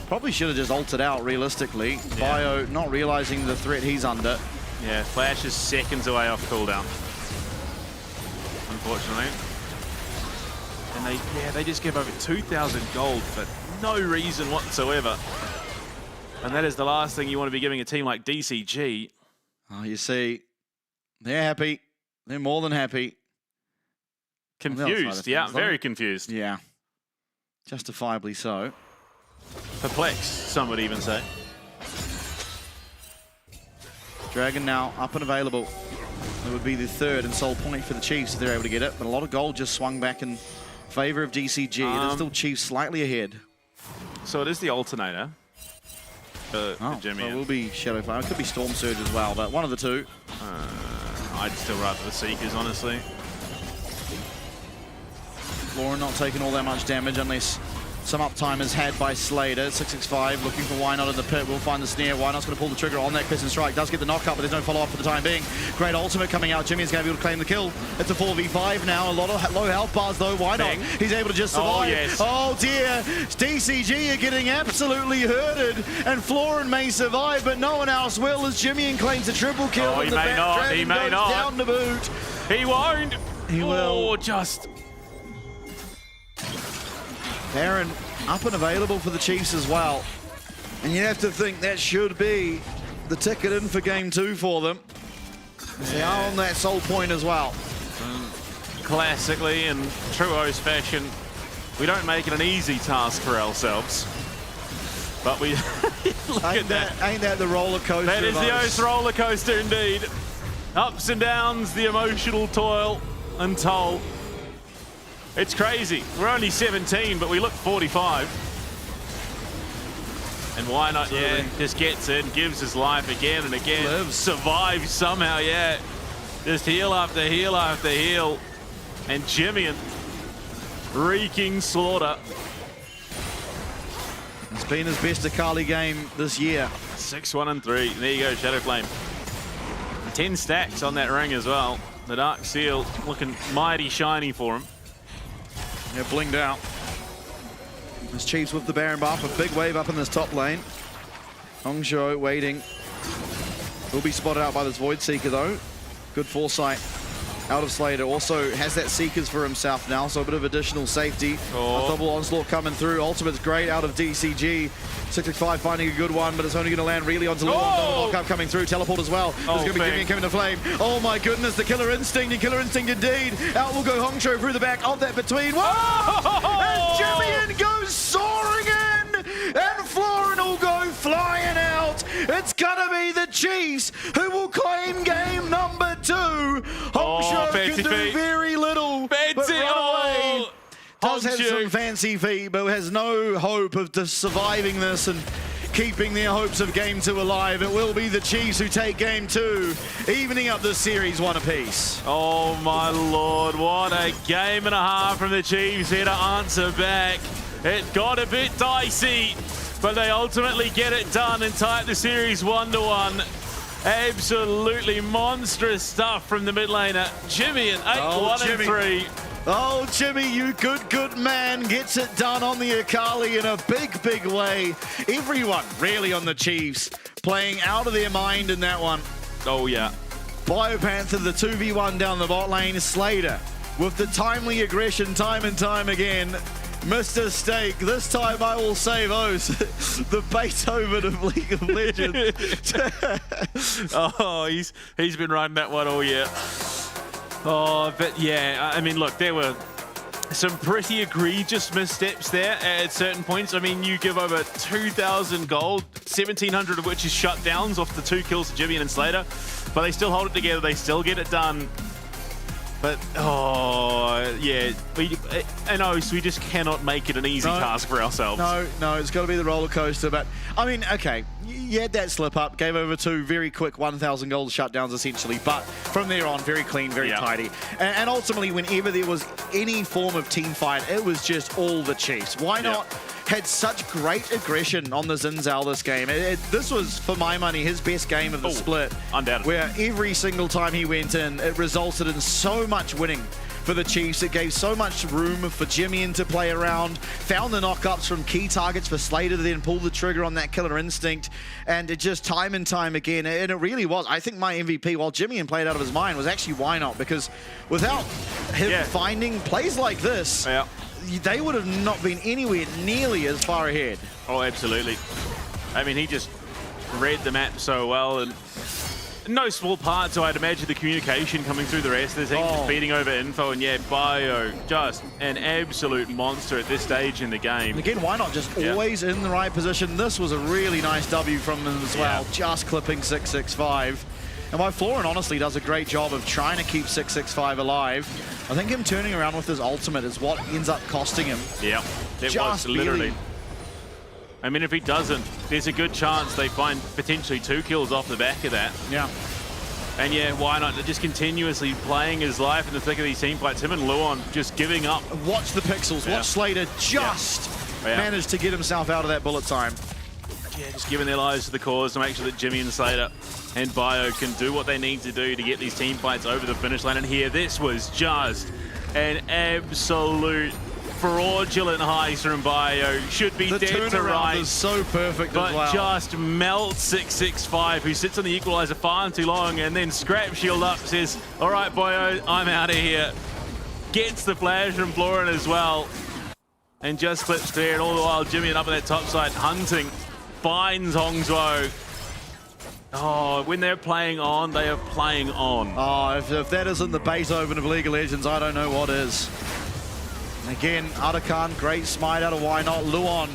Probably should have just ulted out, realistically. Yeah. Bio not realizing the threat he's under. Yeah, Flash is seconds away off cooldown. Unfortunately. And they just give over 2,000 gold for no reason whatsoever. And that is the last thing you want to be giving a team like DCG. Oh, you see, they're happy. They're more than happy. Confused, yeah, very confused. Yeah, justifiably so. Perplexed, some would even say. Dragon now up and available. It would be the third and sole point for the Chiefs if they're able to get it, but a lot of gold just swung back in favor of DCG. There's still Chiefs slightly ahead. So it is the alternator. For Jimmy. It will be Shadowfire. It could be Storm Surge as well, but one of the two. I'd still rather the Seekers, honestly. Lauren not taking all that much damage unless some uptime is had by Slater. 665 looking for Why Not in the pit. We'll find the snare. Why Not's going to pull the trigger on that Crescent Strike. Does get the knockup, but there's no follow-up for the time being. Great ultimate coming out. Jimmy is going to be able to claim the kill. It's a 4v5 now. A lot of low health bars though. Why Not? He's able to just survive. Oh, yes. Oh dear. DCG are getting absolutely hurted, and Florin may survive, but no one else will as Jimmy claims a triple kill. Oh, he may not. He may not. Down to boot. He won't. He will. Oh, just. Baron up and available for the Chiefs as well. And you have to think that should be the ticket in for game 2 for them. They are on that soul point as well. Classically, in true O's fashion, we don't make it an easy task for ourselves. But we look at that. Ain't that the roller coaster? That is the O's roller coaster indeed. Ups and downs, the emotional toil and toll. It's crazy. We're only 17, but we look 45. And Why Not? Yeah, just gets in, gives his life again and again. Survives somehow, yeah. Just heal after heal after heal. And Jimmy wreaking slaughter. It's been his best Akali game this year. 6-1-3. There you go, Shadowflame. 10 stacks on that ring as well. The Dark Seal looking mighty shiny for him. Yeah, blinged out. This Chiefs with the Baron buff, a big wave up in this top lane. Hongsho waiting. Will be spotted out by this Void Seeker though. Good foresight out of Slater. Also has that Seekers for himself now, so a bit of additional safety. A double onslaught coming through. Ultimate's great out of DCG. 665 finding a good one, but it's only going to land really onto Lauren. Lockup coming through. Teleport as well. There's going to be Jimmy coming to flame. Oh my goodness, the Killer Instinct and Killer Instinct indeed. Out will go Hongsho through the back of that between. Whoa! And Jimmy goes soaring in, and Florin will go flying out. It's going to be the Chiefs who will claim game number 2. Hongsho can do very little, but run away. Does have some fancy feet, but has no hope of surviving this and keeping their hopes of game 2 alive. It will be the Chiefs who take game 2, evening up the series 1 apiece. Oh my lord, what a game and a half from the Chiefs here to answer back. It got a bit dicey, but they ultimately get it done and tie up the series 1-1. Absolutely monstrous stuff from the mid laner. Jimmy at 8-1-3. Oh, Jimmy, you good man, gets it done on the Akali in a big way. Everyone really on the Chiefs playing out of their mind in that one. Oh, yeah. Biopanther, the 2v1 down the bot lane. Slater with the timely aggression time and time again. Mr. Steak, this time I will save O's, the Beethoven of League of Legends. Oh, he's been riding that one all year. Oh, but yeah, I mean, look, there were some pretty egregious missteps there at certain points. I mean, you give over 2,000 gold, 1,700 of which is shutdowns off the 2 kills of Jimmy and Slater, but they still hold it together. They still get it done. But, oh, yeah, so we just cannot make it an easy task for ourselves. No, it's got to be the roller coaster. But, I mean, okay, you had that slip up, gave over 2 very quick 1,000 gold shutdowns, essentially. But from there on, very clean, very tidy. And ultimately, whenever there was any form of team fight, it was just all the Chiefs. Why not? Had such great aggression on the Zinzal this game. This was, for my money, his best game of the split. Undoubtedly. Where every single time he went in, it resulted in so much winning for the Chiefs. It gave so much room for Jimmy to play around, found the knockups from key targets for Slater to then pull the trigger on that killer instinct, and it just time and time again, and it really was. I think my MVP, while Jimmy played out of his mind, was actually Why Not, because without him finding plays like this, they would have not been anywhere nearly as far ahead. Oh, absolutely. I mean, he just read the map so well, and no small part, so I'd imagine the communication coming through the rest of the team, just feeding over info, and yeah, Bio, just an absolute monster at this stage in the game. And again, Why Not just always in the right position. This was a really nice W from him as well, just clipping 665. And while Florin honestly does a great job of trying to keep 665 alive, I think him turning around with his ultimate is what ends up costing him. Yeah, it was literally. I mean, if he doesn't, there's a good chance they find potentially 2 kills off the back of that. Yeah. And yeah, Why Not just continuously playing his life in the thick of these team fights. Him and Luon just giving up. Watch the pixels. Watch Slater just managed to get himself out of that bullet time. Yeah, just giving their lives to the cause to make sure that Jimmy and Slater and Bio can do what they need to do to get these team fights over the finish line. And here, this was just an absolute fraudulent heist from Bio. Should be dead to rights. Is so perfect but as well. Just melts 665, who sits on the equalizer far too long, and then scrap shield up, says, all right, Bio, I'm out of here. Gets the flash from Florin as well, and just flips there, and all the while Jimmy up on that top side hunting, finds Hongzhuo. Oh, when they're playing on, they are playing on. Oh, if that isn't the Beethoven of League of Legends, I don't know what is. And again, Arakan, great smite out of Why Not. Luon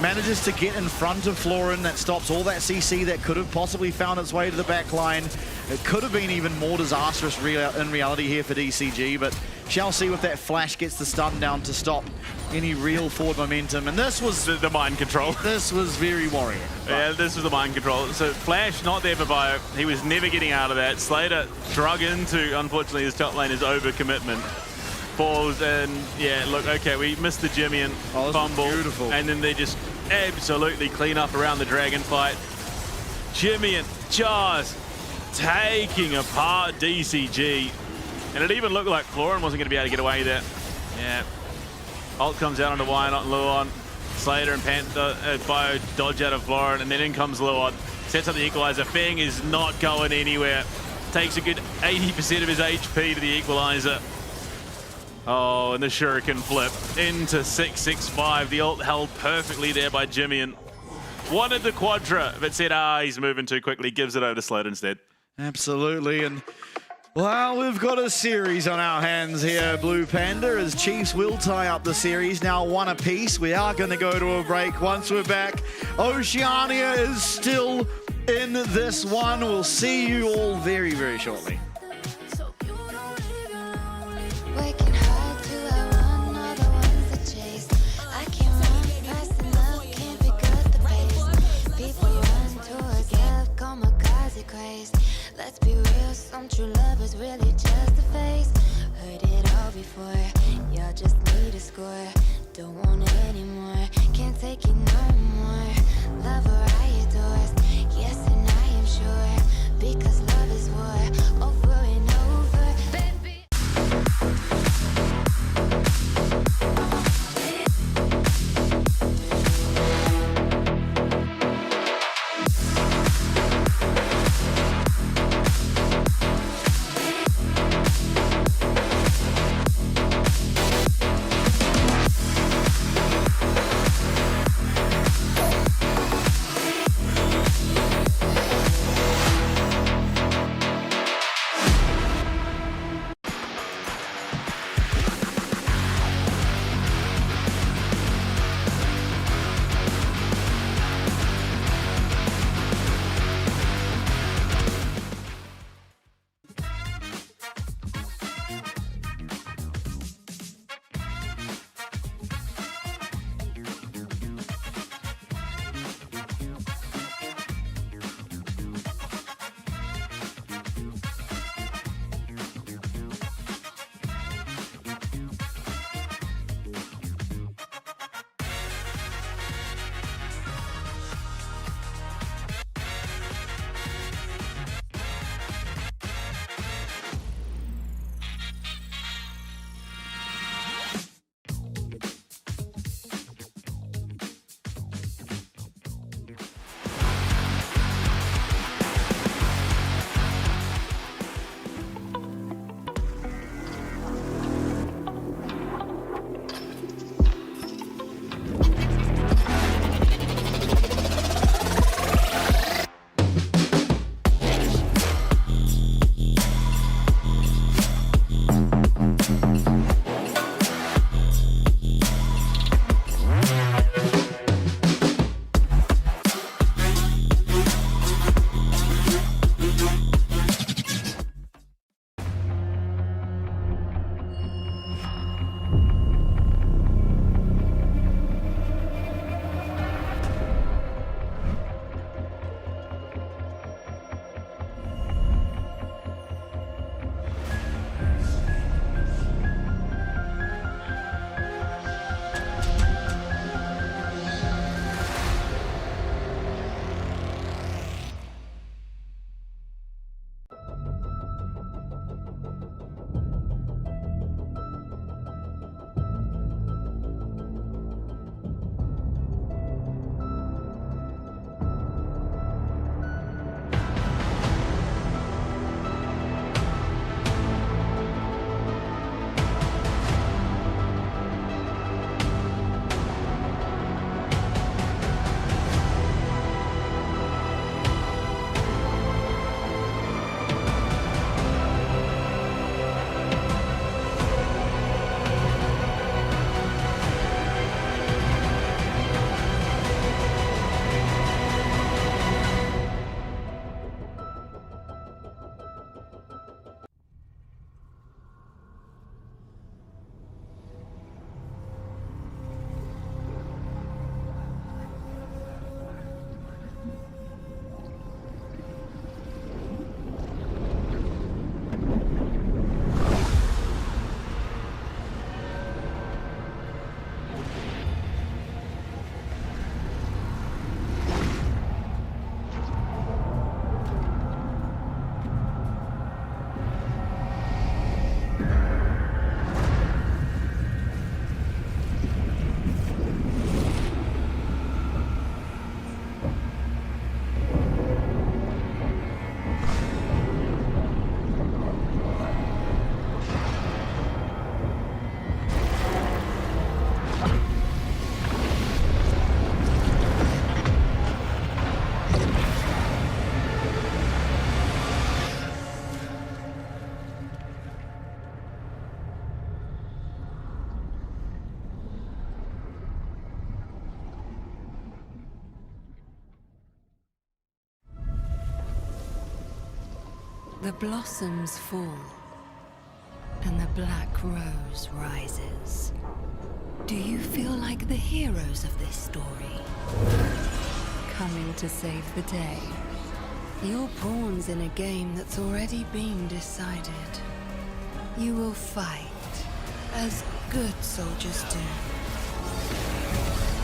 manages to get in front of Florin. That stops all that CC that could have possibly found its way to the back line. It could have been even more disastrous in reality here for DCG, but shall see if that flash gets the stun down to stop any real forward momentum. And this was the mind control. This was very Warrior. Yeah, this was the mind control. So flash not there for Bio. He was never getting out of that. Slater drug into, unfortunately, his top lane is overcommitment. Falls, and yeah, look, okay, we missed the Jimmy and fumble. Beautiful. And then they just absolutely clean up around the dragon fight. Jimmy and just taking apart DCG. And it even looked like Florin wasn't going to be able to get away there. Yeah. Ult comes out onto Why Not and Luon. Slater and Panther, Bio dodge out of Florin, and then in comes Luon. Sets up the equalizer. Feng is not going anywhere. Takes a good 80% of his HP to the equalizer. Oh, and the Shuriken flip into 665. The ult held perfectly there by Jimmy, and wanted the Quadra, but said, he's moving too quickly. Gives it over to Slater instead. Absolutely, and well, we've got a series on our hands here, Blue Panda, as Chiefs will tie up the series, now 1 apiece. We are going to go to a break. Once we're back, Oceania is still in this one. We'll see you all very, very shortly. Let's be real, some true lovers really just a face. Heard it all before, y'all just need a score. Don't want it anymore, can't take it no more. Love her I adore, yes and I am sure. Because love is war, over and over, baby. The blossoms fall, and the black rose rises. Do you feel like the heroes of this story? Coming to save the day. You're pawns in a game that's already been decided. You will fight, as good soldiers do.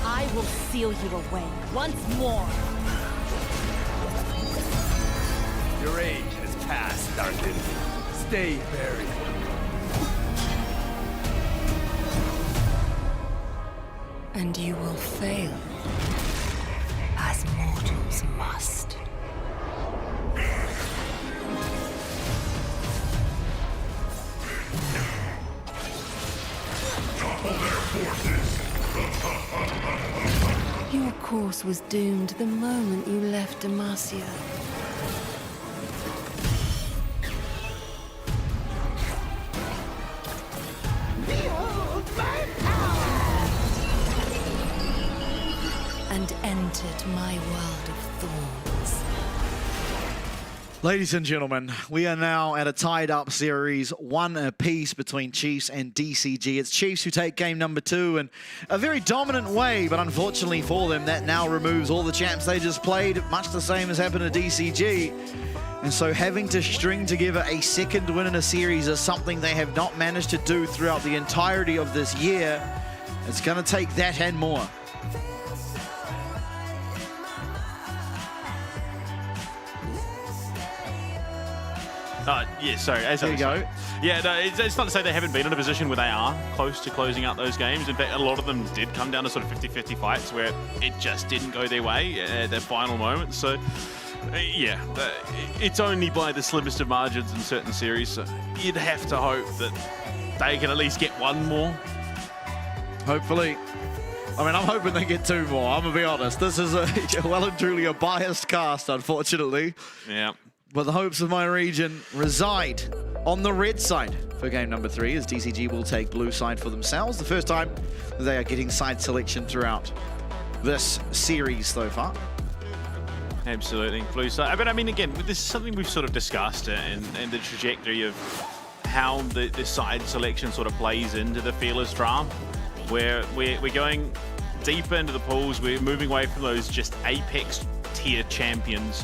I will seal you away once more. Your age has passed, Darkin. Stay buried. And you will fail, as mortals must. Your course was doomed the moment you left Demacia. And entered my world of thorns. Ladies and gentlemen, we are now at a tied-up series, 1 apiece between Chiefs and DCG. It's Chiefs who take game number 2 in a very dominant way, but unfortunately for them, that now removes all the champs they just played, much the same as happened to DCG. And so having to string together a second win in a series is something they have not managed to do throughout the entirety of this year. It's going to take that and more. Yeah, sorry. As there you go. Yeah, no, it's not to say they haven't been in a position where they are close to closing out those games. In fact, a lot of them did come down to sort of 50-50 fights where it just didn't go their way at their final moments. So, yeah, it's only by the slimmest of margins in certain series. So you'd have to hope that they can at least get one more. Hopefully. I mean, I'm hoping they get 2 more. I'm going to be honest. This is well and truly a biased cast, unfortunately. Yeah. But the hopes of my region reside on the red side for game number 3, as DCG will take blue side for themselves. The first time they are getting side selection throughout this series so far. Absolutely, blue side. But I mean, again, this is something we've sort of discussed and the trajectory of how the side selection sort of plays into the Fearless draft, where we're going deeper into the pools. We're moving away from those just apex tier champions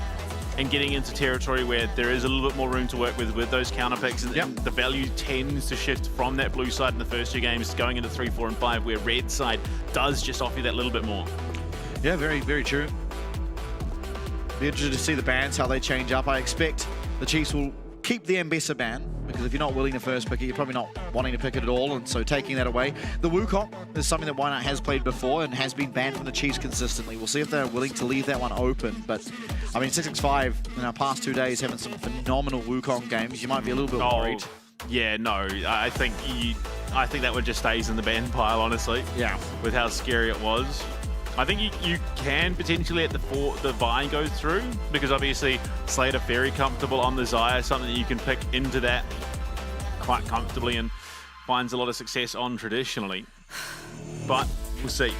and getting into territory where there is a little bit more room to work with those counter picks, and the value tends to shift from that blue side in the first 2 games going into 3, 4, and 5, where red side does just offer you that little bit more. Yeah, very, very true. Be interested to see the bans, how they change up. I expect the Chiefs will keep the Ambessa ban, because if you're not willing to first pick it, you're probably not wanting to pick it at all, and so taking that away. The Wukong is something that Wynut has played before and has been banned from the Chiefs consistently. We'll see if they're willing to leave that one open, but I mean, 665 in our past 2 days having some phenomenal Wukong games. You might be a little bit worried. Yeah, no, I think that one just stays in the ban pile, honestly. Yeah. With how scary it was. I think you can potentially let the Vine go through, because obviously Slater very comfortable on the Xayah, something that you can pick into that quite comfortably and finds a lot of success on traditionally. But we'll see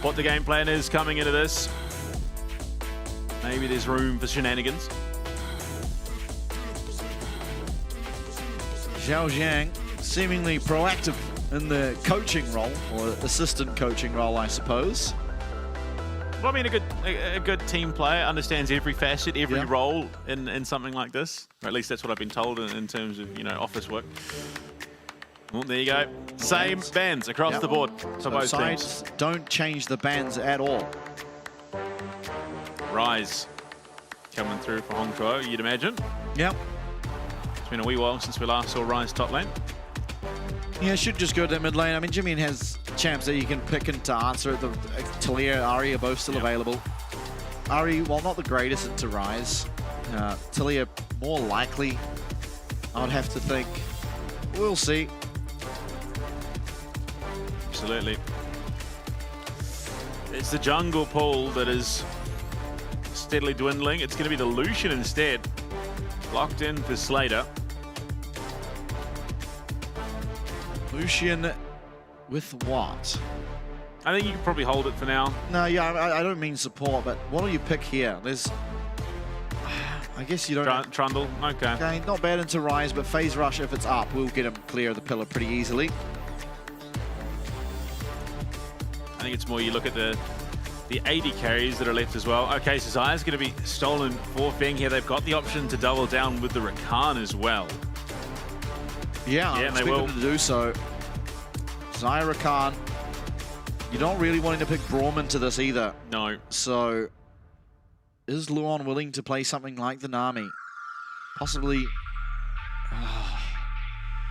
what the game plan is coming into this. Maybe there's room for shenanigans. Xiao Jiang seemingly proactive in the coaching role, or assistant coaching role, I suppose. Well, I mean, a good team player understands every facet, every role in something like this. Or at least that's what I've been told in terms of, office work. Well, there you go. Same bans across the board for both sides. teams. Don't change the bans at all. Rise coming through for Hong Tuo, you'd imagine. Yep. It's been a wee while since we last saw Rise top lane. Yeah, should just go to mid lane. I mean, Jimin has champs that you can pick and to answer. The Talia, Ahri are both still available. Ahri, while not the greatest into Rise, Talia more likely, I would have to think. We'll see. Absolutely. It's the jungle pool that is steadily dwindling. It's going to be the Lucian instead. Locked in for Slater. Lucian with what? I think you can probably hold it for now. No, yeah, I don't mean support, but what do you pick here? I guess you don't... Trundle, okay. Okay, not bad into Rise, but Phase Rush, if it's up, we'll get him clear of the pillar pretty easily. I think it's more you look at the AD carries that are left as well. Okay, so Zaya's going to be stolen for Feng here. They've got the option to double down with the Rakan as well. Yeah, I expect them to do so. Zaya Rakan. You're not really wanting to pick Braum into this either. No. So, is Luon willing to play something like the Nami? Possibly.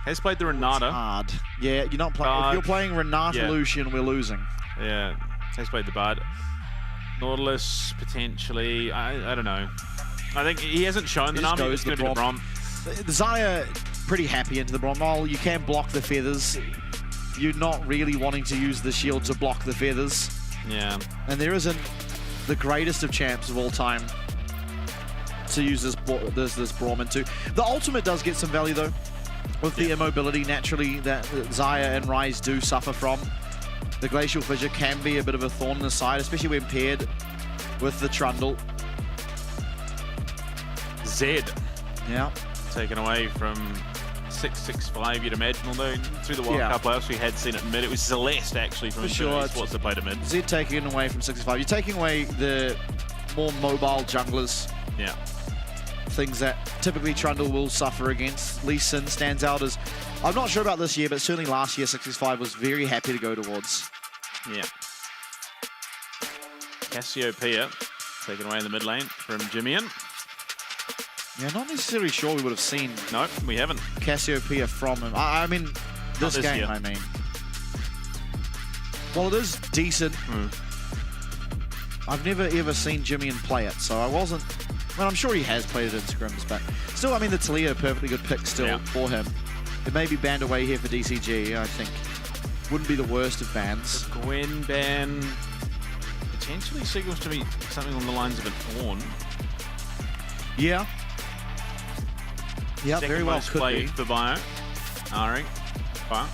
Has played the Renata. Hard. Yeah, you're not playing. If you're playing Renata Lucian, we're losing. Yeah, has played the Bard. Nautilus potentially. I don't know. I think he hasn't shown the Nami. It's going to be the Braum. Zaya pretty happy into the Braum. While you can block the feathers, you're not really wanting to use the shield to block the feathers. Yeah. And there isn't the greatest of champs of all time to use this Braum into. The ultimate does get some value though, with the immobility naturally that Zaya and Rise do suffer from. The Glacial Fissure can be a bit of a thorn in the side, especially when paired with the Trundle. Zed. Yeah. Taken away from 665, you'd imagine, although through the World Cup playoffs we had seen it mid. It was Celeste actually from Sports that played it mid. Zed taking away from 65. You're taking away the more mobile junglers. Yeah. Things that typically Trundle will suffer against. Lee Sin stands out as, I'm not sure about this year, but certainly last year 665 was very happy to go towards. Yeah. Cassiopeia taken away in the mid lane from Jimmian. Yeah, not necessarily sure we would have seen. No, we haven't. Cassiopeia from him. I mean, this game, year. I mean. Well, it is decent. I've never ever seen Jimmian play it, so I wasn't. Well, I'm sure he has played it in scrims, but still, I mean, the Talia, perfectly good pick still for him. It may be banned away here for DCG, I think. Wouldn't be the worst of bans. The Gwen ban potentially signals to me something on the lines of an Ornn. Yeah. Yeah, very well could be. For Bio. Ari. Bio.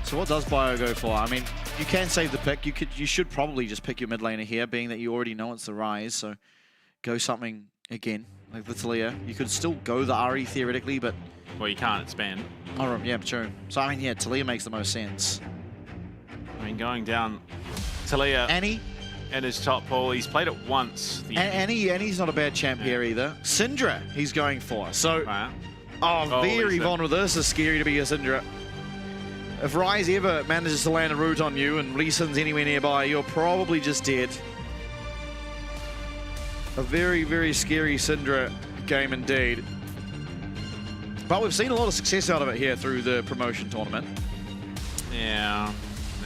So what does Bio go for? I mean, you can save the pick. You should probably just pick your mid laner here, being that you already know it's the Rise. So go something again like the Talia. You could still go the Ari theoretically, but well, you can't. It's banned. Oh, yeah, true. So I mean, yeah, Talia makes the most sense. I mean, going down Talia. Annie. And his top pull, he's played it once. Annie's not a bad champ here either. Syndra, he's going for. So, very vulnerable. This is scary to be a Syndra. If Rise ever manages to land a root on you and Lee Sin's anywhere nearby, you're probably just dead. A very, very scary Syndra game indeed. But we've seen a lot of success out of it here through the promotion tournament. Yeah.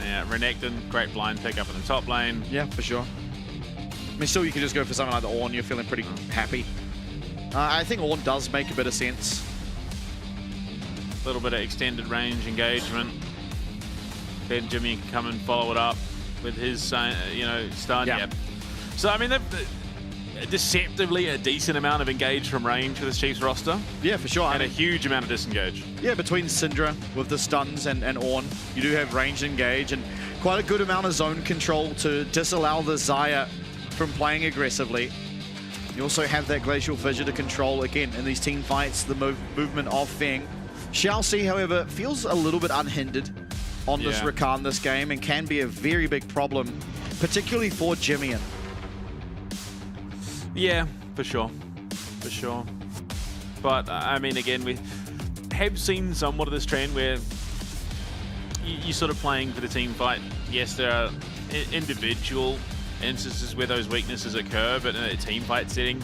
Yeah, Renekton, great blind pick up in the top lane. Yeah, for sure. I mean, still, you can just go for something like the Ornn. You're feeling pretty happy. I think Ornn does make a bit of sense. A little bit of extended range engagement. Ben Jimmy can come and follow it up with his, stun. Yeah. So, I mean, deceptively a decent amount of engage from range for this Chiefs roster. Yeah, for sure. And a huge amount of disengage. Yeah, between Syndra with the stuns and Ornn, you do have range engage and quite a good amount of zone control to disallow the Zaya from playing aggressively. You also have that Glacial Fissure to control, again, in these team fights, the movement of Feng. Shall see, however, feels a little bit unhindered on this Rakan this game and can be a very big problem, particularly for Jimmian. Yeah, for sure. For sure. But, I mean, again, we have seen somewhat of this trend where you're sort of playing for the team fight. Yes, there are individual instances where those weaknesses occur, but in a team fight setting,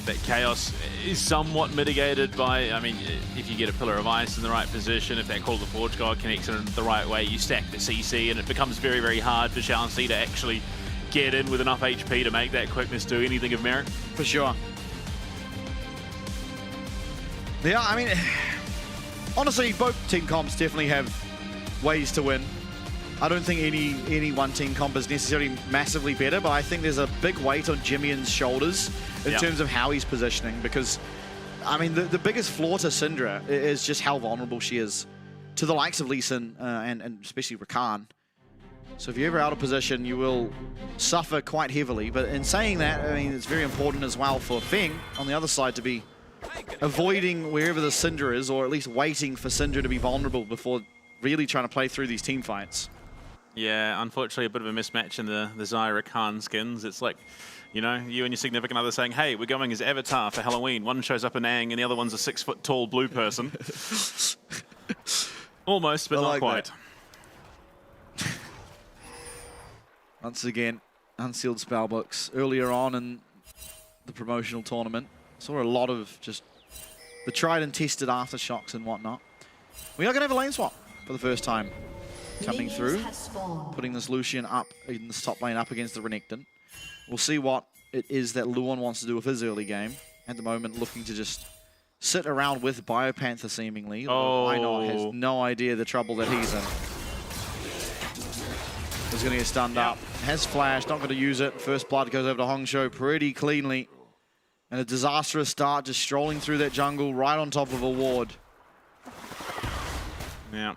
that chaos is somewhat mitigated by, I mean, if you get a Pillar of Ice in the right position, if that Call of the Forge God connects in the right way, you stack the CC, and it becomes very, very hard for Shalcy to actually get in with enough HP to make that quickness do anything of merit. For sure. Yeah, I mean, honestly, both team comps definitely have ways to win. I don't think any one team comp is necessarily massively better, but I think there's a big weight on Jimmian's shoulders in terms of how he's positioning, because, I mean, the biggest flaw to Syndra is just how vulnerable she is to the likes of Lee Sin and especially Rakan. So if you're ever out of position, you will suffer quite heavily. But in saying that, I mean, it's very important as well for Feng on the other side to be avoiding wherever the Syndra is, or at least waiting for Syndra to be vulnerable before really trying to play through these team fights. Yeah, unfortunately a bit of a mismatch in the Zyra Khan skins. It's like, you know, you and your significant other saying, hey, we're going as Avatar for Halloween. One shows up in Aang and the other one's a 6-foot-tall blue person. Almost, but not quite. Once again, unsealed spellbooks. Earlier on in the promotional tournament, saw a lot of just the tried and tested aftershocks and whatnot. We are going to have a lane swap for the first time coming through, putting this Lucian up in this top lane up against the Renekton. We'll see what it is that Luon wants to do with his early game. At the moment, looking to just sit around with Biopanther seemingly. Why not? Has no idea the trouble that he's in. He's going to get stunned up. Has flash, not going to use it. First blood goes over to Hongsho pretty cleanly. And a disastrous start, just strolling through that jungle right on top of a ward. Yeah.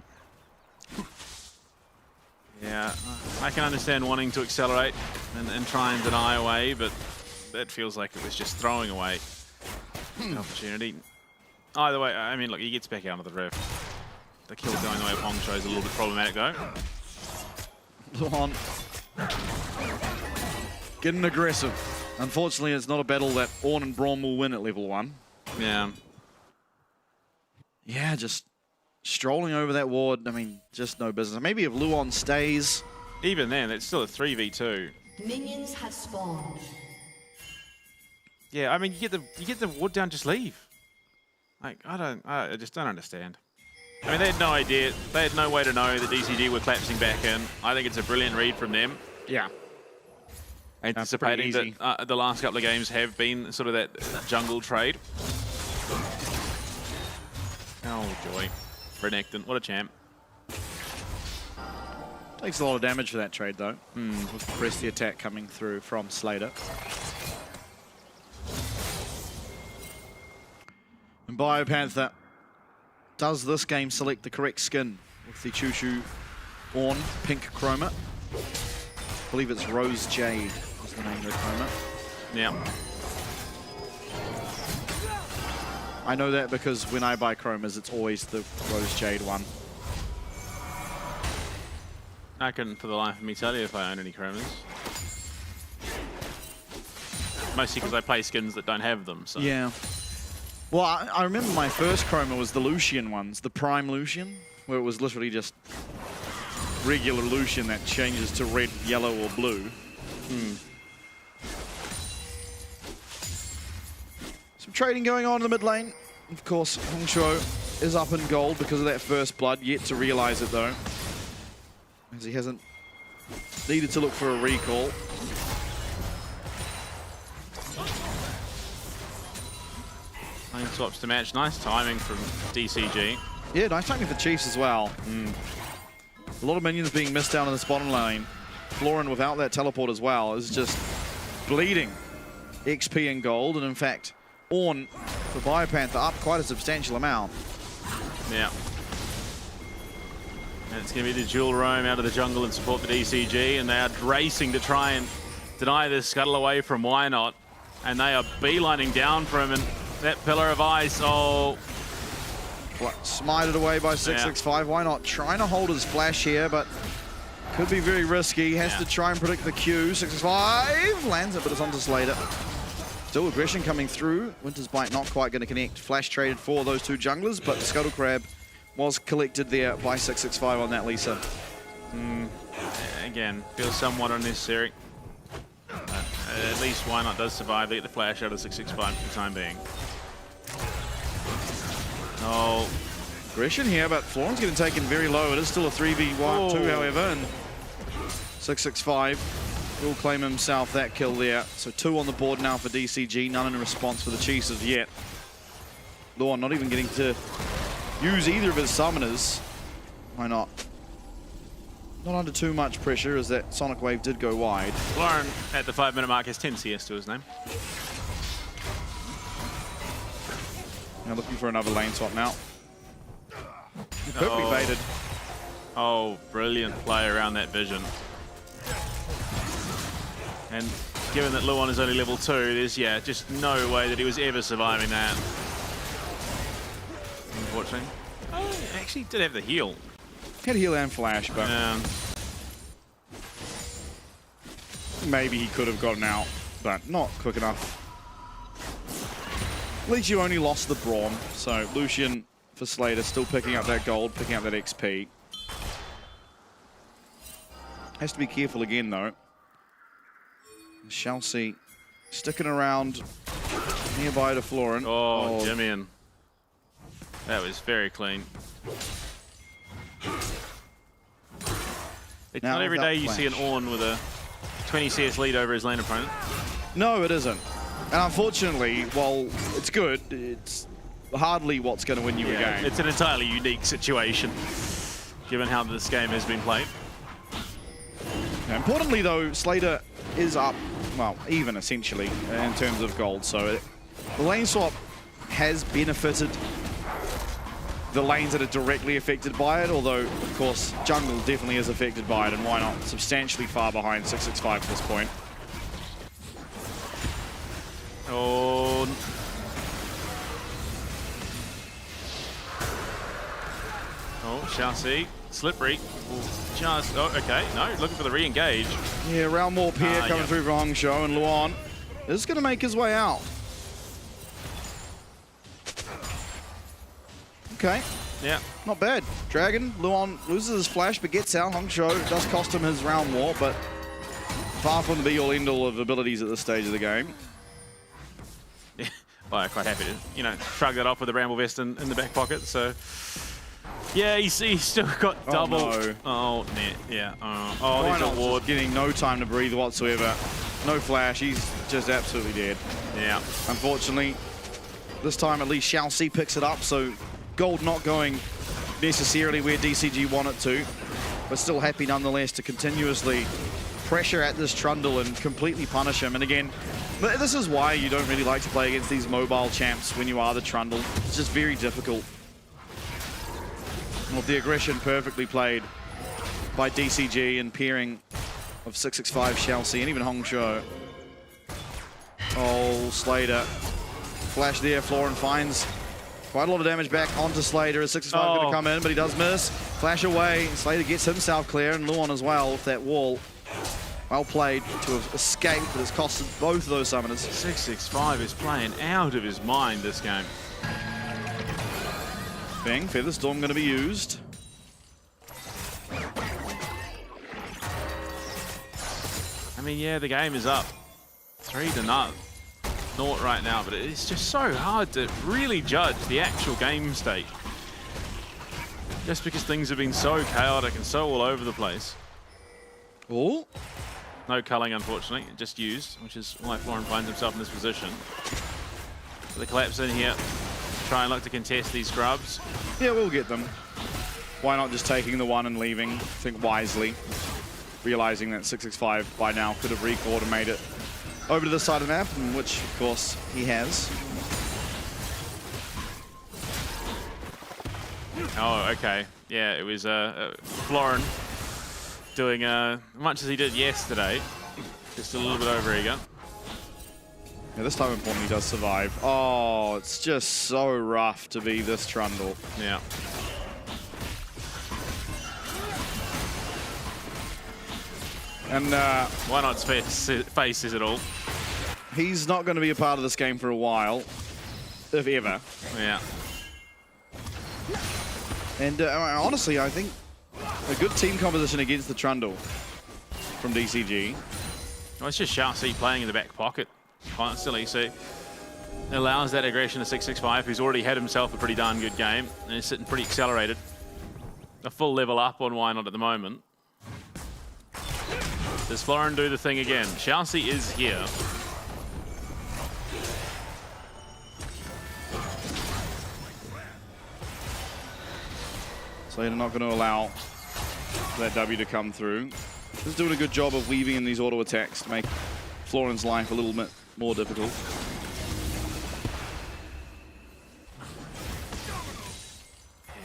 Yeah, I can understand wanting to accelerate and try and deny away, but that feels like it was just throwing away an opportunity. Either way, I mean, look, he gets back out of the rift. The kill going away of Hongsho is a little bit problematic, though. Luon getting aggressive. Unfortunately, it's not a battle that Ornn and Braum will win at level 1. Yeah. Yeah, just strolling over that ward. I mean, just no business. Maybe if Luon stays. Even then, it's still a 3v2. Minions have spawned. Yeah, I mean, you get the ward down, just leave. Like, I just don't understand. I mean, they had no idea. They had no way to know that DCG were collapsing back in. I think it's a brilliant read from them. Yeah. Anticipating that the last couple of games have been sort of that jungle trade. Oh, joy. Renekton, what a champ. Takes a lot of damage for that trade, though. With the press the attack coming through from Slater. And Biopanther does this game select the correct skin with the Chushu Ornn pink chroma. I believe it's Rose Jade is the name of the chroma. Yeah. I know that because when I buy chromas, it's always the Rose Jade one. I couldn't for the life of me tell you if I own any chromas. Mostly because I play skins that don't have them, so. Yeah. Well, I remember my first chroma was the Lucian ones, the Prime Lucian, where it was literally just regular Lucian that changes to red, yellow, or blue. Some trading going on in the mid lane. Of course, Hongsho is up in gold because of that first blood, yet to realize it though, as he hasn't needed to look for a recall. Lane swaps to match. Nice timing from DCG. Yeah, nice timing for Chiefs as well. A lot of minions being missed down in this bottom lane. Florin without that teleport as well is just bleeding XP and gold, and in fact, Ornn for Biopanther up quite a substantial amount. Yeah. And it's going to be the dual roam out of the jungle and support the DCG, and they are racing to try and deny this scuttle away from Why Not, and they are beelining down for him, and that pillar of ice, Smited away by 665. Why Not trying to hold his flash here, but could be very risky. Has to try and predict the Q. 665 lands it, but it's onto Slater. Still aggression coming through. Winter's Bite not quite going to connect. Flash traded for those two junglers, but the Scuttle Crab was collected there by 665 on that Lisa. Again, feels somewhat unnecessary. At least Why Not does survive. They get the flash out of 665 for the time being. Oh. Aggression here, but Florin's getting taken very low. It is still a 3v1, 2, however, and 665 will claim himself that kill there. So 2 on the board now for DCG, none in response for the Chiefs as yet. Luon not even getting to use either of his summoners. Why not? Not under too much pressure as that Sonic Wave did go wide. Florin at the 5-minute mark has 10 CS to his name. Now looking for another lane swap now. Perfectly baited. Oh, brilliant play around that vision. And given that Luon is only level 2, there's, yeah, just no way that he was ever surviving that. Unfortunately. Oh, he actually did have the heal. Had heal and flash, but maybe he could have gotten out, but not quick enough. At least you only lost the Braum, so Lucian for Slater still picking up that gold, picking up that XP. Has to be careful again, though. Chelsea sticking around nearby to Florin. Oh, Jimmy. That was very clean. It's Now not every day you without see an flash. Ornn with a 20 CS lead over his lane opponent. No, it isn't. And unfortunately, while it's good, it's hardly what's going to win you a game. It's an entirely unique situation, given how this game has been played. Now, importantly, though, Slater is up, well, even essentially, in terms of gold. So the lane swap has benefited the lanes that are directly affected by it, although, of course, jungle definitely is affected by it, and why not? Substantially far behind 665 at this point. Oh. Oh, Chelsea. Slippery. Just, oh, okay. No, looking for the re-engage. Yeah, round warp here coming through from Hongshou, and Luon is going to make his way out. Okay. Yeah. Not bad. Dragon, Luon loses his flash, but gets out. Hongshou does cost him his round warp, but far from the be-all, end-all of abilities at this stage of the game. Yeah. Well, I'm quite happy to, you know, shrug that off with the Bramble Vest in the back pocket, so... Yeah, he's still got double. Oh, no. Oh, net. Yeah. Oh, there's a ward. Just getting no time to breathe whatsoever. No flash. He's just absolutely dead. Yeah. Unfortunately, this time at least Chelsea picks it up, so gold not going necessarily where DCG want it to, but still happy nonetheless to continuously pressure at this Trundle and completely punish him. And again, this is why you don't really like to play against these mobile champs when you are the Trundle. It's just very difficult. With the aggression perfectly played by DCG and pairing of 665 Chelsea and even Hongshou. Oh, Slater. Flash there, Florin finds quite a lot of damage back onto Slater as 665 going to come in, but he does miss. Flash away, Slater gets himself clear, and Luon as well with that wall. Well played to have escaped, but it's costed both of those summoners. 665 is playing out of his mind this game. Bang, Feather Storm going to be used. I mean, yeah, the game is up 3-0 right now, but it's just so hard to really judge the actual game state. Just because things have been so chaotic and so all over the place. Oh. No culling, unfortunately, just used, which is why Florin finds himself in this position. So the collapse in here. Try and look to contest these scrubs. Yeah, we'll get them. Why not just taking the one and leaving? Think wisely. Realizing that 665 by now could have recalled and made it over to this side of the map, which, of course, he has. Oh, okay. Yeah, it was Florin doing much as he did yesterday. Just a little bit over eager. Yeah, this time importantly, he does survive. Oh, it's just so rough to be this Trundle. Yeah. And why not face it all? He's not going to be a part of this game for a while, if ever. Yeah. And honestly, I think a good team composition against the Trundle from DCG. Well, it's just Chelsea playing in the back pocket constantly, so it allows that aggression to 665, who's already had himself a pretty darn good game and is sitting pretty accelerated. A full level up on Why Not at the moment. Does Florin do the thing again? Chelsea is here. So they're not going to allow that W to come through. Just doing a good job of weaving in these auto attacks to make Florin's life a little bit more difficult.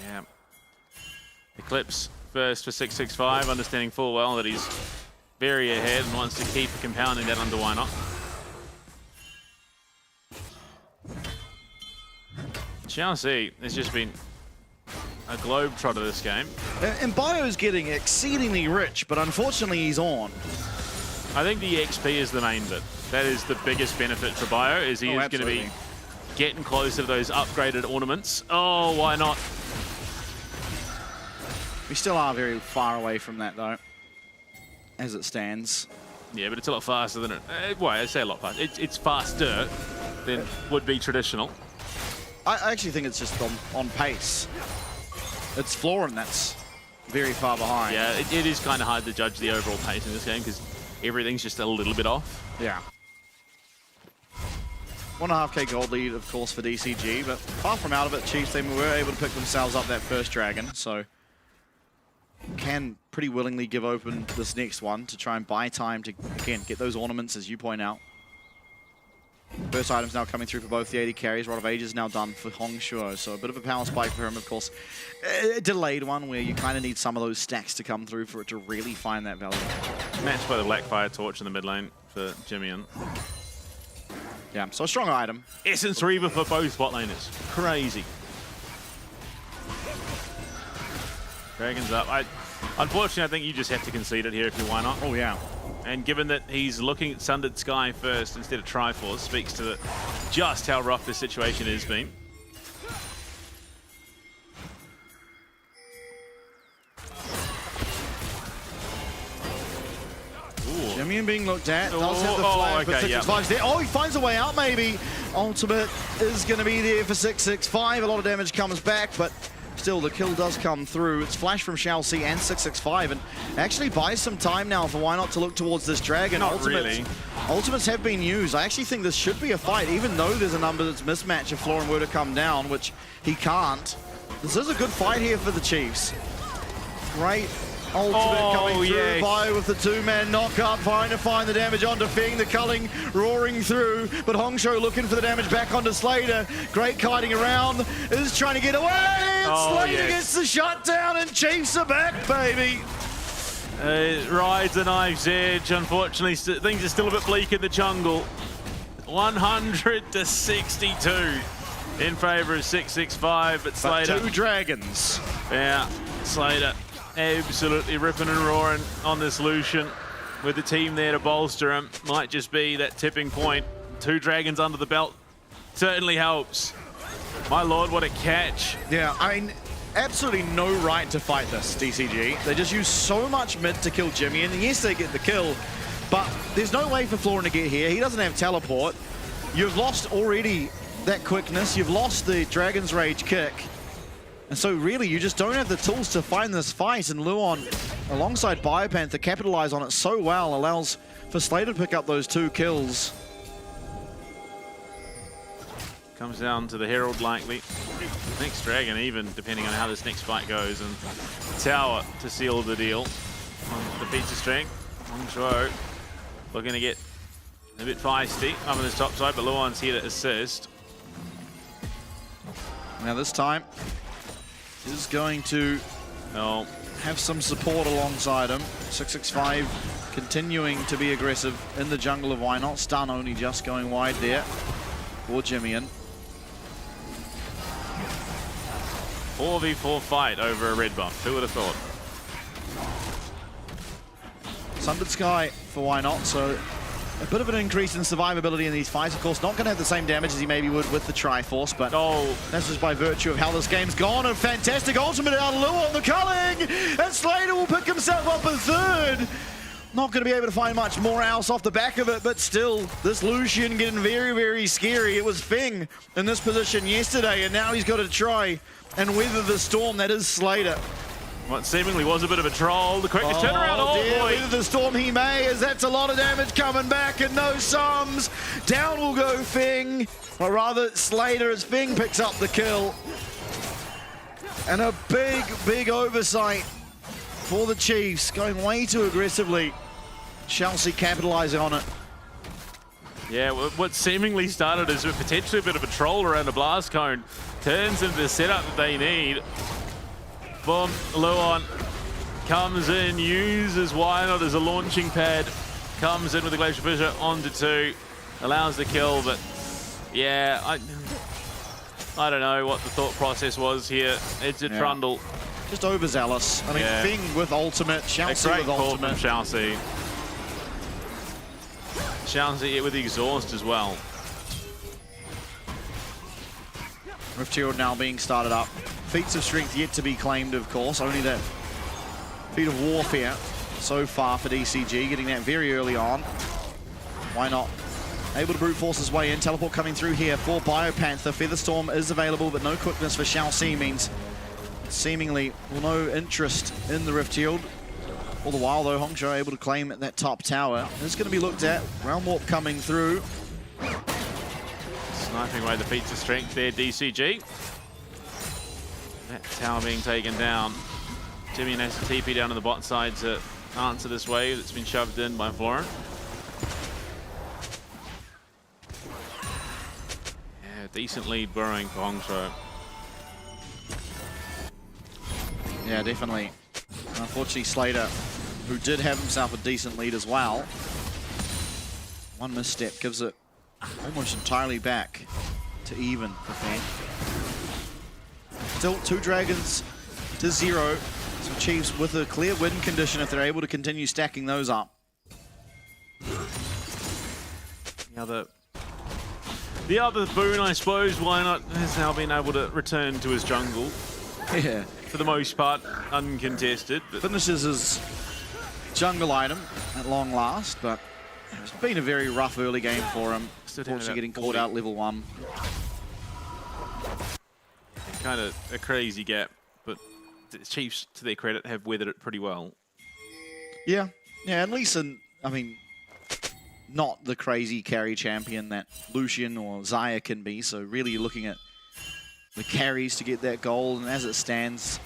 Yeah. Eclipse first for 665, understanding full well that he's very ahead and wants to keep compounding that under why not. Chelsea has just been a globetrotter this game. And Bio's getting exceedingly rich, but unfortunately he's on. I think the XP is the main bit. That is the biggest benefit for Bio, is he is going to be getting closer to those upgraded ornaments. Oh, why not? We still are very far away from that, though, as it stands. Yeah, but it's a lot faster than it... well, I say a lot faster. It's faster than would be traditional. I actually think it's just on pace. It's Florin that's very far behind. Yeah, it is kind of hard to judge the overall pace in this game because everything's just a little bit off. Yeah. 1.5k gold lead, of course, for DCG, but far from out of it, Chiefs, they were able to pick themselves up that first dragon, so can pretty willingly give open this next one to try and buy time to, again, get those ornaments, as you point out. First items now coming through for both the 80 carries. Rod of Ages now done for Hongshuo, so a bit of a power spike for him, of course. A delayed one where you kind of need some of those stacks to come through for it to really find that value. Matched by the Blackfire Torch in the mid lane for Jimmy. Yeah, so a strong item. Essence Reaver for both bot laners. Crazy. Dragon's up. Unfortunately, I think you just have to concede it here if you why not. Oh, yeah. And given that he's looking at Sundered Sky first instead of Triforce, speaks to just how rough this situation has been. Jimmy being looked at, does have the flag for 665 there. Oh, he finds a way out maybe. Ultimate is going to be there for 665. A lot of damage comes back, but still the kill does come through. It's flash from Chelsea and 665, and actually buys some time now for why not to look towards this dragon. Not really. Ultimates have been used. I actually think this should be a fight, even though there's a number that's mismatched if Florin were to come down, which he can't. This is a good fight here for the Chiefs. Great ultimate coming through. Yes. Bio with the two-man knockup, trying to find the damage onto Fing. The culling roaring through, but Hongshuo looking for the damage back onto Slater. Great kiting around, is trying to get away. And Slater gets the shutdown, and Chiefs are back, baby. Rides the knife's edge. Unfortunately, things are still a bit bleak in the jungle. 100 to 62 in favor of 665, but Slater. But two dragons. Yeah, Slater absolutely ripping and roaring on this Lucian with the team there to bolster him. Might just be that tipping point. Two dragons under the belt certainly helps. My lord, what a catch. Yeah, I mean, absolutely no right to fight this, DCG. They just use so much mid to kill Jimmy, and yes, they get the kill, but there's no way for Florin to get here. He doesn't have teleport. You've lost already that quickness. You've lost the Dragon's Rage kick. And so really, you just don't have the tools to find this fight, and Luon, alongside Biopanther, capitalize on it so well, allows for Slater to pick up those two kills. Comes down to the Herald likely. Next Dragon even, depending on how this next fight goes, and Tower to seal the deal on the pizza string. Hongshuo looking to get a bit feisty up on this top side, but Luon's here to assist. Now this time, is going to have some support alongside him. 665 continuing to be aggressive in the jungle of Why Not. Stun only just going wide there for Jimmy. 4v4 fight over a red buff. Who would have thought? Sundered Sky for Why Not, so a bit of an increase in survivability in these fights. Of course, not going to have the same damage as he maybe would with the Triforce, but that's just by virtue of how this game's gone. A fantastic ultimate out of Luon, the culling, and Slater will pick himself up a third. Not going to be able to find much more else off the back of it, but still, this Lucian getting very, very scary. It was Fing in this position yesterday, and now he's got to try and weather the storm that is Slater. What seemingly was a bit of a troll. The quickest turnaround. Oh boy. Weather the storm he may, as that's a lot of damage coming back, and no sums. Down will go Fing, or rather Slater as Fing picks up the kill. And a big, big oversight for the Chiefs, going way too aggressively. Chelsea capitalizing on it. Yeah, what seemingly started as potentially a bit of a troll around a blast cone turns into the setup that they need. Boom, Luon Comes in, uses Why Not as a launching pad. Comes in with the Glacial Fissure onto 2. Allows the kill, but yeah, I don't know what the thought process was here. It's a trundle. Just overzealous. I mean, Fing with ultimate, Xiaoxi with ultimate. Xiaoxi. Xiaoxi with the exhaust as well. Rift Herald now being started up. Feats of Strength yet to be claimed, of course. Only that Feat of Warfare so far for DCG, getting that very early on. Why not? Able to brute force his way in. Teleport coming through here for Biopanther. Featherstorm is available, but no quickness for Xiaoxi means seemingly no interest in the Rift Herald. All the while, though, Hongzhou able to claim that top tower. It's going to be looked at. Realm Warp coming through. Sniping away the Feats of Strength there, DCG. That tower being taken down. Jimmy has to TP down to the bot side to answer this wave that's been shoved in by Florent. Yeah, decent lead burrowing for Hongzhou. Yeah, definitely. Unfortunately, Slater, who did have himself a decent lead as well, one misstep gives it almost entirely back to even for Fang. Still 2 dragons to 0. Some Chiefs with a clear win condition if they're able to continue stacking those up. The other boon, I suppose, Why Not has now been able to return to his jungle. Yeah. For the most part, uncontested. But finishes his jungle item at long last, but it's been a very rough early game for him. Unfortunately getting caught out level 1. Kind of a crazy gap, but the Chiefs, to their credit, have weathered it pretty well. Yeah, at least, I mean, not the crazy carry champion that Lucian or Xayah can be, so really looking at the carries to get that goal, and as it stands,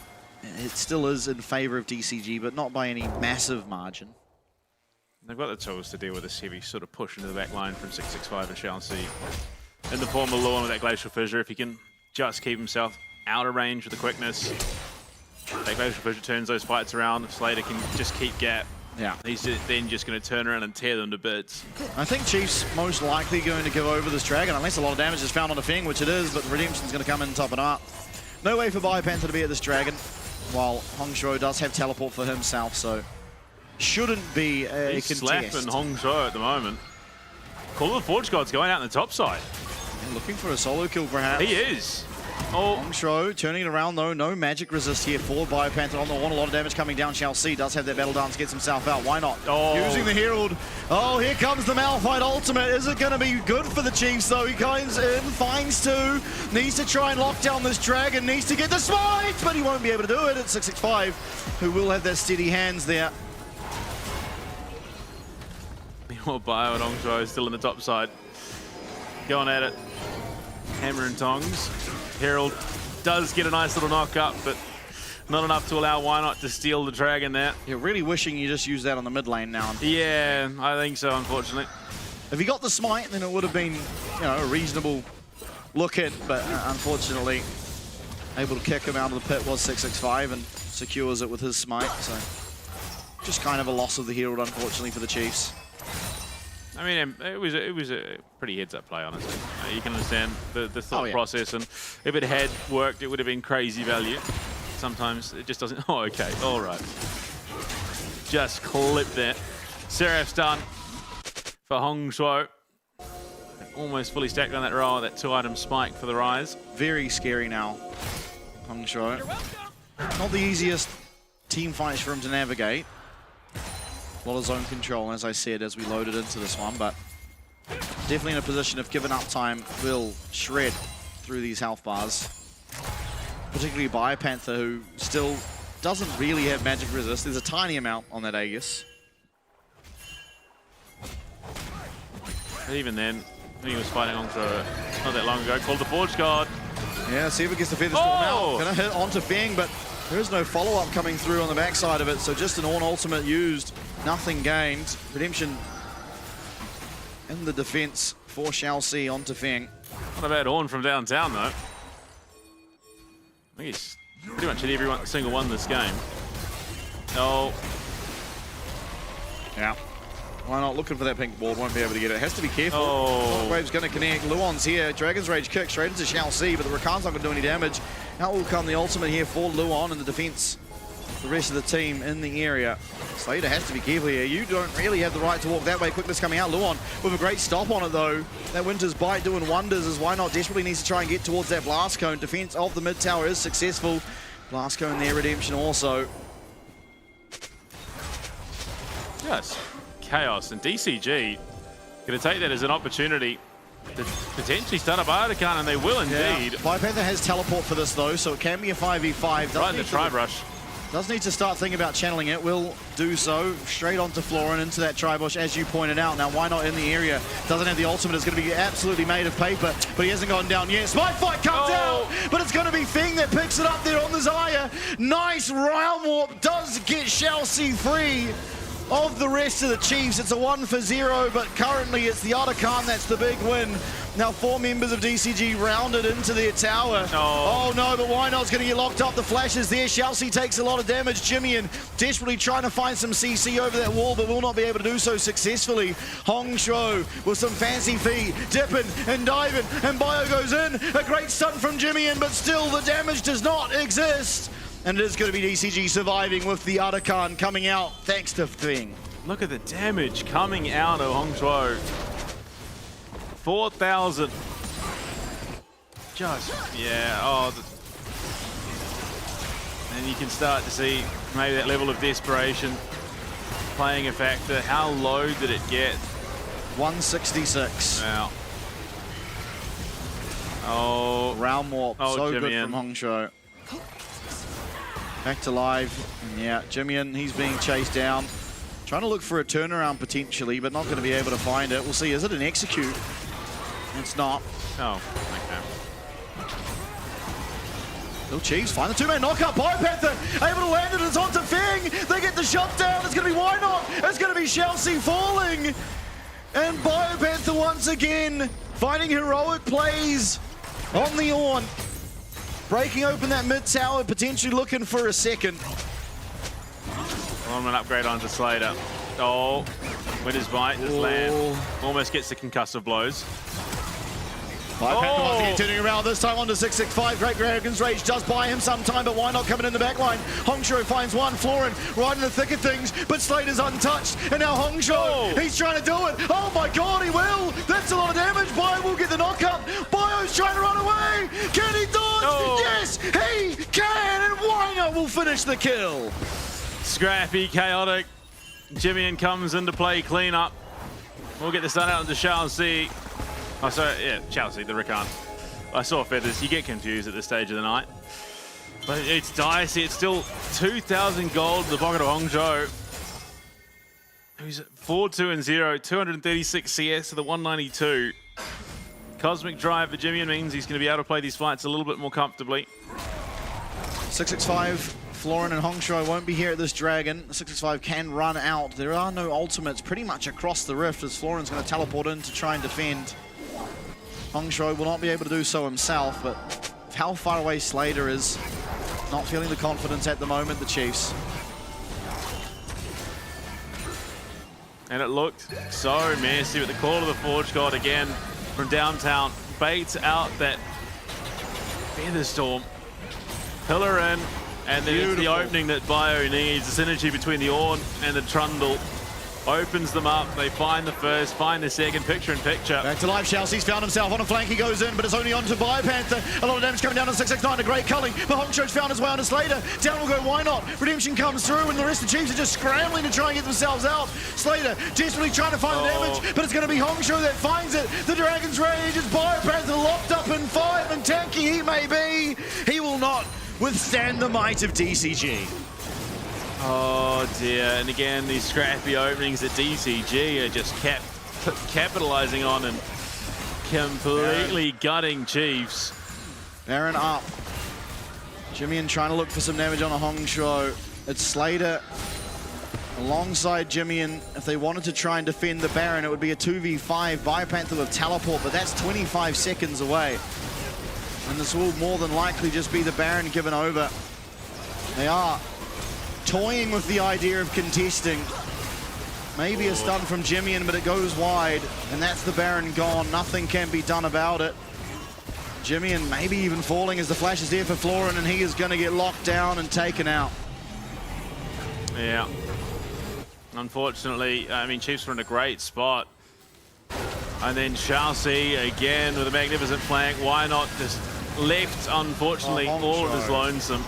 it still is in favor of DCG, but not by any massive margin. They've got the tools to deal with this heavy sort of push into the back line from 665 and Xiaoxi. In the form of Luan with that Glacial Fissure, if he can just keep himself out of range with the quickness, that Glacial Fissure turns those fights around. If Slater can just keep gap, he's then just going to turn around and tear them to bits. I think Chief's most likely going to give over this Dragon, unless a lot of damage is found on the Feng, which it is, but Redemption's going to come in and top it up. No way for Biopanther to be at this Dragon, while Hongzhou does have teleport for himself, so shouldn't be a He's contest. slapping Hongzhou at the moment. Call of the Forge God's going out on the top side. And looking for a solo kill, perhaps. He is. Oh, Hongzhou turning it around though. No magic resist here for Biopanther on the one. A lot of damage coming down. Xiaoxi does have that battle dance, gets himself out. Why not? Using the Herald. Oh, here comes the Malphite ultimate. Is it going to be good for the Chiefs though? He comes in, finds 2. Needs to try and lock down this Dragon. Needs to get the smite, but he won't be able to do it. It's 665, who will have their steady hands there. Meanwhile, Bio and Hongzhou is still in the top side. Going at it. Hammer and tongs. Herald does get a nice little knock up, but not enough to allow Why Not to steal the Dragon there. You're really wishing you just used that on the mid lane now. Yeah, I think so, unfortunately. If he got the smite, then it would have been, a reasonable look at, but unfortunately, able to kick him out of the pit was 665 and secures it with his smite, so just kind of a loss of the Herald, unfortunately, for the Chiefs. I mean, it was a pretty heads-up play, honestly. You can understand the thought process, and if it had worked, it would have been crazy value. Sometimes it just doesn't. Oh, okay, all right. Just clip that. Seraph's done for Hongzhou. Almost fully stacked on that roll, that 2-item spike for the Rise. Very scary now, Hongzhou. Not the easiest team fights for him to navigate. A lot of zone control, as I said, as we loaded into this one, but definitely in a position of given up time, will shred through these health bars. Particularly Biopanther, who still doesn't really have magic resist. There's a tiny amount on that Aegis. But even then, when he was fighting Hongzhou not that long ago, called the Forge God. Yeah, see if it gets the Featherstorm out. Gonna hit onto Feng, but there is no follow-up coming through on the backside of it, so just an ultimate used, nothing gained. Redemption in the defense for Xiaoxi onto Feng. Not a bad horn from downtown, though. I think he's pretty much hit every single one this game. No. Yeah. Why not? Looking for that pink ball, won't be able to get it. Has to be careful. Oh. Wave's going to connect. Luon's here. Dragon's Rage kick straight into Shall See, but the Rakan's not going to do any damage. Out will come the ultimate here for Luon and the defense. The rest of the team in the area. Slater has to be careful here. You don't really have the right to walk that way. Quickness coming out. Luon with a great stop on it though. That Winter's Bite doing wonders as Why Not desperately needs to try and get towards that Blast Cone. Defense of the mid tower is successful. Blast Cone there, redemption also. Yes. Chaos, and DCG going to take that as an opportunity to potentially start up Artican, and they will indeed. Yeah. Panther has teleport for this though, so it can be a 5v5. Right in the tri-brush. Does need to start thinking about channeling it. Will do so. Straight onto Florin, into that tri-bush, as you pointed out. Now, Why Not in the area? Doesn't have the ultimate. It's going to be absolutely made of paper, but he hasn't gone down yet. Smite Fight comes out, but it's going to be Feng that picks it up there on the Xayah. Nice Realm Warp does get Shall See free of the rest of the Chiefs. It's a 1-for-0, but currently it's the Artican that's the big win. Now 4 members of DCG rounded into their tower. Oh no, but Why Not's going to get locked up. The flash is there. Shall See takes a lot of damage. Jimmian desperately trying to find some CC over that wall, but will not be able to do so successfully. Hong Shou with some fancy feet, dipping and diving, and Bio goes in. A great stun from Jimmian, but still the damage does not exist. And it is going to be DCG surviving with the Artican coming out thanks to Feng. Look at the damage coming out of Hong Shou. 4,000. Just, yeah, and you can start to see maybe that level of desperation playing a factor. How low did it get? 166. Wow. Oh. Realm Warp, so Jimmian. good from Hong Shou. Back to live. Yeah, Jimmian, he's being chased down. Trying to look for a turnaround potentially, but not going to be able to find it. We'll see. Is it an execute? It's not. Oh, okay. Little Chiefs find the 2-man knockout. Panther able to land it. It's onto Feng. They get the shot down. It's going to be Why Not. It's going to be Shall See falling. And Panther once again finding heroic plays on the Ornn. Breaking open that mid tower, potentially looking for a second. One upgrade onto Slater. Oh, Winter's Bite just land. Almost gets the concussive blows. Panther once again turning around, this time onto 665. Great Dragon's Rage does buy him some time, but Why Not coming in the back line? Hong Shou finds one, Florin right in the thick of things, but Slater's untouched, and now Hong Shou, he's trying to do it. Oh my god, he will! That's a lot of damage. Bio will get the knockup. Bio's trying to run away. Can he dodge? Yes, he can, and Why Not will finish the kill. Scrappy, chaotic. Jimmian comes into play, clean up. We'll get the stun out into Shall See. Oh, sorry, yeah, Shall See, the Rakan. I saw Feathers. You get confused at this stage of the night. But it's dicey. It's still 2,000 gold in the pocket of Hong Shou, who's 4-2-0, 236 CS to the 192. Cosmic Drive for Jimmian means he's going to be able to play these fights a little bit more comfortably. 665, Florin and Hong Shou won't be here at this Dragon. 665 can run out. There are no ultimates pretty much across the rift as Florin's going to teleport in to try and defend. Hong Shou will not be able to do so himself, but how far away Slater is, not feeling the confidence at the moment, the Chiefs. And it looked so messy with the call of the Forge God again from downtown. Baits out that Feather Storm. Pillar in, and then it's the opening that Bio needs. The synergy between the Ornn and the Trundle opens them up. They find the first, find the second, picture in picture. Back to life, Shall See's found himself on a flank. He goes in, but it's only onto Panther. A lot of damage coming down on 669. A great culling, but Hong Shou's found his way onto Slater. Down will go Why Not. Redemption comes through, and the rest of the Chiefs are just scrambling to try and get themselves out. Slater desperately trying to find the damage, but it's going to be Hong Shou that finds it. The Dragon's Rage is Panther locked up in 5, and tanky he may be. He will not withstand the might of DCG. Oh dear, and again these scrappy openings that DCG are just capitalizing on and completely gutting Chiefs. Baron up. Jimmian trying to look for some damage on a Hong Shou. It's Slater alongside Jimmian. If they wanted to try and defend the Baron, it would be a 2v5. Panther with teleport, but that's 25 seconds away. And this will more than likely just be the Baron given over. They are toying with the idea of contesting. Maybe a stun from Jimmy, but it goes wide, and that's the Baron gone. Nothing can be done about it. Jimmy maybe even falling as the flash is there for Florin, and he is going to get locked down and taken out. Yeah. Unfortunately, I mean, Chiefs were in a great spot. And then Chelsea again with a magnificent flank. Why not just left, unfortunately, all of his lonesome.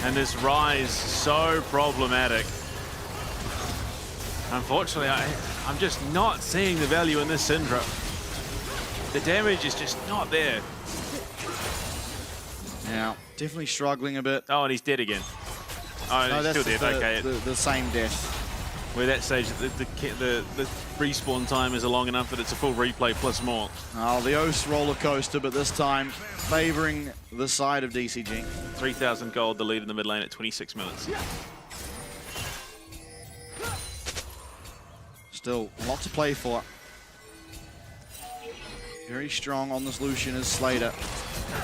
And this rise so problematic. Unfortunately, I'm just not seeing the value in this Syndra. The damage is just not there. Yeah, definitely struggling a bit. Oh, and he's dead again. Oh, no, he's that's still dead. the same death. Where that stage, the respawn time is long enough that it's a full replay plus more. Oh, the Oath roller coaster, but this time favoring the side of DCG. 3,000 gold, the lead in the mid lane at 26 minutes. Still a lot to play for. Very strong on this Lucian is Slater.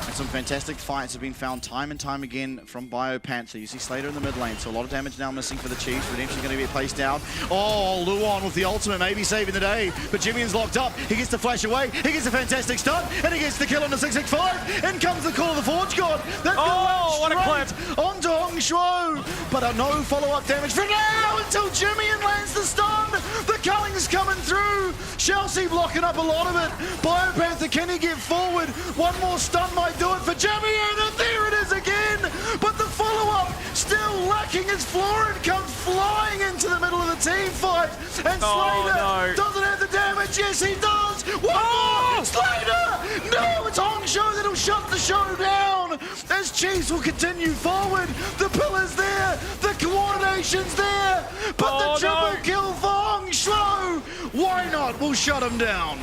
And some fantastic fights have been found time and time again from BioPanther. You see Slater in the mid lane, so a lot of damage now missing for the Chiefs. Redemption's going to get placed down. Oh, Luon with the ultimate, maybe saving the day. But Jimmy's locked up. He gets the flash away. He gets a fantastic stun, and he gets the kill on the 665. In comes the call of the Forge God. That's what a clip onto Hong Shuo. But no follow-up damage for now until Jimmy lands the stun. The Culling's coming through. Chelsea blocking up a lot of it. BioPanther, can he get forward? One more stun might do it for Jimmy, and there it is again. But the follow-up still lacking as Florin comes flying into the middle of the team fight. And Slater doesn't have the damage. Yes, he does. One more. Slater! No, it's Hong Shuo that'll shut the show down. As Chiefs will continue forward. The pillar's there. The coordination's there. But the triple kill for Hong Shuo. Why not? We'll shut him down.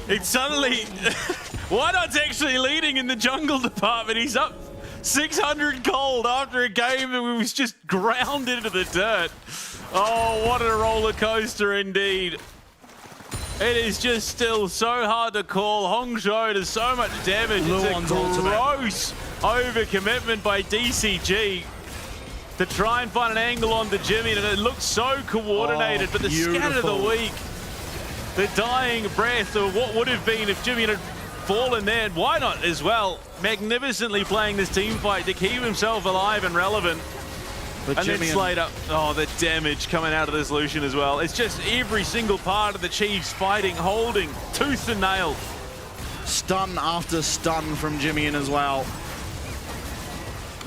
It's suddenly... Why Not's actually leading in the jungle department. He's up 600 gold after a game that was just grounded into the dirt. Oh, what a roller coaster indeed. It is just still so hard to call. Hong Shuo does so much damage. It's a gross overcommitment by DCG to try and find an angle on the Jimmy, and it looks so coordinated, but the scat of the week, the dying breath of what would have been if Jimmy had fallen there, and Why Not as well, magnificently playing this team fight to keep himself alive and relevant. But and then Slater, the damage coming out of this Lucian as well. It's just every single part of the Chiefs fighting, holding, tooth and nail. Stun after stun from Jimmy as well.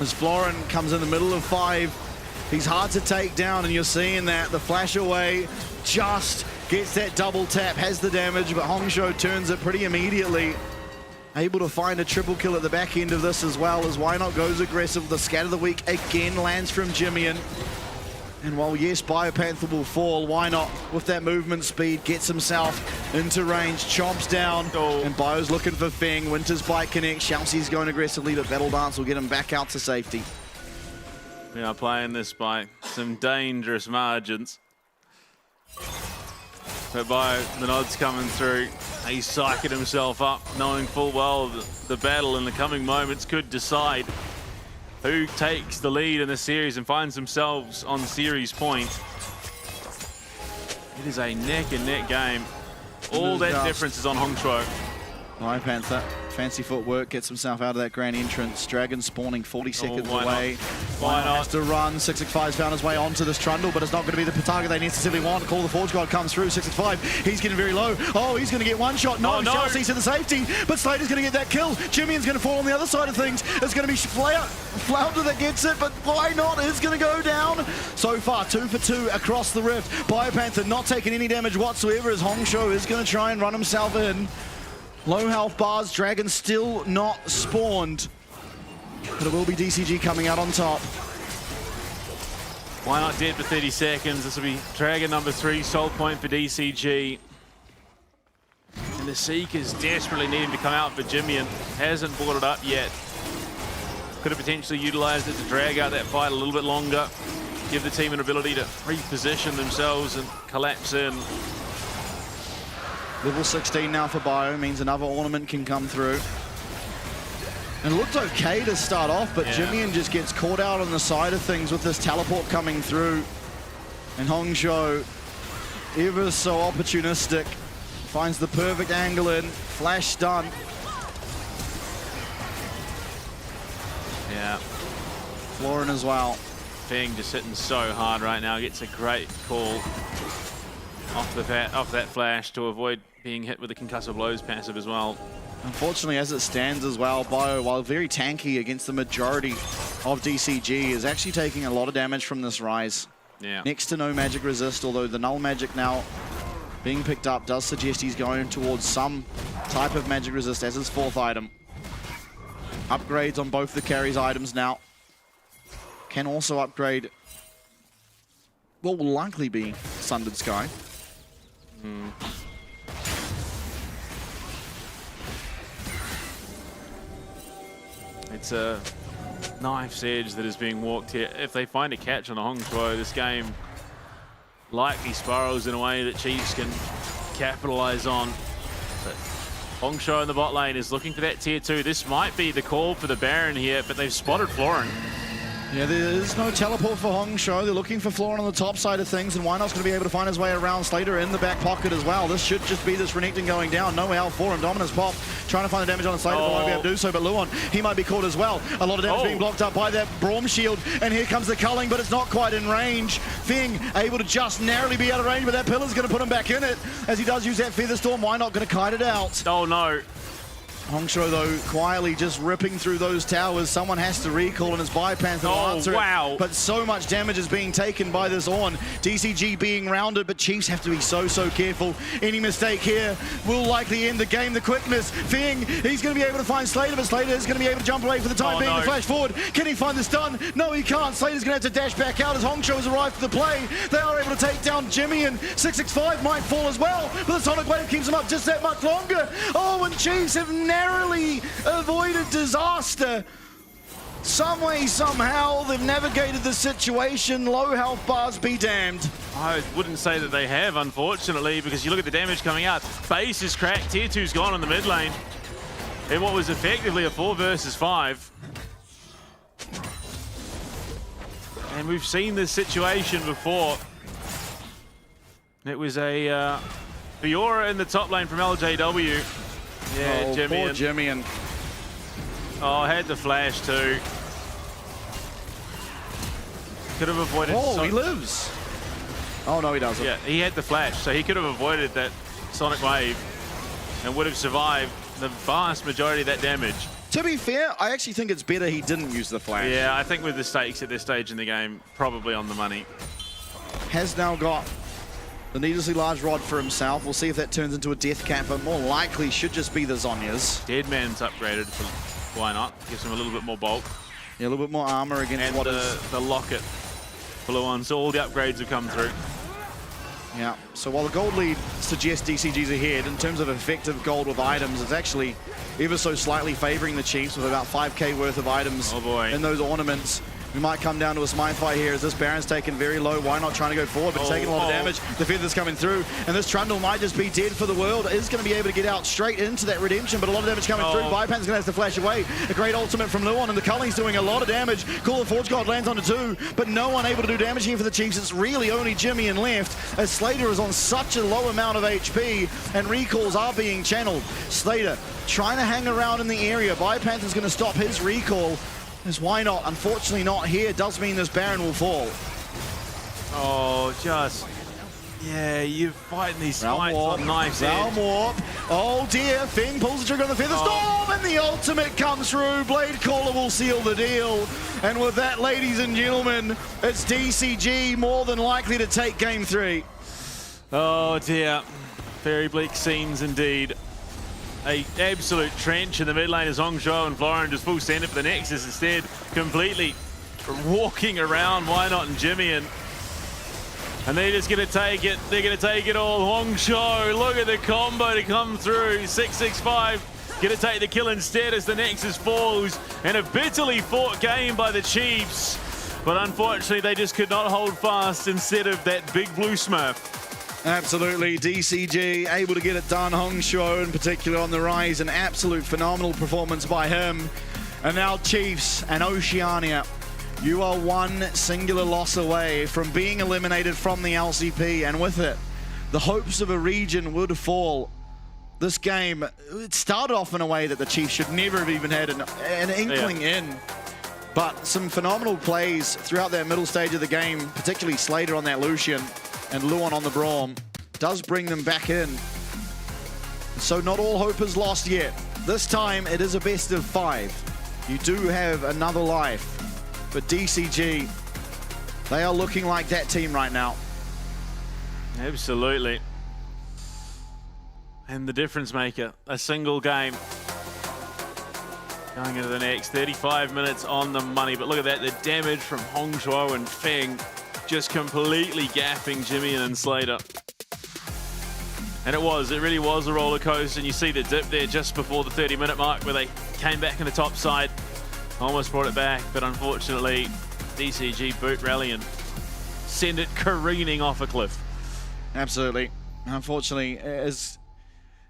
As Florin comes in the middle of 5, he's hard to take down, and you're seeing that. The flash away just gets that double tap, has the damage, but Hong Shuo turns it pretty immediately. Able to find a triple kill at the back end of this as well, as Why Not goes aggressive. The scat of the week again lands from Jimmy. And while, yes, BioPanther will fall, Why Not, with that movement speed, gets himself into range, chomps down, and Bio's looking for Feng. Winter's Bite connects, Chelsea's going aggressively, but Battle Dance will get him back out to safety. We are playing this by some dangerous margins. But by the nods coming through, he's psyching himself up, knowing full well the battle in the coming moments could decide who takes the lead in the series and finds themselves on series point. It is a neck and neck game. All that difference is on Hong Shuo. BioPanther, fancy footwork, gets himself out of that grand entrance. Dragon spawning 40 seconds away. Why Not has to run. 665's found his way onto this Trundle, but it's not going to be the target they necessarily want. Call the Forge God comes through. 665, he's getting very low. Oh, he's going to get one shot. No, Chelsea to the safety, but Slater's going to get that kill. Jimmy's going to fall on the other side of things. It's going to be Flounder that gets it, but Why Not is going to go down. So far, 2 for 2 across the rift. BioPanther not taking any damage whatsoever, as Hong Shuo is going to try and run himself in. Low health bars, Dragon still not spawned. But it will be DCG coming out on top. Why Not dead for 30 seconds. This will be Dragon number 3, soul point for DCG. And the Seekers desperately needing to come out for Jimmy and hasn't brought it up yet. Could have potentially utilized it to drag out that fight a little bit longer. Give the team an ability to reposition themselves and collapse in. Level 16 now for Bio, means another ornament can come through. And it looked okay to start off, but Jimian just gets caught out on the side of things with this teleport coming through. And Hongshou, ever so opportunistic, finds the perfect angle in, flash stun. Yeah. Florin as well. Feng just hitting so hard right now. Gets a great call off that flash to avoid being hit with the concussive blows passive as well. Unfortunately, as it stands as well, Bio, while very tanky against the majority of DCG, is actually taking a lot of damage from this Rise. Yeah. Next to no magic resist, although the null magic now being picked up does suggest he's going towards some type of magic resist as his 4th item. Upgrades on both the carries items now. Can also upgrade what will likely be Sundered Sky. It's a knife's edge that is being walked here. If they find a catch on a Hongshou, this game likely spirals in a way that Chiefs can capitalize on. But Hongshou in the bot lane is looking for that tier 2. This might be the call for the Baron here, but they've spotted Florin. Yeah, there is no teleport for Hongshou. They're looking for Florin on the top side of things, and Wynot's going to be able to find his way around. Slater in the back pocket as well. This should just be this Renekton going down. No help for him. Dominance pop, trying to find the damage on Slater, but won't be able to do so. But Luon, he might be caught as well. A lot of damage being blocked up by that Braum shield, and here comes the culling, but it's not quite in range. Feng able to just narrowly be out of range, but that pillar's going to put him back in it. As he does use that Feather Storm, Wynot going to kite it out. Oh no. Hongshou, though, quietly just ripping through those towers. Someone has to recall, and it's Bipanther to answer it. But so much damage is being taken by this Ornn. DCG being rounded, but Chiefs have to be so careful. Any mistake here will likely end the game. The quickness, Feng, he's going to be able to find Slater, but Slater is going to be able to jump away for the time being. The flash forward, can he find the stun? No, he can't. Slater's going to have to dash back out as Hongshou has arrived for the play. They are able to take down Jimian. 665 might fall as well, but the Sonic Wave keeps him up just that much longer. Oh, and Chiefs have narrowly avoided disaster. Some way, somehow, they've navigated the situation. Low health bars be damned. I wouldn't say that they have, unfortunately, because you look at the damage coming out. Base is cracked, tier 2's gone on the mid lane. In what was effectively a 4 versus 5. And we've seen this situation before. It was a Fiora in the top lane from LJW. Yeah, Jimian. Poor Jimian. Oh, had the flash too. Could have avoided. Oh, he lives. Oh, no, he doesn't. Yeah, he had the flash, so he could have avoided that Sonic Wave and would have survived the vast majority of that damage. To be fair, I actually think it's better he didn't use the flash. Yeah, I think with the stakes at this stage in the game, probably on the money. Has now got the needlessly large rod for himself. We'll see if that turns into a death cap, but more likely should just be the Zhonya's. Deadman's upgraded for why not? Gives him a little bit more bulk. Yeah, a little bit more armor against and what is the locket blue on. So all the upgrades have come through. Yeah, so while the gold lead suggests DCG's ahead, in terms of effective gold with items, it's actually ever so slightly favoring the Chiefs with about 5k worth of items in those ornaments. We might come down to a smite fight here as this Baron's taken very low. Why not trying to go forward, but it's taking a lot of damage. The Feather's coming through, and this Trundle might just be dead for the world. Is going to be able to get out straight into that redemption, but a lot of damage coming through. Bipanther's going to have to flash away. A great ultimate from Luon, and the Culling's doing a lot of damage. Call of Forge God lands onto 2, but no one able to do damage here for the Chiefs. It's really only Jimian left, as Slater is on such a low amount of HP, and recalls are being channeled. Slater trying to hang around in the area. Bipanther's going to stop his recall. As why not? Unfortunately not here. Does mean this Baron will fall. Oh, just... Yeah, you're fighting these fights on knife's edge. Warp. Oh dear, Feng pulls the trigger on the Feather Storm, and the ultimate comes through. Blade Caller will seal the deal. And with that, ladies and gentlemen, it's DCG more than likely to take game 3. Oh dear. Very bleak scenes indeed. A absolute trench in the mid lane as Hongshou and Florin just full send it for the Nexus instead. Completely walking around Why Not and Jimian. And they're just going to take it. They're going to take it all. Hongshou, look at the combo to come through. 665 going to take the kill instead as the Nexus falls. And a bitterly fought game by the Chiefs. But unfortunately, they just could not hold fast instead of that big blue smurf. Absolutely, DCG able to get it done. Hongshou in particular on the rise, an absolute phenomenal performance by him. And now Chiefs and Oceania, you are one singular loss away from being eliminated from the LCP, and with it, the hopes of a region would fall. This game, it started off in a way that the Chiefs should never have even had an inkling in. But some phenomenal plays throughout that middle stage of the game, particularly Slater on that Lucian and Luon on the Braum, does bring them back in. So not all hope is lost yet. This time it is a best of 5. You do have another life. But DCG, they are looking like that team right now. Absolutely. And the difference maker, a single game. Going into the next 35 minutes on the money, but look at that, the damage from Hongshuo and Feng just completely gapping Jimmy and Slater. And it really was a roller coaster, and you see the dip there just before the 30-minute mark where they came back in the top side, almost brought it back, but unfortunately DCG boot rally and send it careening off a cliff. Absolutely. Unfortunately, as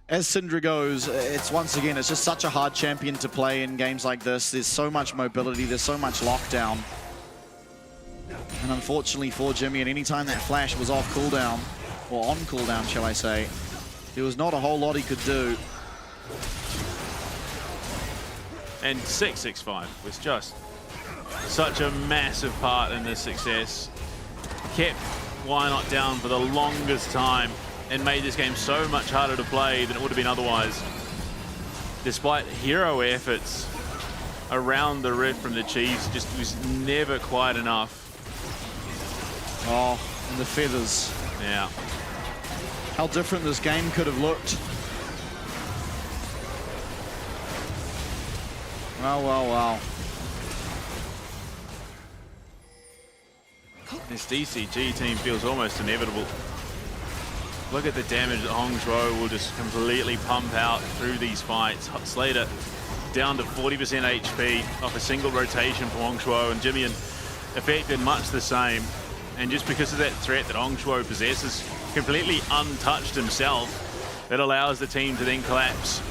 Syndra goes, it's just such a hard champion to play in games like this. There's so much mobility, there's so much lockdown. And unfortunately for Jimmy, at any time that flash was off cooldown, or on cooldown, shall I say, there was not a whole lot he could do. And 665 was just such a massive part in this success. Kept Why Not down for the longest time and made this game so much harder to play than it would have been otherwise. Despite hero efforts around the Rift from the Chiefs, just was never quite enough. Oh, and the feathers. Yeah. How different this game could have looked. Wow, wow, wow. This DCG team feels almost inevitable. Look at the damage that Hongshuo will just completely pump out through these fights. Slater down to 40% HP off a single rotation for Hongshuo, and Jimmy affected much the same. And just because of that threat that Hongshuo possesses, completely untouched himself, it allows the team to then collapse.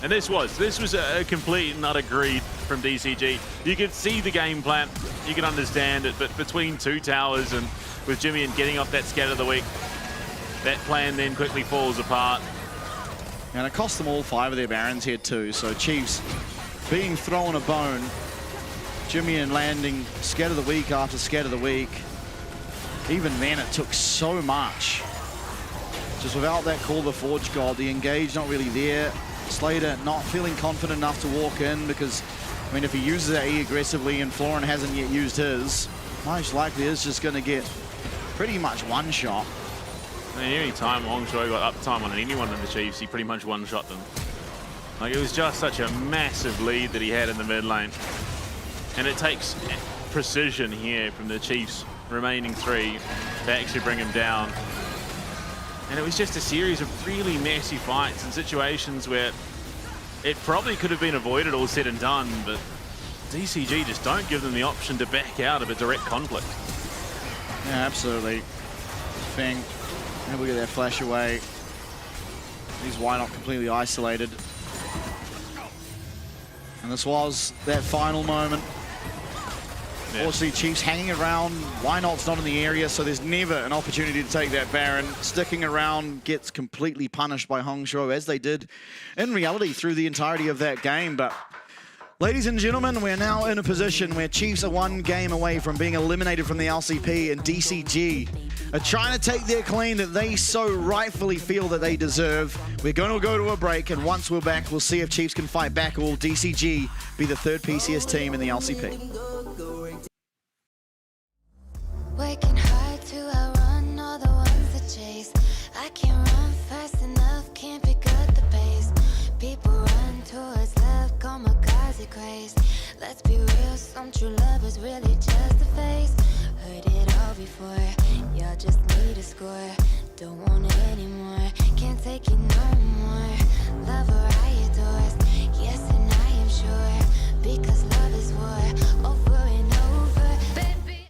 And this was a complete and utter greed from DCG. You could see the game plan, you could understand it, but between two towers and with Jimmy and getting off that scatter of the week, that plan then quickly falls apart. And it cost them all 5 of their Barons here too, so Chiefs being thrown a bone, Jimmy and landing scatter of the week after scatter of the week. Even then it took so much. Just without that Call the Forge God, the engage not really there. Slater not feeling confident enough to walk in because, I mean, if he uses that E aggressively and Florin hasn't yet used his, most likely is just going to get pretty much one shot. I mean, any time Hongshuo got uptime on anyone in the Chiefs, he pretty much one-shot them. Like, it was just such a massive lead that he had in the mid lane. And it takes precision here from the Chiefs' remaining 3 to actually bring him down. And it was just a series of really messy fights and situations where it probably could have been avoided all said and done, but DCG just don't give them the option to back out of a direct conflict. Yeah, absolutely. Feng, have a look at that flash away. He's Why Not completely isolated. And this was that final moment. Unfortunately, Chiefs hanging around. Why Not's not in the area, so there's never an opportunity to take that Baron. Sticking around gets completely punished by Hongshuo, as they did in reality through the entirety of that game. But ladies and gentlemen, we're now in a position where Chiefs are 1 game away from being eliminated from the LCP, and DCG are trying to take their claim that they so rightfully feel that they deserve. We're going to go to a break, and once we're back, we'll see if Chiefs can fight back, or will DCG be the 3rd PCS team in the LCP. Working hard to outrun all the ones that chase. I can't run fast enough, can't pick up the pace. People run towards love, kamikaze craze. Let's be real, some true love is really just a phase. Heard it all before, y'all just need a score. Don't want it anymore, can't take it no more. Love or I adore, yes and I am sure. Because love is war, over and over, baby.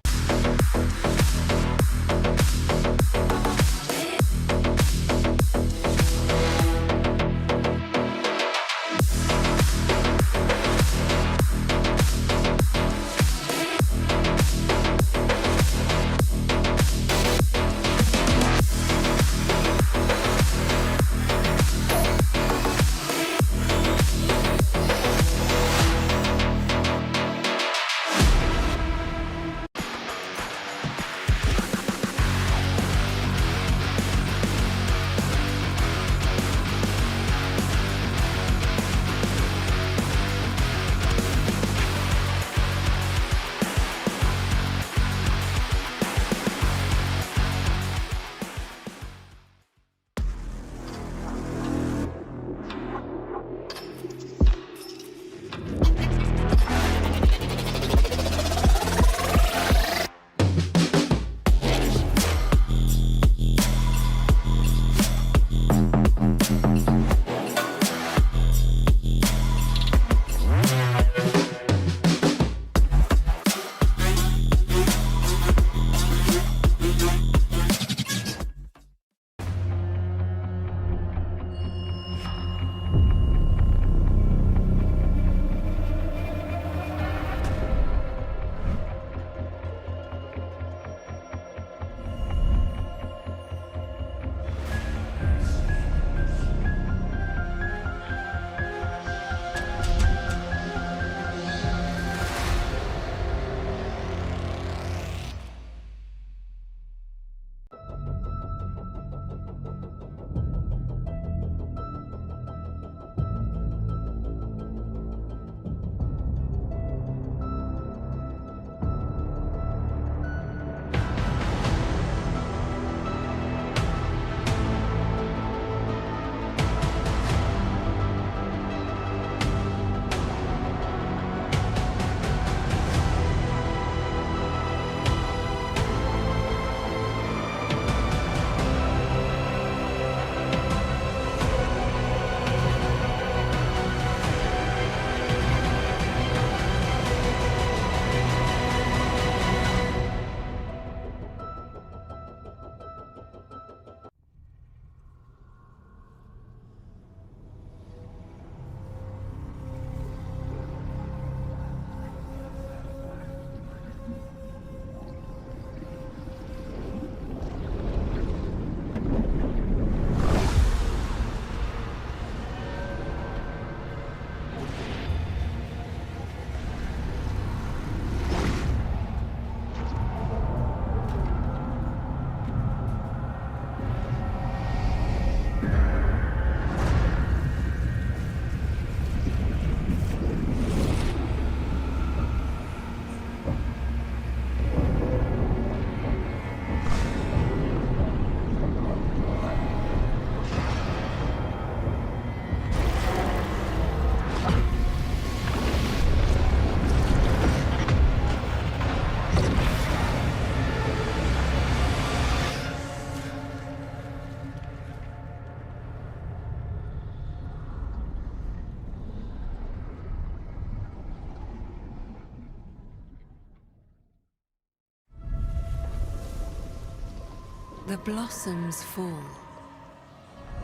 The blossoms fall,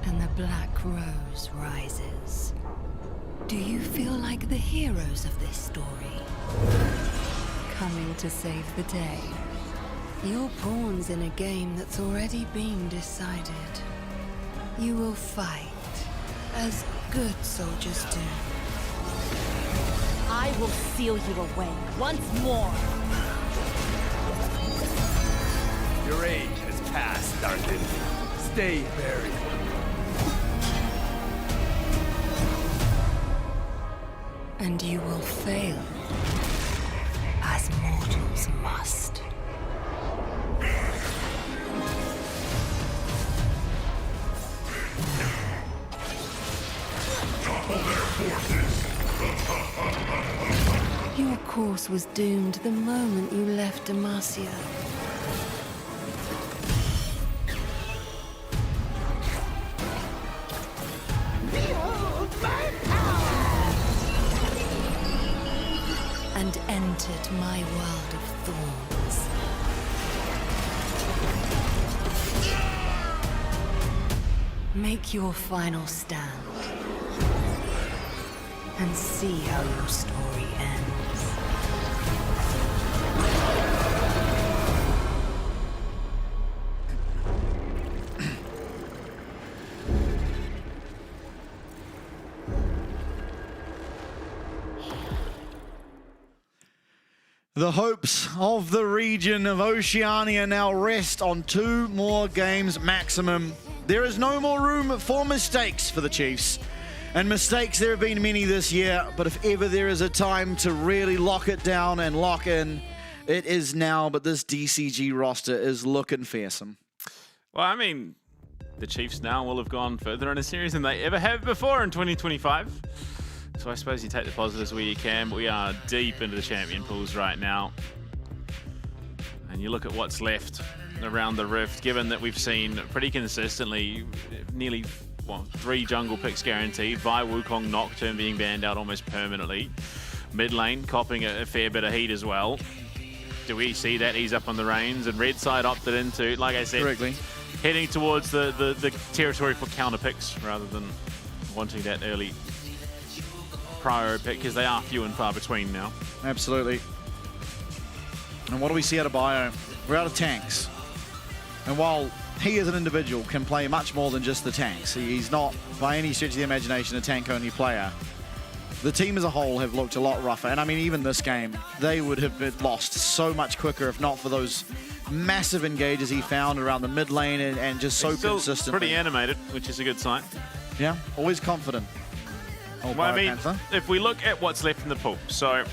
and the black rose rises. Do you feel like the heroes of this story? Coming to save the day. You're pawns in a game that's already been decided. You will fight, as good soldiers do. I will seal you away once more. Your age has passed, Dark Enemy. Stay buried. And you will fail, as mortals must. Your course was doomed the moment you left Demacia. And entered my world of thorns. Make your final stand. And see how your story ends. The hopes of the region of Oceania now rest on 2 more games maximum. There is no more room for mistakes for the Chiefs. And mistakes, there have been many this year, but if ever there is a time to really lock it down and lock in, it is now. But this DCG roster is looking fearsome. Well, I mean, the Chiefs now will have gone further in a series than they ever have before in 2025. So I suppose you take the positives where you can, but we are deep into the champion pools right now. And you look at what's left around the Rift, given that we've seen pretty consistently nearly 3 jungle picks guaranteed, Vi Wukong Nocturne being banned out almost permanently. Mid lane copping a fair bit of heat as well. Do we see that ease up on the reins? And Red side opted into, like I said, correctly, heading towards the territory for counter picks rather than wanting that early prior pick, because they are few and far between now. Absolutely. And what do we see out of Bio? We're out of tanks. And while he as an individual can play much more than just the tanks, he's not by any stretch of the imagination a tank-only player. The team as a whole have looked a lot rougher, and I mean even this game, they would have been lost so much quicker if not for those massive engages he found around the mid lane and just so consistent. Pretty animated, which is a good sign. Yeah, always confident. Well, I mean, if we look at what's left in the pool, so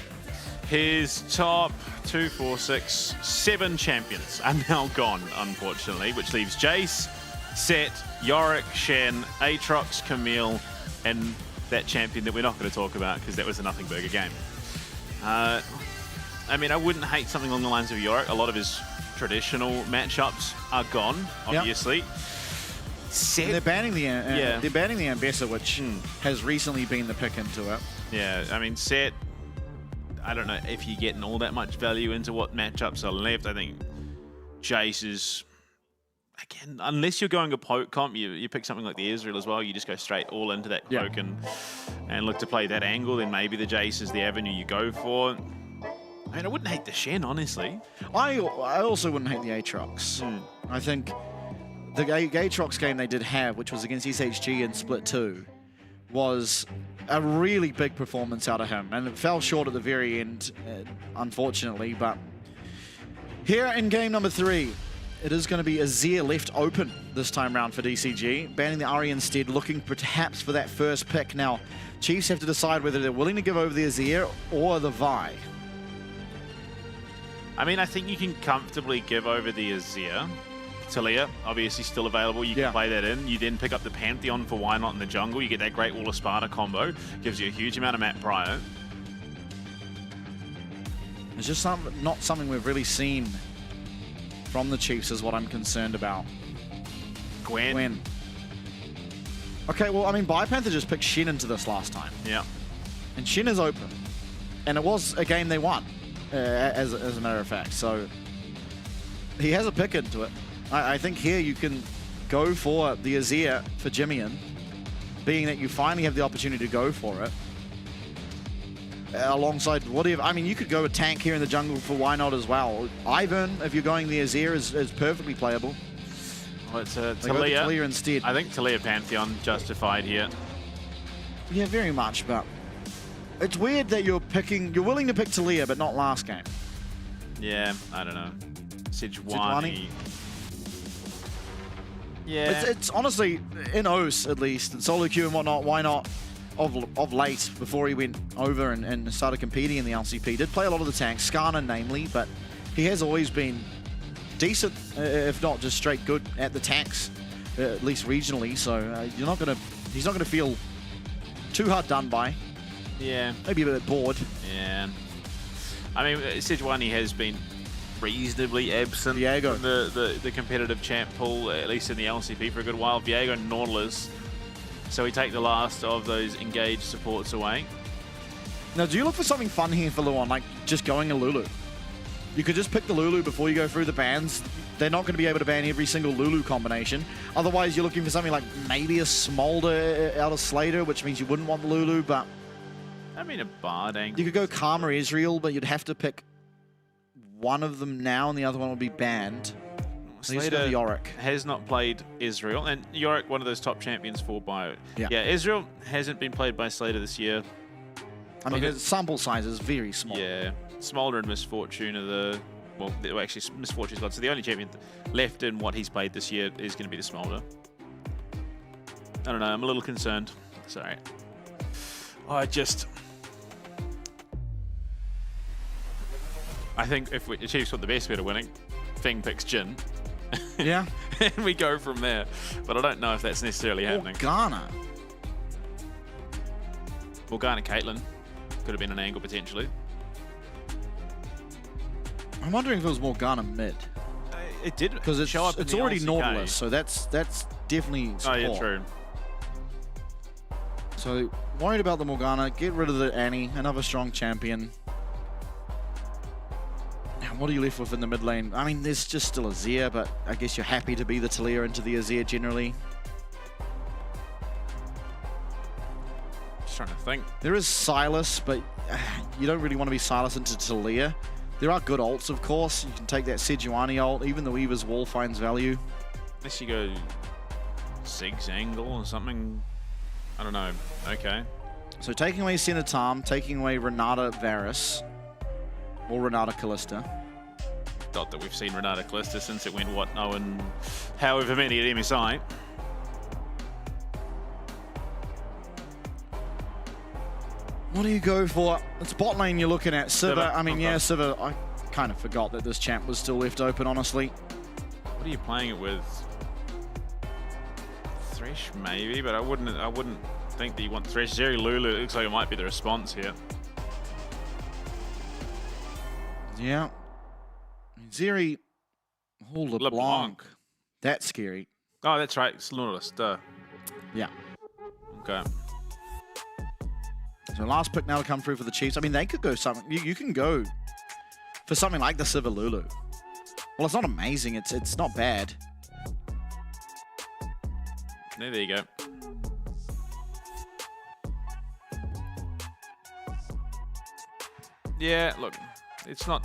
his top 2, 4, 6, 7 champions are now gone, unfortunately, which leaves Jace, Set, Yorick, Shen, Aatrox, Camille, and that champion that we're not going to talk about because that was a nothing burger game. I mean, I wouldn't hate something along the lines of Yorick. A lot of his traditional matchups are gone, obviously. Yep. They're banning the they're banning the Ambessa, which has recently been the pick into it. Yeah, I mean, Set, I don't know if you're getting all that much value into what matchups are left. I think Jace is, again, unless you're going a poke comp, you pick something like the Israel as well, you just go straight all into that poke and look to play that angle, then maybe the Jace is the avenue you go for. I mean, I wouldn't hate the Shen, honestly. I also wouldn't hate the Aatrox. I think the Aatrox game they did have, which was against SHG in Split 2, was a really big performance out of him, and it fell short at the very end, unfortunately. But here in game number 3, it is going to be Azir left open this time round for DCG, banning the Ahri instead, looking perhaps for that first pick. Now, Chiefs have to decide whether they're willing to give over the Azir or the Vi. I mean, I think you can comfortably give over the Azir. Talia, obviously still available. You can play that in. You then pick up the Pantheon for why not in the jungle. You get that Great Wall of Sparta combo. Gives you a huge amount of map prio. It's just not something we've really seen from the Chiefs is what I'm concerned about. Gwen. Okay, well, I mean, Bipanther just picked Shen into this last time. Yeah. And Shen is open. And it was a game they won, as a matter of fact. So he has a pick into it. I think here you can go for the Azir for Jimmian, being that you finally have the opportunity to go for it. Alongside whatever, I mean, you could go a tank here in the jungle for why not as well. Ivern, if you're going the Azir, is perfectly playable. Well, it's Talia. Talia instead. I think Talia Pantheon justified here. Yeah, very much, but it's weird that you're willing to pick Talia, but not last game. Yeah, I don't know. Sejuani. Yeah. It's honestly, in OS at least, and solo queue and whatnot, why not? Of late, before he went over and started competing in the LCP, did play a lot of the tanks, Skarner namely, but he has always been decent, if not just straight good at the tanks, at least regionally. So he's not gonna feel too hard done by. Yeah. Maybe a bit bored. Yeah. I mean, Sejuani has been reasonably absent Viego. from the competitive champ pool, at least in the LCP for a good while. Viego and Nautilus. So we take the last of those engaged supports away. Now, do you look for something fun here for Luon, like just going a Lulu? You could just pick the Lulu before you go through the bans. They're not going to be able to ban every single Lulu combination. Otherwise, you're looking for something like maybe a Smolder out of Slater, which means you wouldn't want the Lulu, but... I mean, a Bard angle. You could go Karma Ezreal, but you'd have to pick one of them now, and the other one would be banned. Slater Yorick has not played Israel, and Yorick, one of those top champions for Bio. Yeah, Israel hasn't been played by Slater this year. I mean, the sample size is very small. Yeah, Smolder and Misfortune are the... Well, actually, Misfortune's gone. So the only champion left in what he's played this year is going to be the Smolder. I don't know, I'm a little concerned. Sorry. I think if Chiefs want the best bet of winning, Feng picks Jin. Yeah. And we go from there. But I don't know if that's necessarily happening. Morgana Caitlyn could have been an angle potentially. I'm wondering if it was Morgana mid. It did because it's already LCK. Nautilus, so that's definitely support. Oh yeah, true. So worried about the Morgana. Get rid of the Annie, another strong champion. What are you left with in the mid lane? I mean, there's just still Azir, but I guess you're happy to be the Talia into the Azir generally. Just trying to think. There is Silas, but you don't really want to be Silas into Talia. There are good ults, of course. You can take that Sejuani ult. Even the Weaver's Wall finds value. Unless you go Zig's angle or something. I don't know. Okay. So taking away Senatam, taking away Renata Varus, or Renata Callista. Not that we've seen Renata Callista since it went, and however many at MSI. What do you go for? It's bot lane you're looking at. Sivir, I mean, okay. yeah, Sivir, I kind of forgot that this champ was still left open, honestly. What are you playing it with? Thresh, maybe, but I wouldn't think that you want Thresh. Zeri Lulu, it looks like it might be the response here. Yeah. Zeri, LeBlanc. That's scary. Oh, that's right. It's Nautilus. Duh. Yeah. Okay. So last pick now to come through for the Chiefs. I mean, they could go something. You can go for something like the Sivir Lulu. Well, it's not amazing. It's not bad. There you go. Yeah, look, it's not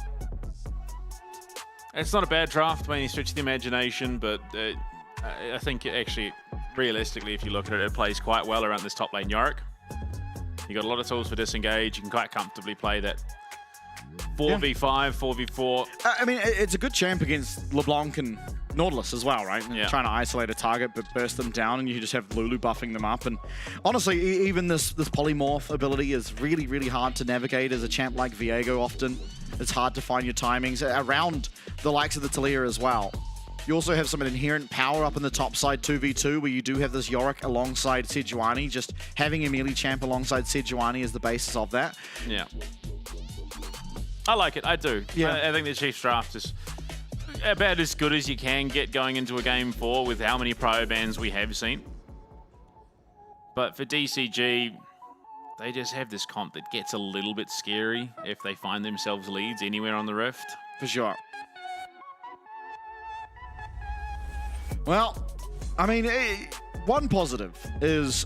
a bad draft by any stretch of the imagination, but I think actually, realistically, if you look at it, it plays quite well around this top lane Yorick. You got a lot of tools for disengage. You can quite comfortably play that 4v5, 4v4. I mean, it's a good champ against LeBlanc and Nautilus as well, right? Yeah. Trying to isolate a target but burst them down, and you just have Lulu buffing them up. And honestly, even this polymorph ability is really, really hard to navigate as a champ like Viego often. It's hard to find your timings around the likes of the Talia as well. You also have some inherent power up in the top side 2v2 where you do have this Yorick alongside Sejuani. Just having a melee champ alongside Sejuani is the basis of that. Yeah. I like it, I do. Yeah. I think the Chiefs draft is about as good as you can get going into a game 4 with how many prior bans we have seen. But for DCG, they just have this comp that gets a little bit scary if they find themselves leads anywhere on the Rift. For sure. Well, I mean, one positive is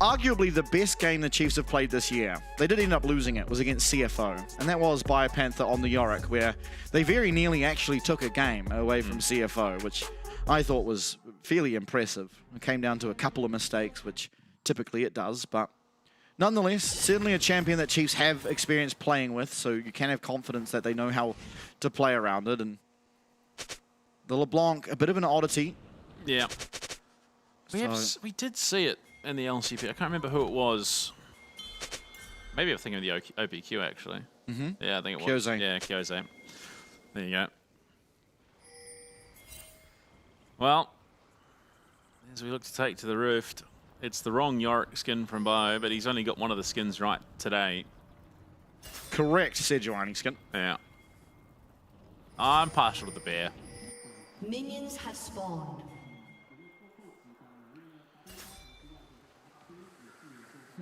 arguably the best game the Chiefs have played this year. They did end up losing it, was against CFO. And that was Biopanther on the Yorick, where they very nearly actually took a game away from CFO, which I thought was fairly impressive. It came down to a couple of mistakes, which typically it does, but nonetheless, certainly a champion that Chiefs have experience playing with, so you can have confidence that they know how to play around it. And the LeBlanc, a bit of an oddity. Yeah. We did see it in the LCP. I can't remember who it was. Maybe I'm thinking of the OPQ, actually. Yeah, I think it was. Kyose. Yeah, Kyose. There you go. Well, as we look to take to the Rift, it's the wrong Yorick skin from Bio, but he's only got one of the skins right today. Correct, Sejuani skin. Yeah. I'm partial to the bear. Minions have spawned.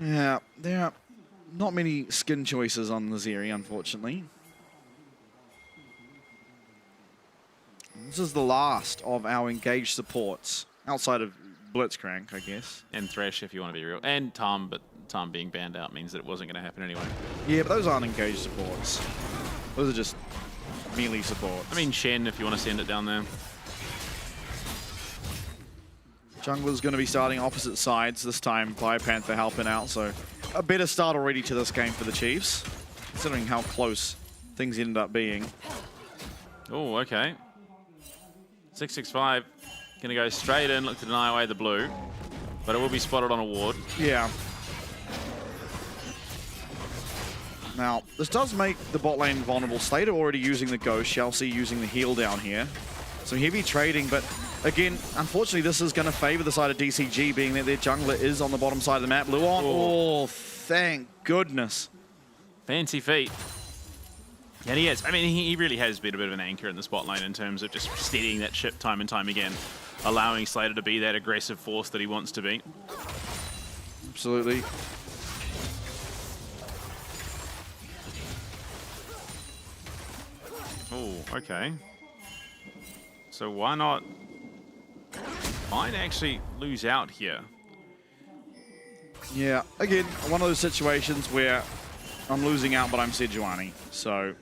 Yeah, there are not many skin choices on the Zeri, unfortunately. This is the last of our engaged supports, outside of Blitzcrank, I guess. And Thresh, if you want to be real. And Tom, but Tom being banned out means that it wasn't going to happen anyway. Yeah, but those aren't engaged supports. Those are just melee supports. I mean, Shen, if you want to send it down there. Jungler's going to be starting opposite sides this time. Biopanther helping out, so a better start already to this game for the Chiefs, considering how close things ended up being. Oh, okay. 665 going to go straight in, look to deny away the blue, but it will be spotted on a ward. Yeah. Now, this does make the bot lane vulnerable. Slater already using the Ghost, Chelsea using the heal down here. Some heavy trading, but again, unfortunately, this is going to favor the side of DCG, being that their jungler is on the bottom side of the map. Luon, oh, thank goodness. Fancy feet. And he is. I mean, he really has been a bit of an anchor in the spot lane in terms of just steadying that ship time and time again, allowing Slater to be that aggressive force that he wants to be. Absolutely. Oh, okay. So why not? Might actually lose out here. Yeah, again, one of those situations where I'm losing out, but I'm Sejuani. So,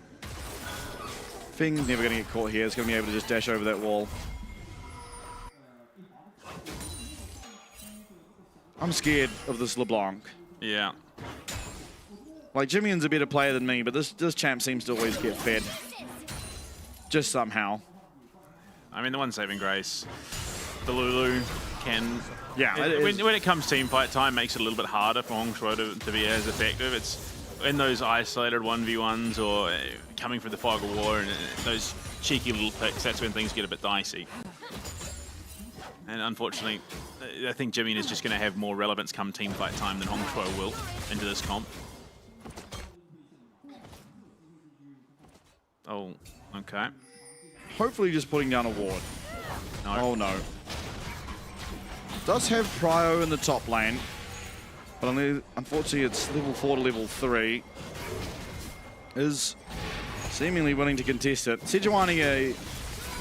Fing's never going to get caught here. It's going to be able to just dash over that wall. I'm scared of this LeBlanc. Yeah. Like, Jimmy's a better player than me, but this champ seems to always get fed. Just somehow. I mean, the one saving grace, the Lulu can... Yeah, when it comes team fight time, makes it a little bit harder for Hongshuo to be as effective. It's in those isolated 1v1s or coming from the fog of war and those cheeky little picks, that's when things get a bit dicey. And unfortunately, I think Jimmy is just going to have more relevance come team fight time than Hongshuo will into this comp. Oh, okay. Hopefully just putting down a ward. No. Oh no. Does have Prio in the top lane, but unfortunately it's level 4 to level 3. Is seemingly willing to contest it. Sejuani, a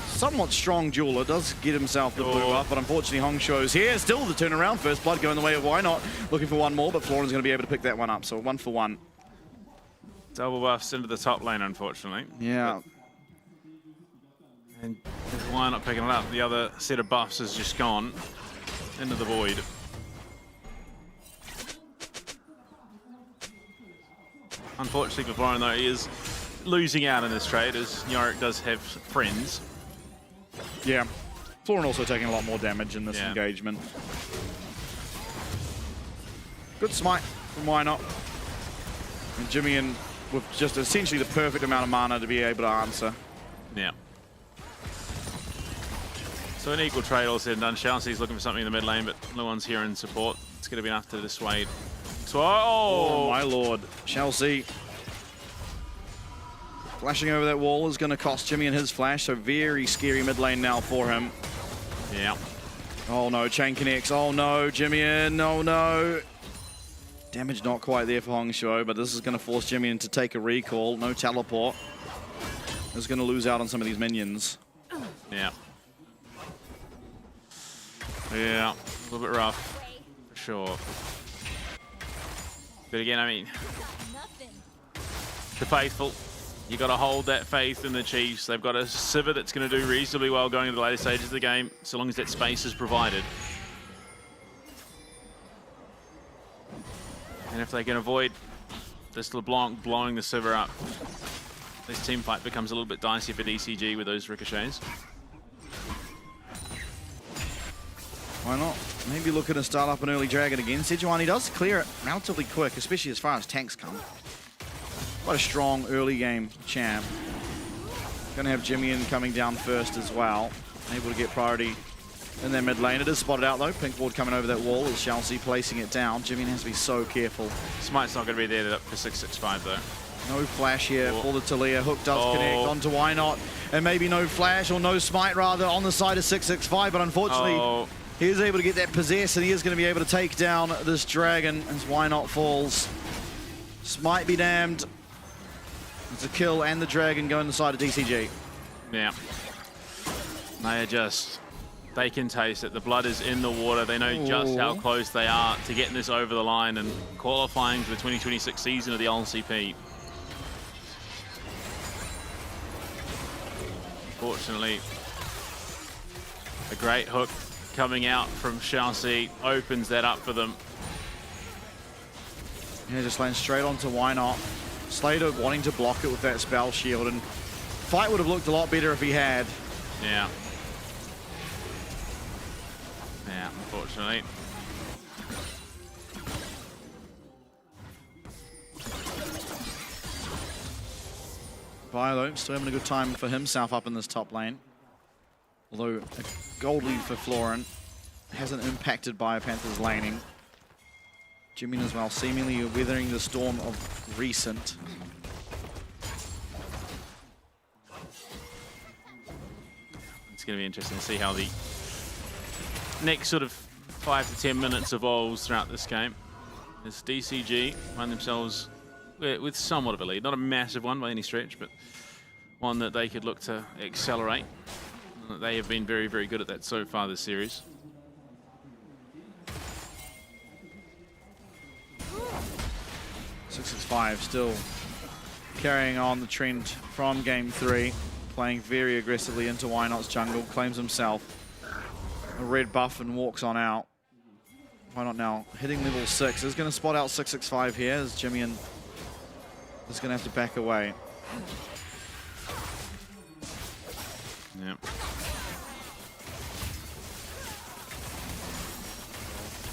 somewhat strong jeweler, does get himself the blue up, but unfortunately Hongshuo's here. Still the turnaround. First blood going the way of Why Not. Looking for one more, but Florin's going to be able to pick that one up. So 1 for 1. Double buffs into the top lane, unfortunately. Yeah. And Why Not picking it up? The other set of buffs is just gone into the void. Unfortunately for Florin, though, he is losing out in this trade, as Yorick does have friends. Yeah. Florin also taking a lot more damage in this engagement. Good smite from Why Not. And Jimmy in with just essentially the perfect amount of mana to be able to answer. Yeah. So an equal trade all said and done. Chelsea's looking for something in the mid lane, but Luon's here in support. It's going to be enough to dissuade. So, oh my lord. Chelsea flashing over that wall is going to cost Jimmy and his flash, so very scary mid lane now for him. Yeah. Oh no, chain connects. Oh no, Jimmy in. Oh no. Damage not quite there for Hongshuo, but this is going to force Jimmy in to take a recall. No teleport. He's going to lose out on some of these minions. Yeah. Yeah, a little bit rough, for sure. But again, I mean, the faithful, you got to hold that faith in the Chiefs. They've got a Sivir that's going to do reasonably well going into the later stages of the game, so long as that space is provided. And if they can avoid this LeBlanc blowing the Sivir up, this team fight becomes a little bit dicey for DCG with those ricochets. Why not? Maybe looking to start up an early Dragon again. Sejuani does clear it relatively quick, especially as far as tanks come. Quite a strong early game champ. Gonna have Jimmy coming down first as well. Able to get priority in their mid lane. It is spotted out though. Pink ward coming over that wall as Chelsea placing it down. Jimmy has to be so careful. Smite's not gonna be there for 665 though. No flash here for the Talia. Hook does connect onto Why Not. And maybe no flash, or no smite rather, on the side of 665. But unfortunately, he is able to get that possess, and he is going to be able to take down this Dragon as Why Not falls. Smite be damned. It's a kill, and the Dragon going the side of DCG. Yeah. They are just... They can taste it. The blood is in the water. They know just how close they are to getting this over the line and qualifying for the 2026 season of the LCP. Fortunately, a great hook coming out from Chelsea opens that up for them. Yeah, just lands straight onto Why Not. Slater wanting to block it with that spell shield, and fight would have looked a lot better if he had. Yeah. Yeah, unfortunately. Viola still having a good time for himself up in this top lane. Although a gold lead for Florin hasn't impacted Biopanther's laning. Jimmy as well, seemingly weathering the storm of recent. It's going to be interesting to see how the next sort of 5 to 10 minutes evolves throughout this game. As DCG find themselves with somewhat of a lead. Not a massive one by any stretch, but one that they could look to accelerate. They have been very, very good at that so far this series. .665 still carrying on the trend from game 3, playing very aggressively into Why Not's jungle, claims himself a red buff and walks on out. Why Not now hitting level 6 is going to spot out 665 here as Jimmy is going to have to back away. Yep.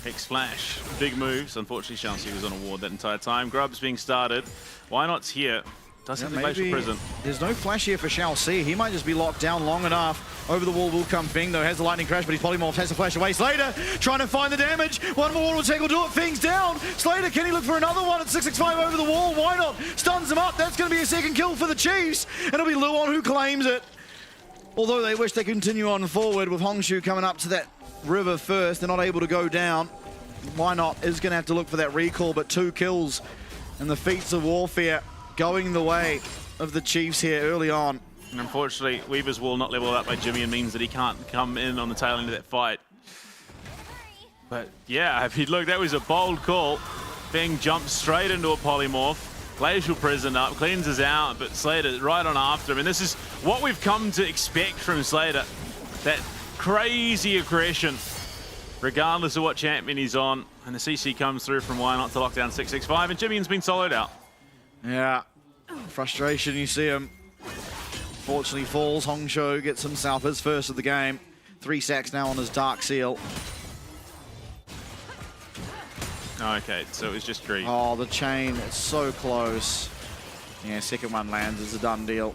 X-Flash, big moves. Unfortunately, Chelsea was on a ward that entire time. Grub's being started. Why Not's here? Does have the glacial prison. There's no flash here for Chelsea. He might just be locked down long enough. Over the wall will come Feng, though. Has the lightning crash, but he's polymorphed. Has to flash away. Slater trying to find the damage. One more wall will do it. Feng's down. Slater, can he look for another one at 665 over the wall? Why Not? Stuns him up. That's going to be a second kill for the Chiefs. And it'll be Luon who claims it. Although they wish they continue on forward with Hongshu coming up to that river first. They're not able to go down. Why Not is going to have to look for that recall, but 2 kills and the feats of warfare going the way of the Chiefs here early on. And unfortunately, Weaver's wall not leveled up by Jimmy and means that he can't come in on the tail end of that fight. But yeah, if you look, that was a bold call. Feng jumps straight into a polymorph. Glacial prison up, cleanses out, but Slater right on after him. And this is what we've come to expect from Slater. That crazy aggression, regardless of what champion he's on. And the CC comes through from Why Not to lock down 665, and Jimmy's been soloed out. Yeah, frustration, you see him. Fortunately falls. Hongshu gets himself his first of the game. 3 sacks now on his Dark Seal. Okay, so it was just greed. Oh, the chain, it's so close. Yeah, second one lands, it's a done deal.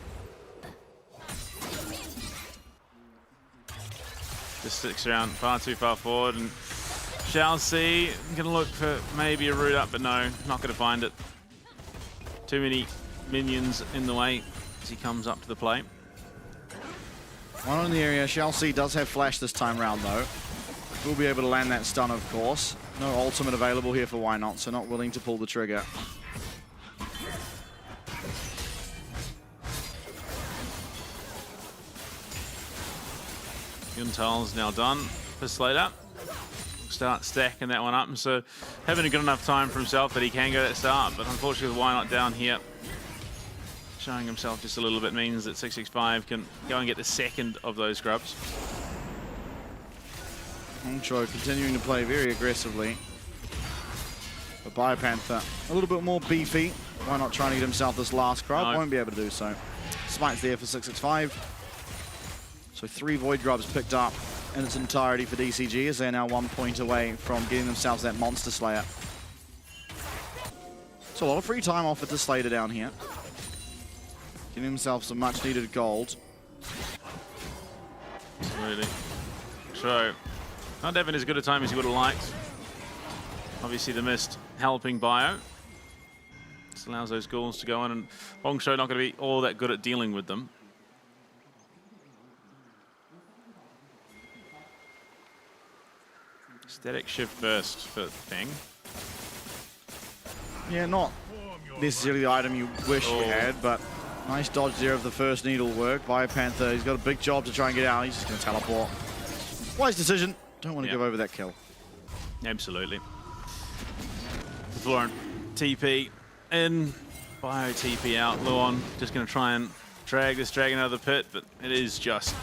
Just sticks around far too far forward, and Chelsea gonna look for maybe a route up, but no, not gonna find it. Too many minions in the way as he comes up to the plate. One in the area. Chelsea does have flash this time round though. Will be able to land that stun, of course. No ultimate available here for Why Not, so not willing to pull the trigger. Yuntal's now done for Slater. start stacking that one up, and so having a good enough time for himself that he can go that start, but unfortunately why not down here? Showing himself just a little bit means that 665 can go and get the second of those grubs. Hongshou continuing to play very aggressively. But Biopanther a little bit more beefy. Why not trying to get himself this last grub? No. Won't be able to do so. Smite's there for 665. So 3 Void Grubs picked up in its entirety for DCG as they're now 1 point away from getting themselves that Monster Slayer. So a lot of free time offered to Slater down here. Getting himself some much needed gold. Absolutely. So, not having as good a time as he would have liked. Obviously the mist helping Bio. This allows those ghouls to go on, and Hongshou not going to be all that good at dealing with them. Static shift first for Feng. Yeah, not necessarily the item you wish you had, but nice dodge there of the first needle work. Biopanther, he's got a big job to try and get out. He's just going to teleport. Wise decision. Don't want to give over that kill. Absolutely. Florent TP in, Bio TP out. Luon just going to try and drag this dragon out of the pit, but it is just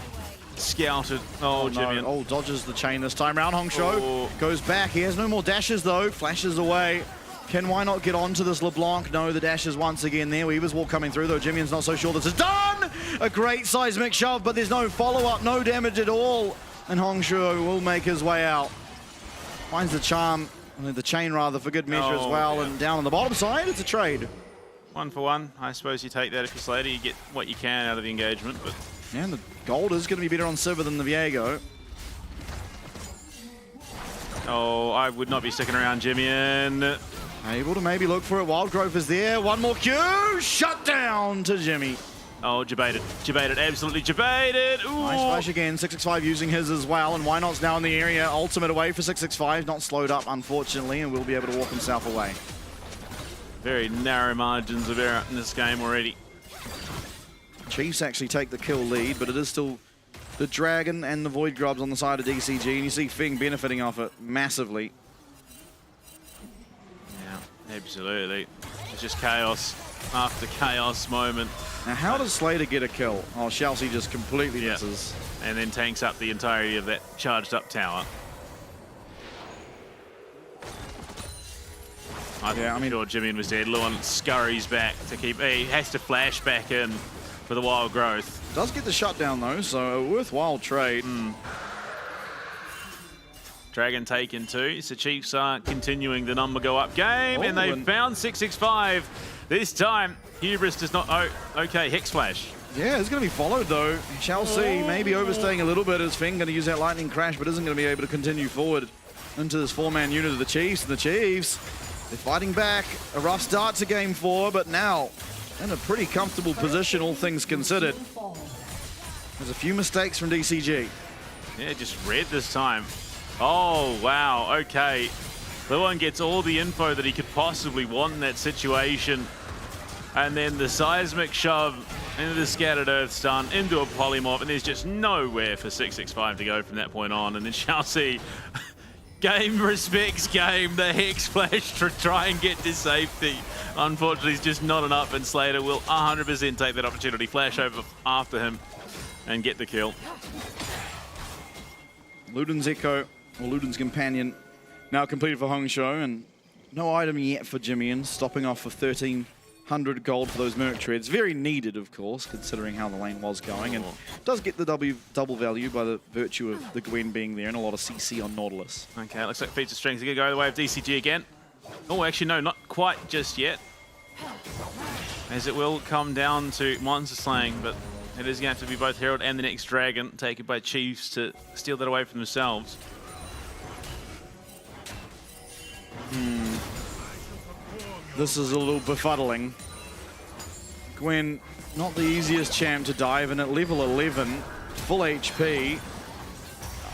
scouted. Oh, Jimmy. No. Oh, dodges the chain this time round. Hongshou goes back. He has no more dashes though. Flashes away. Can why not get onto this LeBlanc? No, the dash is once again there. Weaver's Walk coming through though. Jimmy's not so sure this is done. A great seismic shove, but there's no follow-up, no damage at all. And Hongshou will make his way out. Finds the charm, the chain rather, for good measure as well. And down on the bottom side, it's a trade. 1 for 1. I suppose you take that if you're Slater. You get what you can out of the engagement, but yeah, and the gold is going to be better on Sivir than the Viego. oh, I would not be sticking around Jimmy. Able to maybe look for it. Wild Growth is there. One more Q. Shut down to Jimmy. Oh, debated. Debated. Absolutely debated. Ooh. Nice flash again. 665 using his as well. And Why Not's now in the area. Ultimate away for 665. Not slowed up, unfortunately, and will be able to walk himself away. Very narrow margins of error in this game already. Chiefs actually take the kill lead, but it is still the Dragon and the Void Grubs on the side of DCG. And you see Feng benefiting off it massively. Yeah, absolutely. It's just chaos after chaos moment. Now, how does Slater get a kill? Oh, Chelsea just completely misses. And then tanks up the entirety of that charged up tower. I mean, sure Jimmy was dead. Luon scurries back to keep. He has to flash back in for the Wild Growth. Does get the shutdown though, so a worthwhile trade. Dragon taken 2. So Chiefs are continuing the number go up game, and they've found 665. This time, Hubris does not. Oh, okay, Hex Flash. Yeah, it's going to be followed though. Shall see. Maybe overstaying a little bit as Feng going to use that lightning crash, but isn't going to be able to continue forward into this 4-man unit of the Chiefs. And the Chiefs, they're fighting back. A rough start to game 4, but now in a pretty comfortable position, all things considered. There's a few mistakes from DCG. Yeah, just red this time. Oh, wow, okay. Luon gets all the info that he could possibly want in that situation. And then the seismic shove into the scattered earth stun, into a polymorph, and there's just nowhere for 665 to go from that point on. And then Chelsea, game respects game, the Hex Flash to try and get to safety. Unfortunately, it's just not enough, and Slater will 100% take that opportunity, flash over after him, and get the kill. Luden's Echo, or Luden's Companion, now completed for Hongshou, and no item yet for Jimmy, stopping off for 1,300 gold for those Merc Treads. Very needed, of course, considering how the lane was going, and does get the double value by the virtue of the Gwen being there and a lot of CC on Nautilus. Okay, looks like feature strings are going to go the way of DCG again. Oh, actually, no, not quite just yet. As it will come down to monster slaying, but it is going to have to be both Herald and the next Dragon taken by Chiefs to steal that away from themselves. This is a little befuddling. Gwen, not the easiest champ to dive, and at level 11, full HP.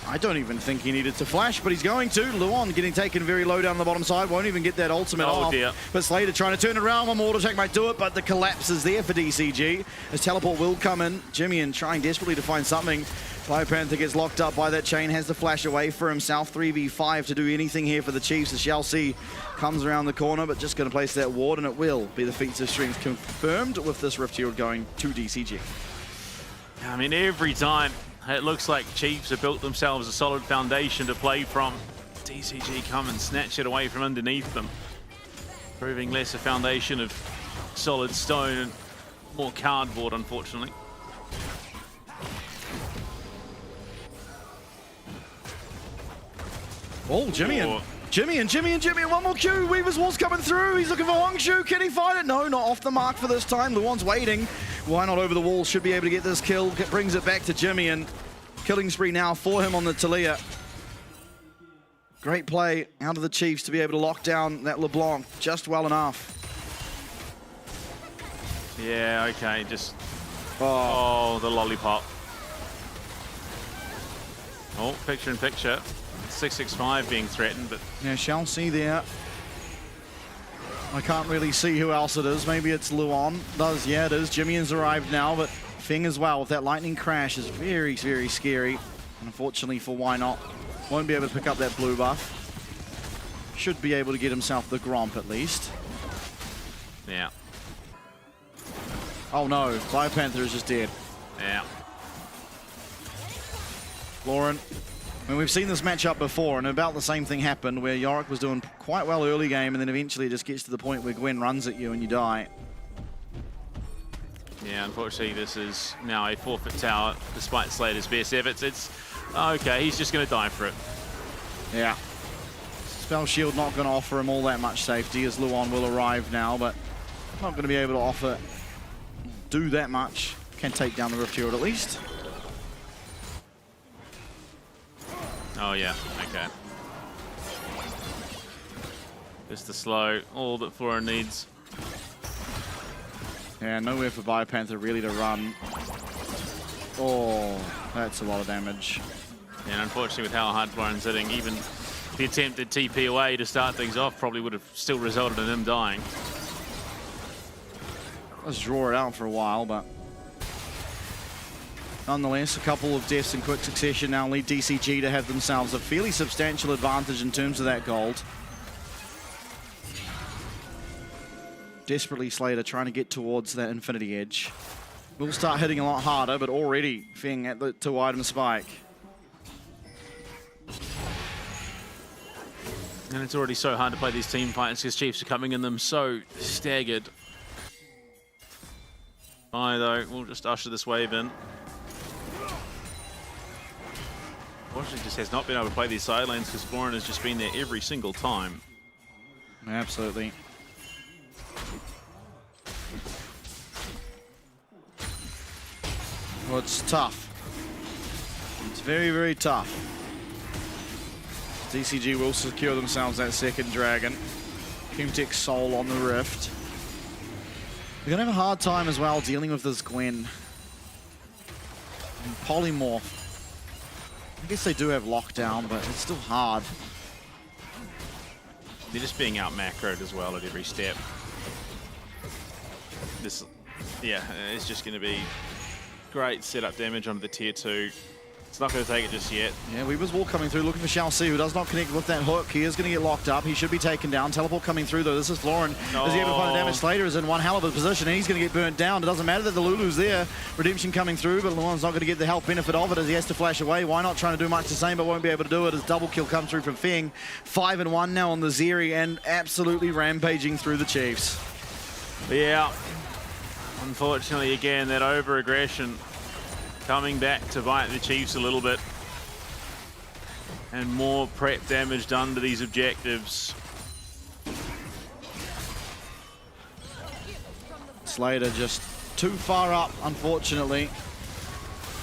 I don't even think he needed to flash, but he's going to. Luon getting taken very low down the bottom side. Won't even get that ultimate off. Dear. But Slater trying to turn it around. One more auto attack might do it, but the collapse is there for DCG. As teleport will come in. Jimmy trying desperately to find something. Fire Panther gets locked up by that chain, has the flash away for himself. 3v5 to do anything here for the Chiefs. The Chelsea comes around the corner, but just going to place that ward, and it will be the feats of strength confirmed with this Rift Shield going to DCG. I mean, every time it looks like Chiefs have built themselves a solid foundation to play from, DCG come and snatch it away from underneath them, proving less a foundation of solid stone and more cardboard, unfortunately. Oh, Jimmy and one more Q. Weaver's Wall's coming through. He's looking for Wangshu. Can he find it? No, not off the mark for this time. Luon's waiting. Why not over the wall? Should be able to get this kill. Brings it back to Jimmy, and killing spree now for him on the Talia. Great play out of the Chiefs to be able to lock down that LeBlanc just well enough. Yeah, okay, just... Oh, the lollipop. Oh, picture in picture. 665 being threatened, but... Yeah, Chelsea there. I can't really see who else it is. Maybe it's Luon. Yeah, it is. Jimmy has arrived now, but Feng as well with that lightning crash is very, very scary. And unfortunately for Why Not, won't be able to pick up that blue buff. Should be able to get himself the Gromp at least. Yeah. Oh no, Fire Panther is just dead. Yeah. Lauren, I mean, we've seen this matchup before, and about the same thing happened where Yorick was doing quite well early game, and then eventually it just gets to the point where Gwen runs at you and you die. Yeah, unfortunately this is now a forfeit tower, despite Slater's best efforts. It's okay, he's just going to die for it. Yeah. Spell Shield not going to offer him all that much safety, as Luon will arrive now, but not going to be able to do that much. Can take down the Rift Shield at least. Oh yeah, okay. Just the slow, all that Flora needs. Yeah, nowhere for Biopanther really to run. Oh, that's a lot of damage. And unfortunately with how hard Floren's hitting, even the attempted TP away to start things off probably would have still resulted in him dying. Let's draw it out for a while, but nonetheless, a couple of deaths in quick succession now lead DCG to have themselves a fairly substantial advantage in terms of that gold. Desperately Slater trying to get towards that Infinity Edge. Will start hitting a lot harder, but already Feng at the 2-item spike. And it's already so hard to play these team fights because Chiefs are coming in them so staggered. Though, we'll just usher this wave in. Unfortunately, just has not been able to play these side lanes because Florin has just been there every single time. Absolutely. Well, it's tough. It's very, very tough. DCG will secure themselves that second dragon. Kumtek's Soul on the Rift. They're going to have a hard time as well dealing with this Gwen. And Polymorph. I guess they do have lockdown, but it's still hard. They're just being out macroed as well at every step. This, yeah, it's just going to be great setup damage onto the tier 2. It's not going to take it just yet. Yeah, Weaver's Wall coming through, looking for Chelsea, who does not connect with that hook. He is going to get locked up. He should be taken down. Teleport coming through, though. This is Florin. Is he able to find the damage? Slater is in one hell of a position, and he's going to get burnt down. It doesn't matter that the Lulu's there. Redemption coming through, but Luon's not going to get the health benefit of it as he has to flash away. Why not trying to do much the same, but won't be able to do it as double kill comes through from Feng. 5-1 now on the Zeri, and absolutely rampaging through the Chiefs. Yeah. Unfortunately, again, that over-aggression coming back to bite the Chiefs a little bit. And more prep damage done to these objectives. Slater just too far up, unfortunately.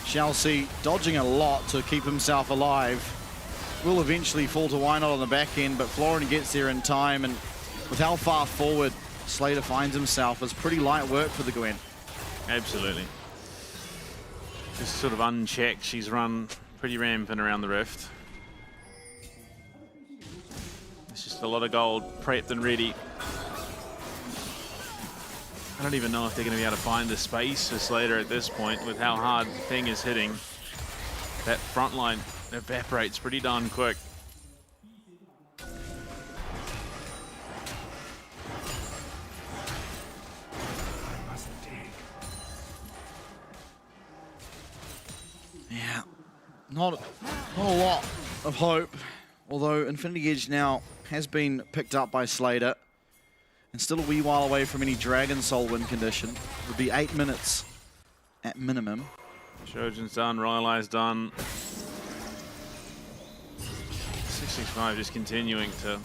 Chelsea dodging a lot to keep himself alive. Will eventually fall to Why Not on the back end, but Florin gets there in time, and with how far forward Slater finds himself, it's pretty light work for the Gwen. Absolutely. Just sort of unchecked, she's run pretty rampant around the Rift. It's just a lot of gold prepped and ready. I don't even know if they're going to be able to find the space for Slater at this point with how hard Feng is hitting. that front line evaporates pretty darn quick. Yeah, not a lot of hope, although Infinity Edge now has been picked up by Slater and still a wee while away from any Dragon Soul win condition. It would be 8 minutes at minimum. Shoujin's done, Rylai's done. 665 just continuing to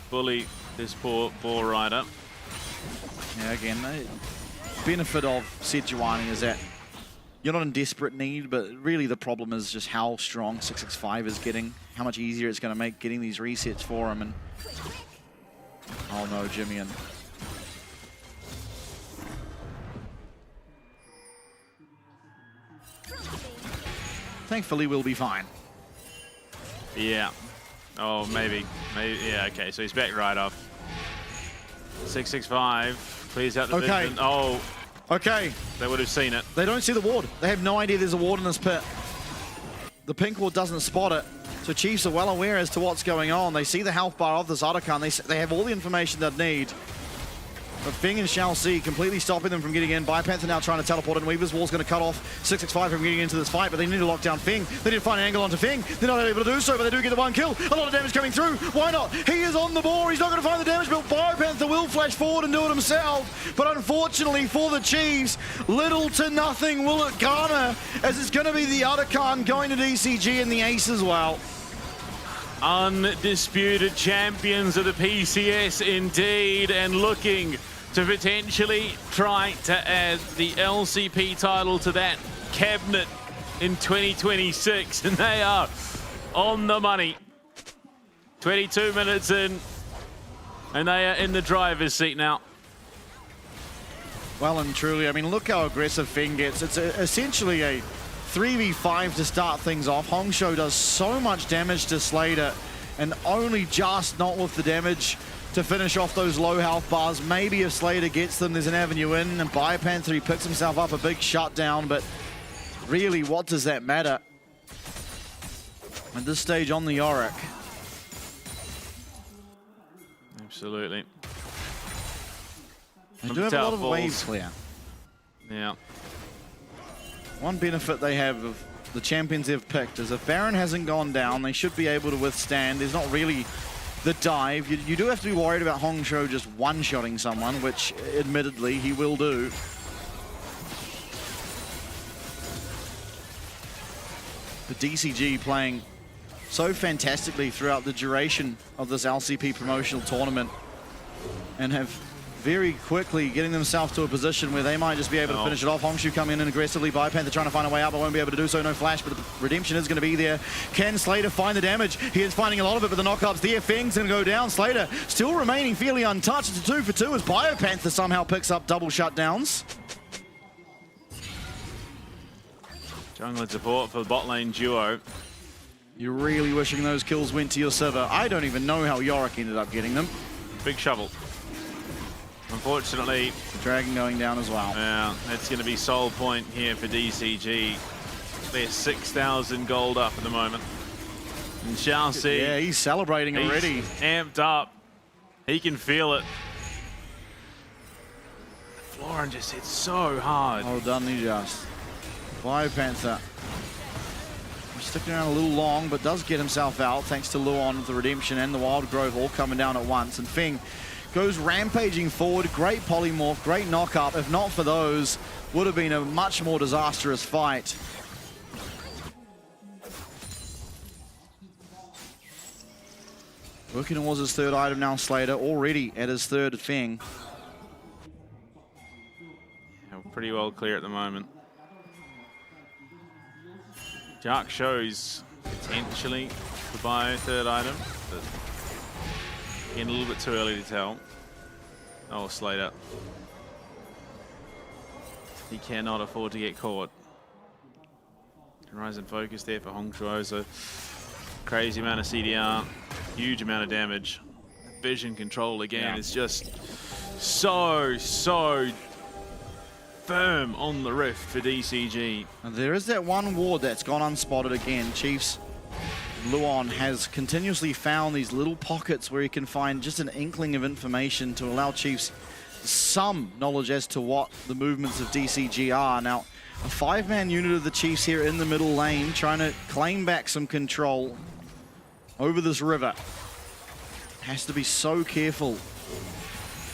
bully this poor Boar Rider. Yeah, again, the benefit of Sejuani is that you're not in desperate need, but really the problem is just how strong 665 is getting, how much easier it's going to make getting these resets for him. And oh no, Jimmy. Thankfully, we'll be fine. Yeah. Oh, maybe. Yeah, okay, so he's back right off. 665 clears out the vision. Oh. Okay. They would have seen it. They don't see the ward. They have no idea there's a ward in this pit. The pink ward doesn't spot it. So Chiefs are well aware as to what's going on. They see the health bar of this Otacon. They have all the information they need. But Fing and Shao Si completely stopping them from getting in. Biopanther now trying to teleport in. Weaver's Wall's going to cut off 665 from getting into this fight, but they need to lock down Fing. They need to find an angle onto Fing. They're not able to do so, but they do get the one kill. A lot of damage coming through. Why not? He is on the board. He's not going to find the damage, but Biopanther will flash forward and do it himself. But unfortunately for the Chiefs, little to nothing will it garner, as it's going to be the Otacon going to DCG and the Ace as well. Undisputed champions of the PCS indeed, and looking to potentially try to add the LCP title to that cabinet in 2026, and they are on the money. 22 minutes in, and they are in the driver's seat now. Well and truly, I mean, look how aggressive Fing gets. It's essentially a 3v5 to start things off. Hongshou does so much damage to Slater, and only just not with the damage to finish off those low health bars. Maybe if Slater gets them, there's an avenue in, and Biopanther, he picks himself up a big shutdown, but really, what does that matter? At this stage on the Yorick. Absolutely. They do have a lot of waves clear. Yeah. One benefit they have of the champions they've picked is if Baron hasn't gone down, they should be able to withstand. There's not really the dive. You do have to be worried about Hongshou just one-shotting someone, which admittedly he will do. But DCG playing so fantastically throughout the duration of this LCP promotional tournament, and have very quickly getting themselves to a position where they might just be able to finish it off. Hongshou coming in aggressively. Biopanther trying to find a way out, but won't be able to do so. No flash, but the redemption is going to be there. Can Slater find the damage? He is finding a lot of it, but the knockup's there. Feng's going to go down. Slater still remaining fairly untouched. It's a 2 for 2 as Biopanther somehow picks up double shutdowns. Jungler support for the bot lane duo. You're really wishing those kills went to your Sivir. I don't even know how Yorick ended up getting them. Big shovel. Unfortunately, the Dragon going down as well. Yeah, that's going to be sole point here for DCG. They're 6,000 gold up at the moment. And Shao Si, yeah, he's celebrating already. Amped up. He can feel it. Florin just hit so hard. Well done, he just. Biopanther sticking around a little long, but does get himself out thanks to Luon with the redemption and the Wild Grove all coming down at once. And Feng goes rampaging forward. Great polymorph, great knock-up. If not for those, would have been a much more disastrous fight. Working towards his third item now, Slater, already at his third Feng. Yeah, pretty well clear at the moment. Jark shows potentially to buy a third item, but again, a little bit too early to tell. Oh, Slater. He cannot afford to get caught. Rise and focus there for Hongshou, so crazy amount of CDR, huge amount of damage. Vision control again is just so firm on the rift for DCG. And there is that one ward that's gone unspotted again. Chiefs Luon has continuously found these little pockets where he can find just an inkling of information to allow Chiefs some knowledge as to what the movements of DCG are. Now, a 5-man unit of the Chiefs here in the middle lane trying to claim back some control over this river. Has to be so careful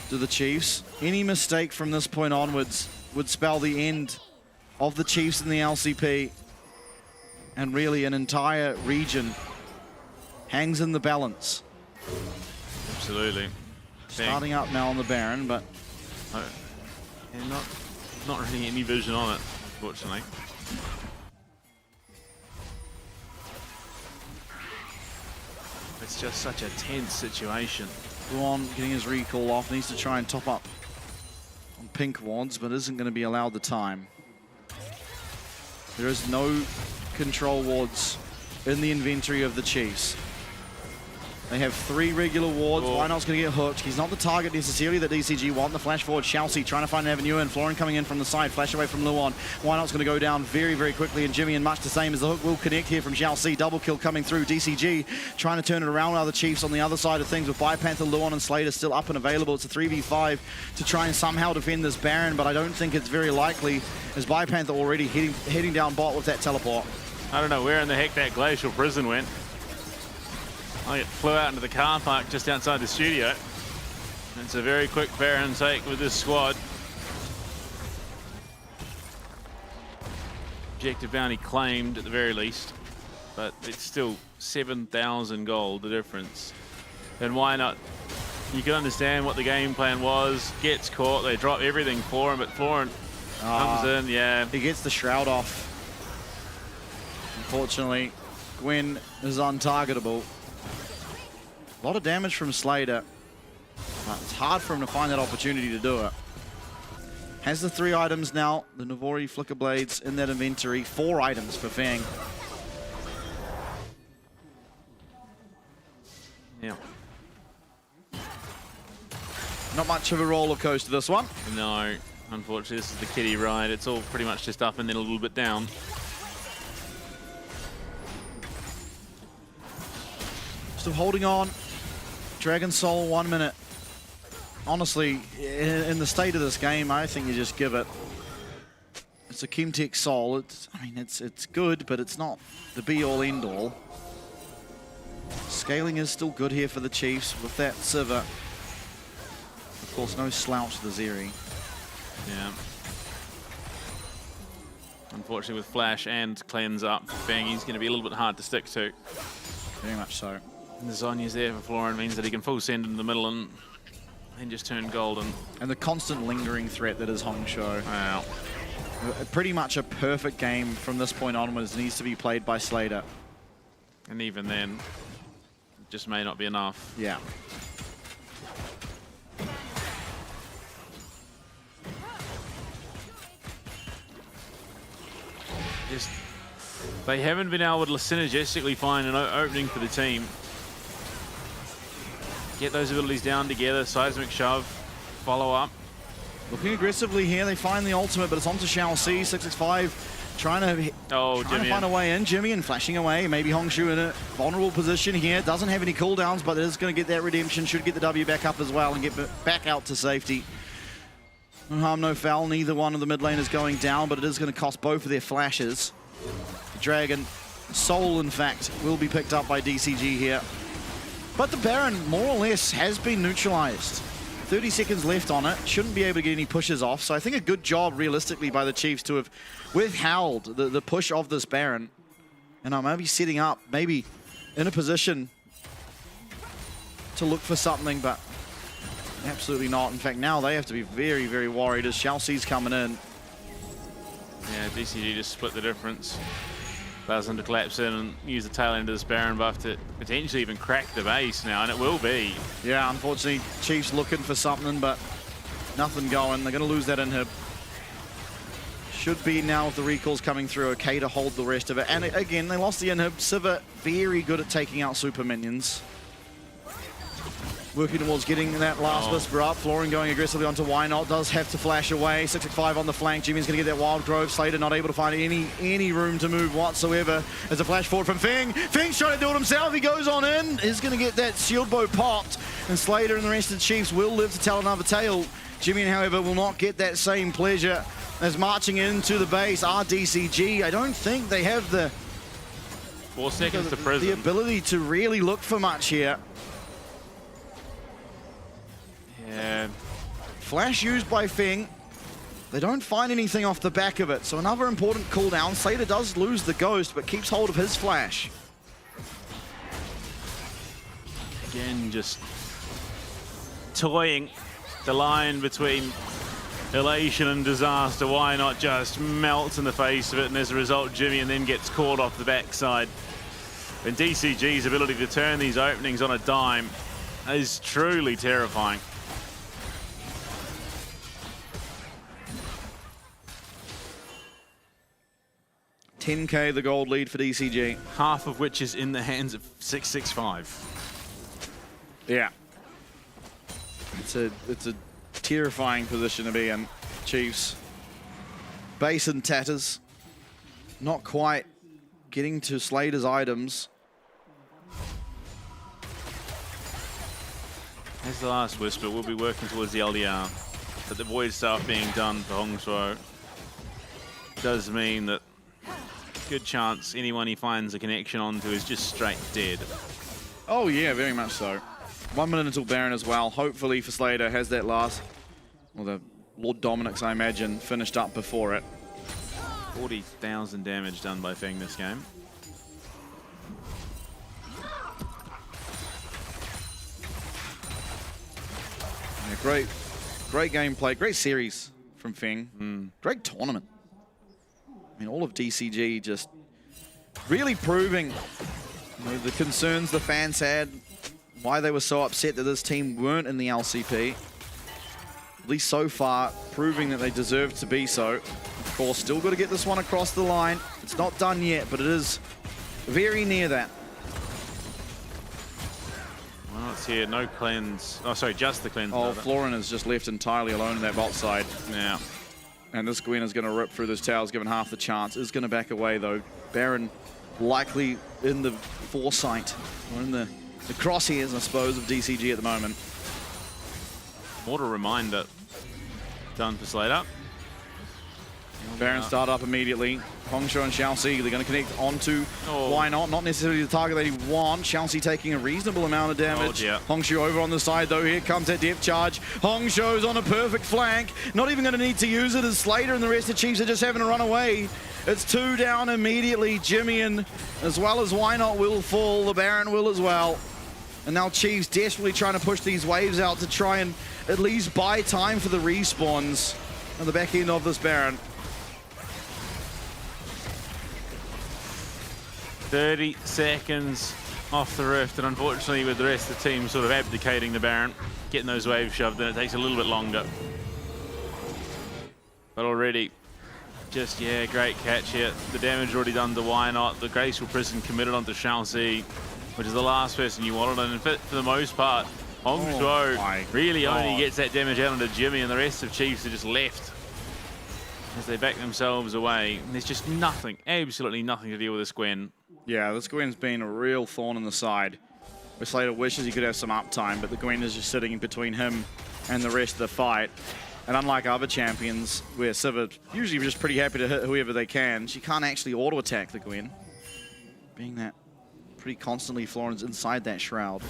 to the Chiefs. Any mistake from this point onwards would spell the end of the Chiefs in the LCP. And really an entire region hangs in the balance. Absolutely. Starting up now on the Baron, but yeah, not really any vision on it, unfortunately. It's just such a tense situation. Luon getting his recall off, needs to try and top up on pink wards, but isn't going to be allowed the time. There is no control wards in the inventory of the Chiefs. They have 3 regular wards. Wynot's going to get hooked. He's not the target necessarily that DCG want. The flash forward, Chelsea trying to find an avenue in. Florin coming in from the side. Flash away from Luon. Wynot's going to go down very, very quickly. And Jimmy, and much the same as the hook will connect here from Chelsea. Double kill coming through. DCG trying to turn it around with other Chiefs on the other side of things with Bipanther, Luon, and Slater still up and available. It's a 3v5 to try and somehow defend this Baron, but I don't think it's very likely as Bipanther already heading down bot with that teleport. I don't know where in the heck that glacial prison went. It flew out into the car park just outside the studio. It's a very quick Baron take with this squad. Objective bounty claimed at the very least, but it's still 7,000 gold, the difference. And why not? You can understand what the game plan was. Gets caught, they drop everything for him, but Florin comes in, yeah. He gets the shroud off. Unfortunately, Gwen is untargetable. A lot of damage from Slater. It's hard for him to find that opportunity to do it. Has the 3 items now. The Navori Flicker Blades in that inventory. 4 items for Fang. Yeah. Not much of a roller coaster, this one. No, unfortunately, this is the kiddie ride. It's all pretty much just up and then a little bit down. Still holding on. Dragon Soul 1 minute. Honestly, in the state of this game, I think you just give it. It's a Chemtech Soul. It's good, but it's not the be-all, end-all. Scaling is still good here for the Chiefs with that Sivir. Of course, no slouch to the Zeri. Yeah. Unfortunately, with Flash and Cleanse up, Fang, he's going to be a little bit hard to stick to. Very much so. And the Zonya's there for Florin means that he can full send in the middle and then just turn golden. And the constant lingering threat that is Hongshou. Wow. Pretty much a perfect game from this point onwards needs to be played by Slater. And even then, it just may not be enough. Yeah. Just, they haven't been able to synergistically find an opening for the team. Get those abilities down together, seismic shove, follow up. Looking aggressively here, they find the ultimate, but it's onto Shao C, 665, trying to find a way in. Jimmy and flashing away, maybe Hongshou in a vulnerable position here. Doesn't have any cooldowns, but is going to get that redemption, should get the W back up as well and get back out to safety. No harm, no foul, neither one of the mid lane is going down, but it is going to cost both of their flashes. The Dragon Soul, in fact, will be picked up by DCG here. But the Baron, more or less, has been neutralized. 30 seconds left on it. Shouldn't be able to get any pushes off. So I think a good job, realistically, by the Chiefs to have withheld the push of this Baron. And I'm maybe setting up, maybe in a position to look for something, but absolutely not. In fact, now they have to be very, very worried as Chelsea's coming in. Yeah, DCG just split the difference. Allows them to collapse in and use the tail end of this Baron buff to potentially even crack the base now, and it will be. Yeah, unfortunately, Chiefs looking for something, but nothing going. They're going to lose that inhib. Should be now with the recalls coming through, okay to hold the rest of it. And again, they lost the inhib. Sivir, very good at taking out super minions. working towards getting that last whisper up. Florin going aggressively onto Why Not, does have to flash away. 665 on the flank. Jimmy's going to get that Wild Grove. Slater not able to find any room to move whatsoever. There's a flash forward from Feng. Feng's trying to do it himself. He goes on in. He's going to get that shield bow popped. And Slater and the rest of the Chiefs will live to tell another tale. Jimmy, however, will not get that same pleasure as marching into the base. DCG, I don't think they have the 4 seconds to prison. The ability to really look for much here. Yeah. Flash used by Feng. They don't find anything off the back of it. So another important cooldown. Slater does lose the ghost, but keeps hold of his flash. Again, just toying the line between elation and disaster. Why Not just melts in the face of it, and as a result, Jimmy and then gets caught off the backside. And DCG's ability to turn these openings on a dime is truly terrifying. $10K the gold lead for DCG. Half of which is in the hands of 665. Yeah. It's a terrifying position to be in. Chiefs. Base in tatters. Not quite getting to Slater's items. As the last whisper, we'll be working towards the LDR. But the void stuff being done for Hongsuo does mean that good chance anyone he finds a connection onto is just straight dead. Oh yeah, very much so. 1 minute until Baron as well. Hopefully for Slater has that last, well, the Lord Dominic's, I imagine, finished up before it. 40,000 damage done by Feng this game. Yeah, great gameplay, great series from Feng. Great tournament. I mean, all of DCG just really proving the concerns the fans had, why they were so upset that this team weren't in the LCP. At least so far, proving that they deserve to be so. Of course, still got to get this one across the line. It's not done yet, but it is very near that. Well, it's here, no cleanse. Oh, sorry, just the cleanse. Oh, Florin is just left entirely alone in that bot side. Yeah. And this Gwen is going to rip through those towers, given half the chance. Is going to back away, though. Baron likely in the foresight, or in the crosshairs, I suppose, of DCG at the moment. What a reminder. Done for Slater. Baron start up immediately. Hongsuo and Xiaoxi, they're going to connect onto Why Not. Not necessarily the target they want. Xiaoxi taking a reasonable amount of damage. Hongsuo over on the side, though. Here comes that depth charge. Hongsuo's on a perfect flank. Not even going to need to use it as Slater and the rest of the Chiefs are just having to run away. It's 2 down immediately. Jimmy and as well as Why Not will fall. The Baron will as well. And now Chiefs desperately trying to push these waves out to try and at least buy time for the respawns on the back end of this Baron. 30 seconds off the rift, and unfortunately with the rest of the team sort of abdicating the Baron, getting those waves shoved in, it takes a little bit longer. But already, just, yeah, great catch here. The damage already done to Why Not. The Graceful Prison committed onto Xiaoxi, which is the last person you wanted. And for the most part, Hongsuo really only gets that damage out onto Jimmy, and the rest of Chiefs are just left as they back themselves away. And there's just nothing, absolutely nothing to deal with this Gwen. Yeah, this Gwen's been a real thorn in the side. Where Slater wishes he could have some uptime, but the Gwen is just sitting in between him and the rest of the fight. And unlike other champions, where Sivir usually just pretty happy to hit whoever they can, she can't actually auto-attack the Gwen. Being that pretty constantly Florin's inside that shroud.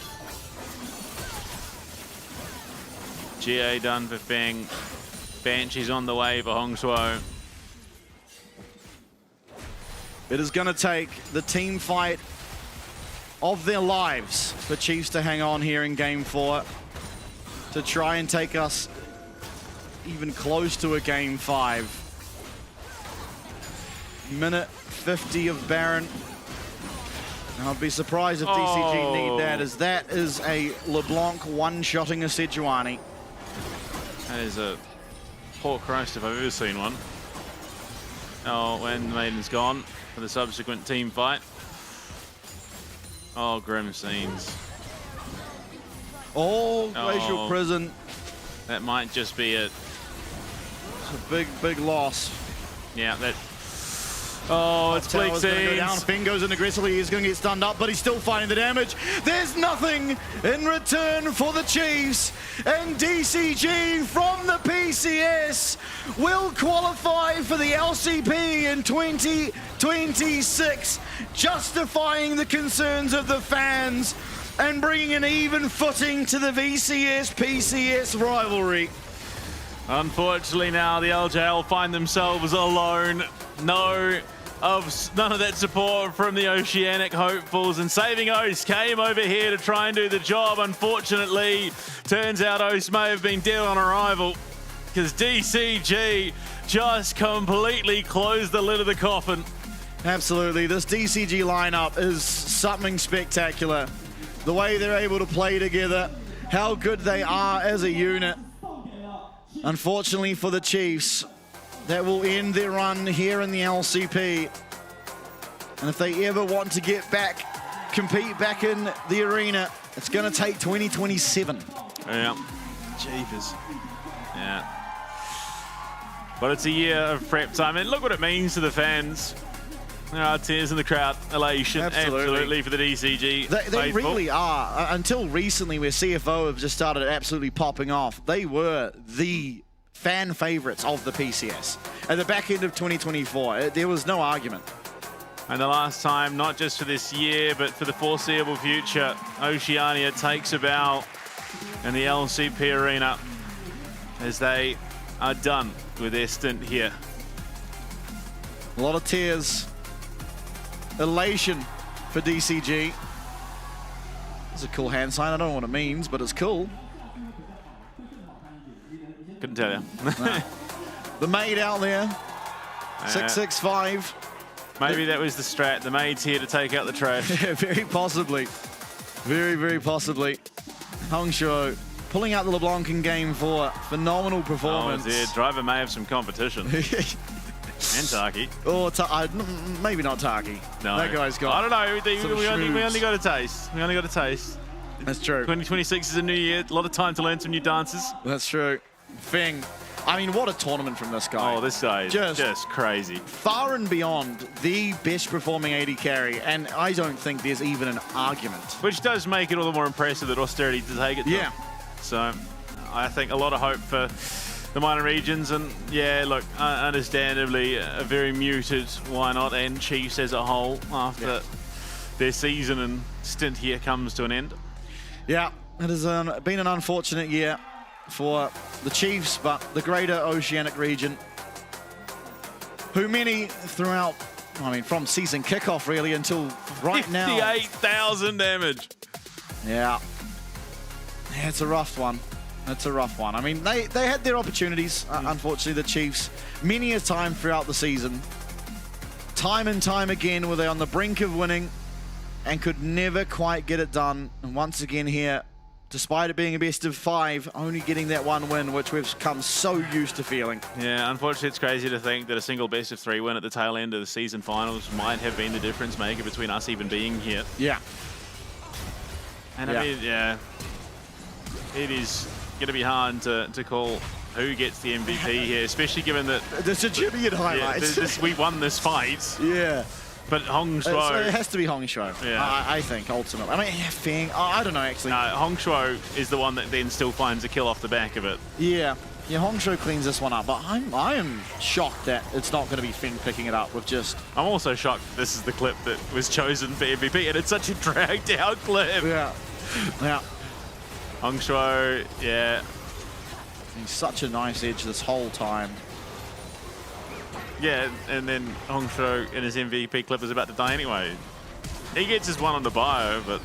GA done for Feng. Banshee's on the way for Hongsuo. It is going to take the team fight of their lives for Chiefs to hang on here in Game 4 to try and take us even close to a Game 5. Minute 50 of Baron. And I'd be surprised if DCG need that, as that is a LeBlanc one-shotting a Sejuani. That is a poor Christ if I've ever seen one. Oh, when the Maiden's gone for the subsequent team fight. Oh, grim scenes. Oh, Glacial Prison. That might just be it. It's a big loss. Yeah, that... Oh, it's bleak go down. scenes. Finn goes in aggressively. He's going to get stunned up, but he's still fighting the damage. There's nothing in return for the Chiefs. And DCG from the PCS will qualify for the LCP in 2026, justifying the concerns of the fans and bringing an even footing to the VCS-PCS rivalry. Unfortunately now the LJL find themselves alone. None of that support from the Oceanic hopefuls, and Saving Oce came over here to try and do the job. Unfortunately, turns out Oce may have been dead on arrival because DCG just completely closed the lid of the coffin. Absolutely, this DCG lineup is something spectacular. The way they're able to play together, how good they are as a unit. Unfortunately for the Chiefs, that will end their run here in the LCP. And if they ever want to get back, compete back in the arena, it's going to take 2027. Yeah. Jeepers. Yeah. But it's a year of prep time. And look what it means to the fans. There are tears in the crowd. Elation. Absolutely for the DCG. They really are. Until recently, where CFO have just started absolutely popping off, they were the fan favorites of the PCS. At the back end of 2024, there was no argument. And the last time, not just for this year, but for the foreseeable future, Oceania takes a bow in the LCP arena as they are done with their stint here. A lot of tears. Elation for DCG. It's a cool hand sign. I don't know what it means, but it's cool. Couldn't tell you. The maid out there, 665. Maybe that was the strat. The maid's here to take out the trash. Yeah, very possibly. Very possibly. Hongshuo pulling out the LeBlanc in game 4. Phenomenal performance. Oh, dear. Driver may have some competition. And Taki. Or maybe not Taki. No. That guy's got. I don't know. We only got a taste. We only got a taste. That's true. 2026 is a new year. A lot of time to learn some new dances. That's true. Fing. I mean, what a tournament from this guy. Oh, this guy is just crazy. Far and beyond the best performing AD carry, and I don't think there's even an argument. Which does make it all the more impressive that Austerity to take it. Yeah. So I think a lot of hope for the minor regions, and yeah, look, understandably a very muted Why Not and Chiefs as a whole after their season and stint here comes to an end. Yeah, it has been an unfortunate year for the Chiefs, but the greater Oceanic region, who many throughout, I mean, from season kickoff really until right now. 58,000 damage. Yeah, it's a rough one. It's a rough one. I mean, they had their opportunities, unfortunately, the Chiefs, many a time throughout the season. Time and time again were they on the brink of winning and could never quite get it done. And once again here, despite it being a best of 5, only getting that one win, which we've come so used to feeling. Yeah, unfortunately, it's crazy to think that a single best of 3 win at the tail end of the season finals might have been the difference maker between us even being here. Yeah. And I mean, yeah, it is going to be hard to call who gets the MVP here, especially given that there's a Jibian highlight. Yeah, we won this fight. Yeah. But Hongshuo... It has to be Hongshuo, yeah. I think, ultimately. I mean, Fing, I don't know, actually. No, Hongshuo is the one that then still finds a kill off the back of it. Yeah, Hongshuo cleans this one up, but I am shocked that it's not going to be Fing picking it up with just... I'm also shocked that this is the clip that was chosen for MVP, and it's such a dragged-out clip. Yeah. Hongshuo, yeah. He's such a nice edge this whole time. Yeah, and then Hongshuo in his MVP clip is about to die anyway. He gets his one on the bio, but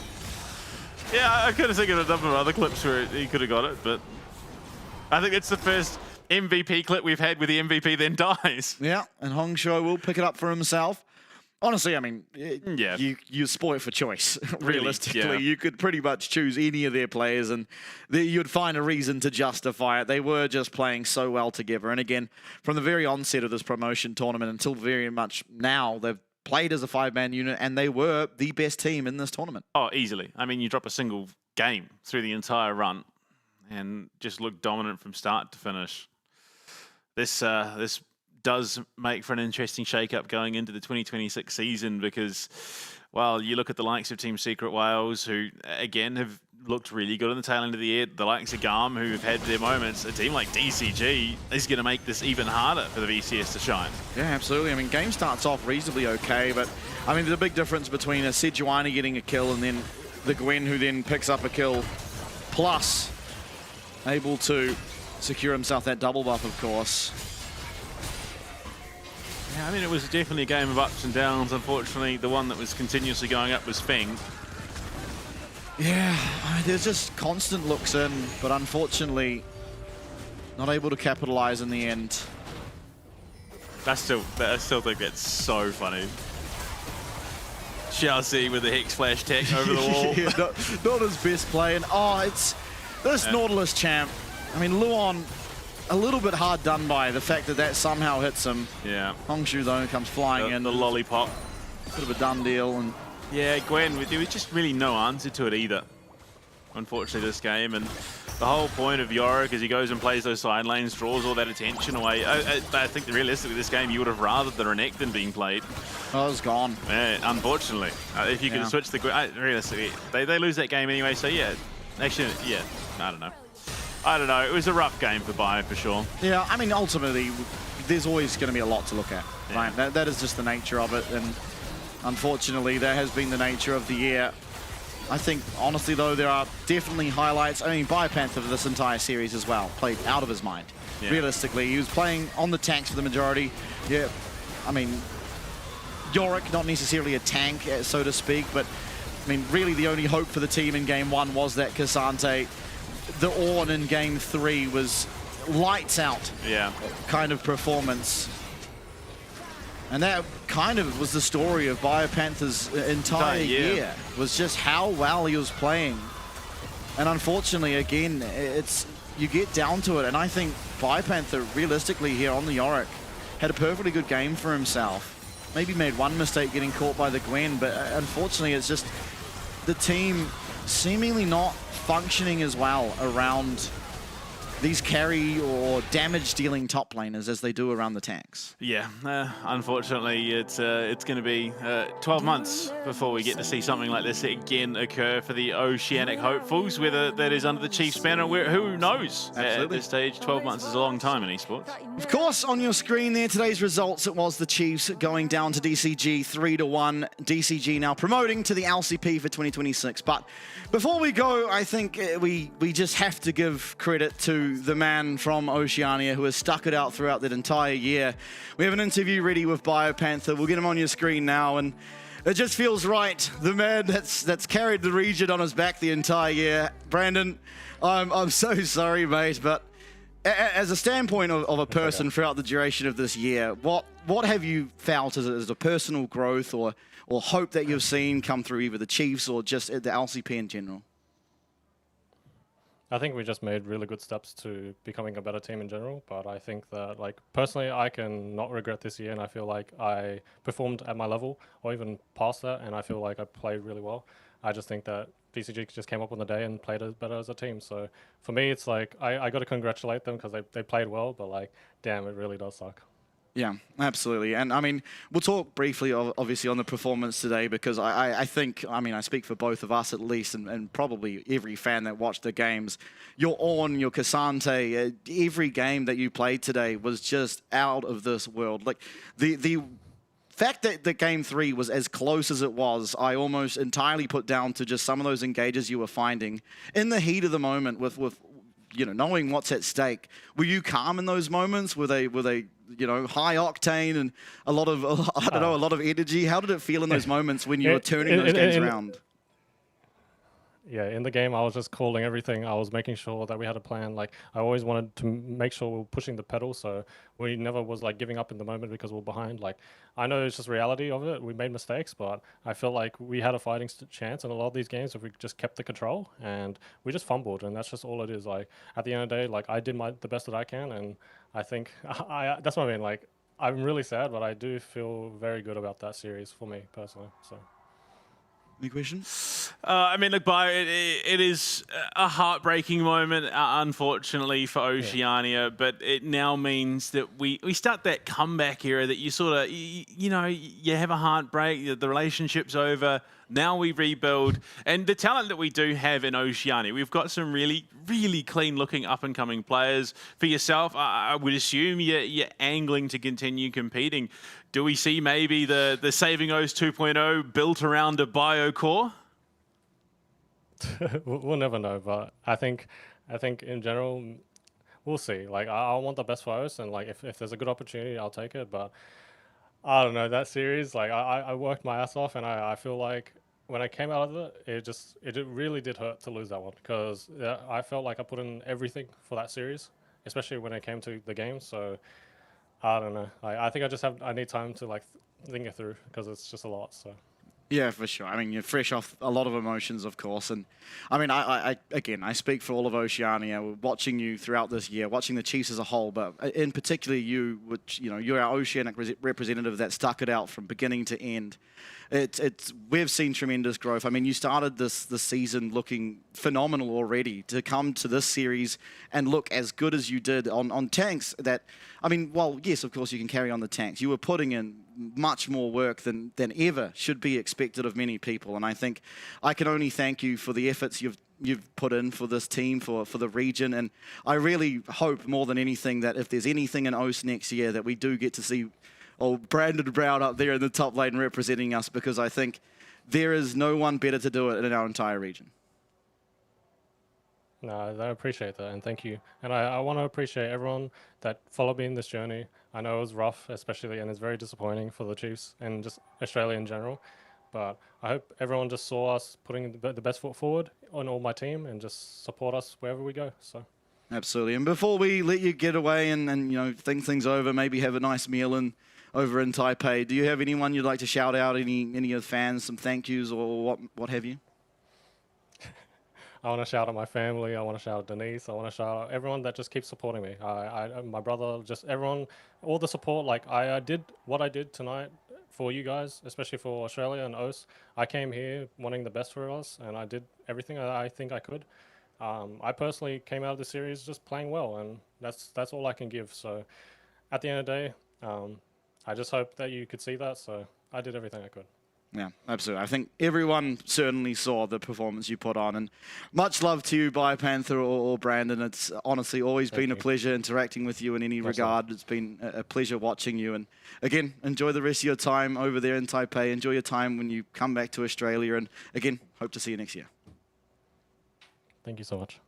yeah, I could have taken a number of other clips where he could have got it, but I think it's the first MVP clip we've had where the MVP then dies. Yeah, and Hongshuo will pick it up for himself. Honestly, I mean, yeah, you spoil it for choice. Really, Realistically, yeah. You could pretty much choose any of their players and you'd find a reason to justify it. They were just playing so well together. And again, from the very onset of this promotion tournament until very much now, they've played as a 5-man unit and they were the best team in this tournament. Oh, easily. I mean, you drop a single game through the entire run and just looked dominant from start to finish. This does make for an interesting shake-up going into the 2026 season because, well, you look at the likes of Team Secret Wales, who, again, have looked really good on the tail end of the year. The likes of GARM, who have had their moments. A team like DCG is going to make this even harder for the VCS to shine. Yeah, absolutely. I mean, game starts off reasonably okay, but, I mean, there's a big difference between a Sejuani getting a kill and then the Gwen who then picks up a kill, plus able to secure himself that double buff, of course. Yeah, I mean, it was definitely a game of ups and downs. Unfortunately, the one that was continuously going up was Feng. Yeah, I mean, there's just constant looks in, but unfortunately, not able to capitalize in the end. I still think that's so funny. Xiaozi with the Hex Flash tech over the wall. Yeah, not his best play. And it's this Nautilus champ. I mean, Luon, a little bit hard done by the fact that somehow hits him. Yeah. Hongshu though comes flying in. The lollipop. Bit of a done deal. And yeah, Gwen, there was just really no answer to it either, unfortunately, this game. And the whole point of Yorick, as he goes and plays those side lanes, draws all that attention away. I think that realistically, this game, you would have rather the Renekton being played. Oh, it's gone. Yeah, unfortunately. If you could switch the Gwen, realistically, they lose that game anyway, so yeah. Actually, yeah, I don't know. It was a rough game for Bio, for sure. Yeah, I mean, ultimately, there's always going to be a lot to look at, right? That is just the nature of it, and unfortunately, that has been the nature of the year. I think, honestly, though, there are definitely highlights. I mean, Biopanther for this entire series as well played out of his mind. Yeah. Realistically, he was playing on the tanks for the majority. Yeah, I mean, Yorick, not necessarily a tank, so to speak, but I mean, really the only hope for the team in Game 1 was that Cassante. The Ornn in Game 3 was lights out kind of performance. And that kind of was the story of Biopanther's entire year, was just how well he was playing. And unfortunately, again, you get down to it, and I think Biopanther, realistically here on the Yorick, had a perfectly good game for himself. Maybe made one mistake getting caught by the Gwen, but unfortunately it's just the team seemingly not functioning as well around these carry or damage-dealing top laners as they do around the tanks. Yeah, unfortunately, it's going to be 12 months before we get to see something like this again occur for the Oceanic hopefuls, whether that is under the Chiefs banner, who knows? Absolutely. At this stage, 12 months is a long time in esports. Of course, on your screen there, today's results, it was the Chiefs going down to DCG 3-1. DCG now promoting to the LCP for 2026. But before we go, I think we just have to give credit to the man from Oceania who has stuck it out throughout that entire year. We have an interview ready with Biopanther. We'll get him on your screen now, and it just feels right. The man that's carried the region on his back the entire year. Brandon, I'm so sorry, mate, but as a standpoint of a person throughout the duration of this year, what have you felt as a personal growth or hope that you've seen come through either the Chiefs or just the LCP in general? I think we just made really good steps to becoming a better team in general, but I think that, like, personally, I can not regret this year, and I feel like I performed at my level or even past that, and I feel like I played really well. I just think that DCG just came up on the day and played better as a team. So for me, it's like, I got to congratulate them because they played well, but, like, damn, it really does suck. Yeah, absolutely. And I mean, we'll talk briefly, obviously, on the performance today, because I think, I mean, I speak for both of us at least, and probably every fan that watched the games. Your Ornn, your Cassante, every game that you played today was just out of this world. Like, the fact that the Game 3 was as close as it was, I almost entirely put down to just some of those engages you were finding in the heat of the moment with you know, knowing what's at stake. Were you calm in those moments? Were they you know, high octane and a lot of, I don't know, a lot of energy? How did it feel in those moments when you were turning those games around? Yeah, in the game, I was just calling everything. I was making sure that we had a plan. Like, I always wanted to make sure we were pushing the pedal, so we never was, like, giving up in the moment because we were behind. Like, I know it's just reality of it. We made mistakes, but I feel like we had a fighting chance in a lot of these games if we just kept the control, and we just fumbled, and that's just all it is. Like, at the end of the day, like, I did the best that I can, and I think that's what I mean. Like, I'm really sad, but I do feel very good about that series for me personally. So. Any questions? I mean, look, Bio, it is a heartbreaking moment, unfortunately, for Oceania, but it now means that we start that comeback era that you sort of, you know, you have a heartbreak, the relationship's over, now we rebuild. And the talent that we do have in Oceania, we've got some really, really clean-looking up-and-coming players. For yourself, I would assume you're angling to continue competing. Do we see maybe the Saving O's 2.0 built around a bio core? We'll never know, but I think in general, we'll see. Like, I want the best for us, and like if there's a good opportunity, I'll take it. But I don't know, that series, like I worked my ass off, and I feel like when I came out of it, it really did hurt to lose that one, because I felt like I put in everything for that series, especially when it came to the game. So I don't know. I think I need time to like think it through, because it's just a lot. So. Yeah, for sure. I mean, you're fresh off a lot of emotions, of course. And I mean, I speak for all of Oceania. We're watching you throughout this year, watching the Chiefs as a whole, but in particular you, which, you know, you're our Oceanic representative that stuck it out from beginning to end. We've seen tremendous growth. I mean, you started this season looking phenomenal already. To come to this series and look as good as you did on tanks that, I mean, well, yes, of course you can carry on the tanks. You were putting in much more work than ever should be expected of many people. And I think I can only thank you for the efforts you've put in for this team, for the region. And I really hope more than anything that if there's anything in OS next year that we do get to see Brandon Brown up there in the top lane representing us, because I think there is no one better to do it in our entire region. No, I appreciate that, and thank you. And I want to appreciate everyone that followed me in this journey. I know it was rough, especially, and it's very disappointing for the Chiefs and just Australia in general. But I hope everyone just saw us putting the best foot forward on all my team and just support us wherever we go. So. Absolutely. And before we let you get away and you know, think things over, maybe have a nice meal over in Taipei, do you have anyone you'd like to shout out, any of the fans, some thank yous or what have you? I want to shout out my family. I want to shout out Denise. I want to shout out everyone that just keeps supporting me. My brother, just everyone, all the support. Like I did what I did tonight for you guys, especially for Australia and OS. I came here wanting the best for us, and I did everything I think I could. I personally came out of the series just playing well, and that's all I can give. So at the end of the day, I just hope that you could see that. So I did everything I could. Yeah, absolutely. I think everyone certainly saw the performance you put on, and much love to you, Biopanther or Brandon. It's honestly always been a pleasure interacting with you in any regard. It's been a pleasure watching you, and again, enjoy the rest of your time over there in Taipei. Enjoy your time when you come back to Australia, and again, hope to see you next year. Thank you so much.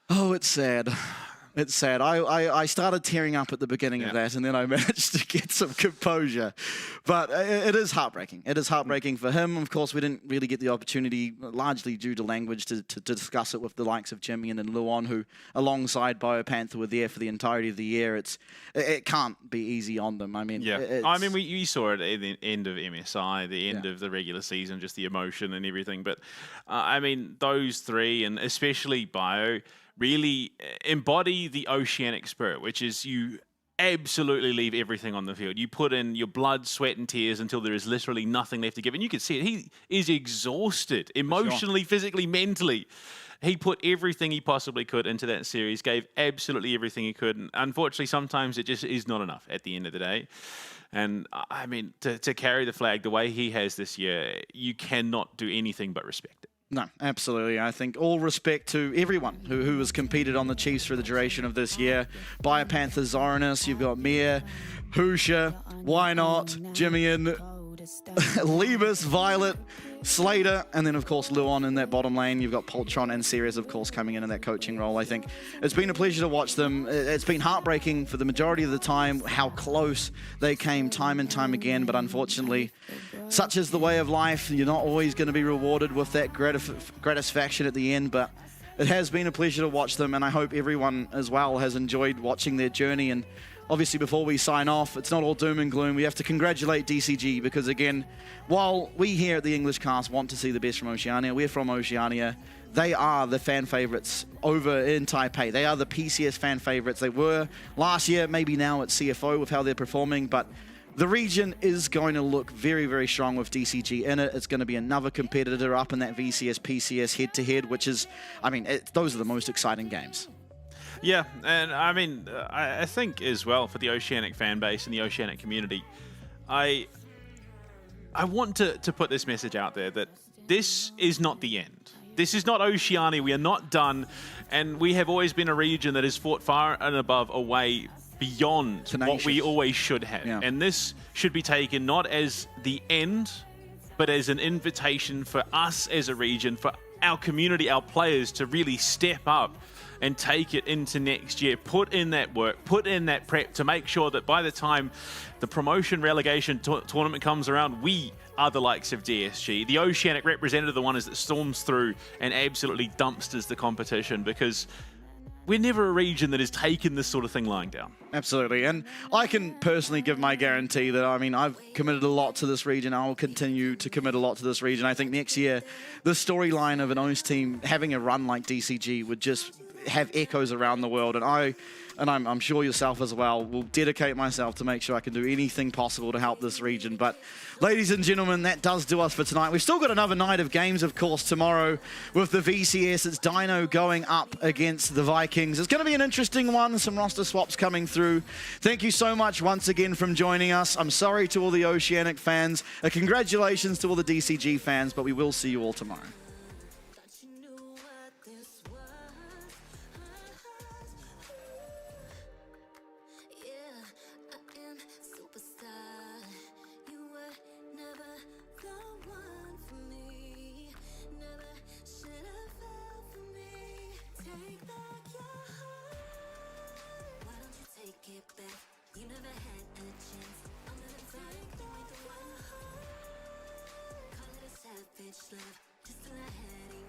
Oh, it's sad. It's sad. I started tearing up at the beginning of that, and then I managed to get some composure. But it is heartbreaking. It is heartbreaking for him. Of course, we didn't really get the opportunity, largely due to language, to discuss it with the likes of Jimmy and Luon, who, alongside Biopanther, were there for the entirety of the year. It can't be easy on them. I mean, we saw it at the end of MSI, the end of the regular season, just the emotion and everything. But I mean, those three, and especially Bio, really embody the Oceanic spirit, which is you absolutely leave everything on the field. You put in your blood, sweat, and tears until there is literally nothing left to give. And you can see it. He is exhausted emotionally, physically, mentally. He put everything he possibly could into that series, gave absolutely everything he could. And unfortunately, sometimes it just is not enough at the end of the day. And I mean, to carry the flag the way he has this year, you cannot do anything but respect it. No, absolutely. I think all respect to everyone who has competed on the Chiefs for the duration of this year. Biopanther, Zoranus, you've got Mir, Husha, Why Not, Jimmy, Libas, Violet, Slater, and then of course Luon in that bottom lane. You've got Poltron and Ceres, of course, coming in that coaching role. I think it's been a pleasure to watch them. It's been heartbreaking for the majority of the time how close they came time and time again, but unfortunately, such is the way of life. You're not always going to be rewarded with that gratification at the end, but it has been a pleasure to watch them, and I hope everyone as well has enjoyed watching their journey. And obviously, before we sign off, it's not all doom and gloom. We have to congratulate DCG because, again, while we here at the English Cast want to see the best from Oceania, we're from Oceania. They are the fan favorites over in Taipei. They are the PCS fan favorites. They were last year, maybe now at CFO with how they're performing, but the region is going to look very, very strong with DCG in it. It's going to be another competitor up in that VCS, PCS head-to-head, which is, I mean, those are the most exciting games. Yeah, and I mean, I think as well for the Oceanic fan base and the Oceanic community, I want to put this message out there that this is not the end. This is not Oceania. We are not done, and we have always been a region that has fought far and above away beyond what we always should have. Yeah. And this should be taken not as the end, but as an invitation for us as a region, for our community, our players to really step up and take it into next year. Put in that work, put in that prep to make sure that by the time the promotion relegation tournament comes around, we are the likes of DSG. The Oceanic representative, the one is that storms through and absolutely dumpsters the competition, because we're never a region that has taken this sort of thing lying down. Absolutely, and I can personally give my guarantee that, I mean, I've committed a lot to this region. I will continue to commit a lot to this region. I think next year, the storyline of an OCE team having a run like DCG would just have echoes around the world, and I'm sure yourself as well, will dedicate myself to make sure I can do anything possible to help this region. But ladies and gentlemen, that does do us for tonight. We've still got another night of games, of course, tomorrow with the VCS. It's Dino going up against the Vikings. It's going to be an interesting one. Some roster swaps coming through. Thank you so much once again from joining us. I'm sorry to all the Oceanic fans. Congratulations to all the DCG fans, but we will see you all tomorrow. You never had a chance. I'm gonna take the one. Call it a savage love, just till I had it.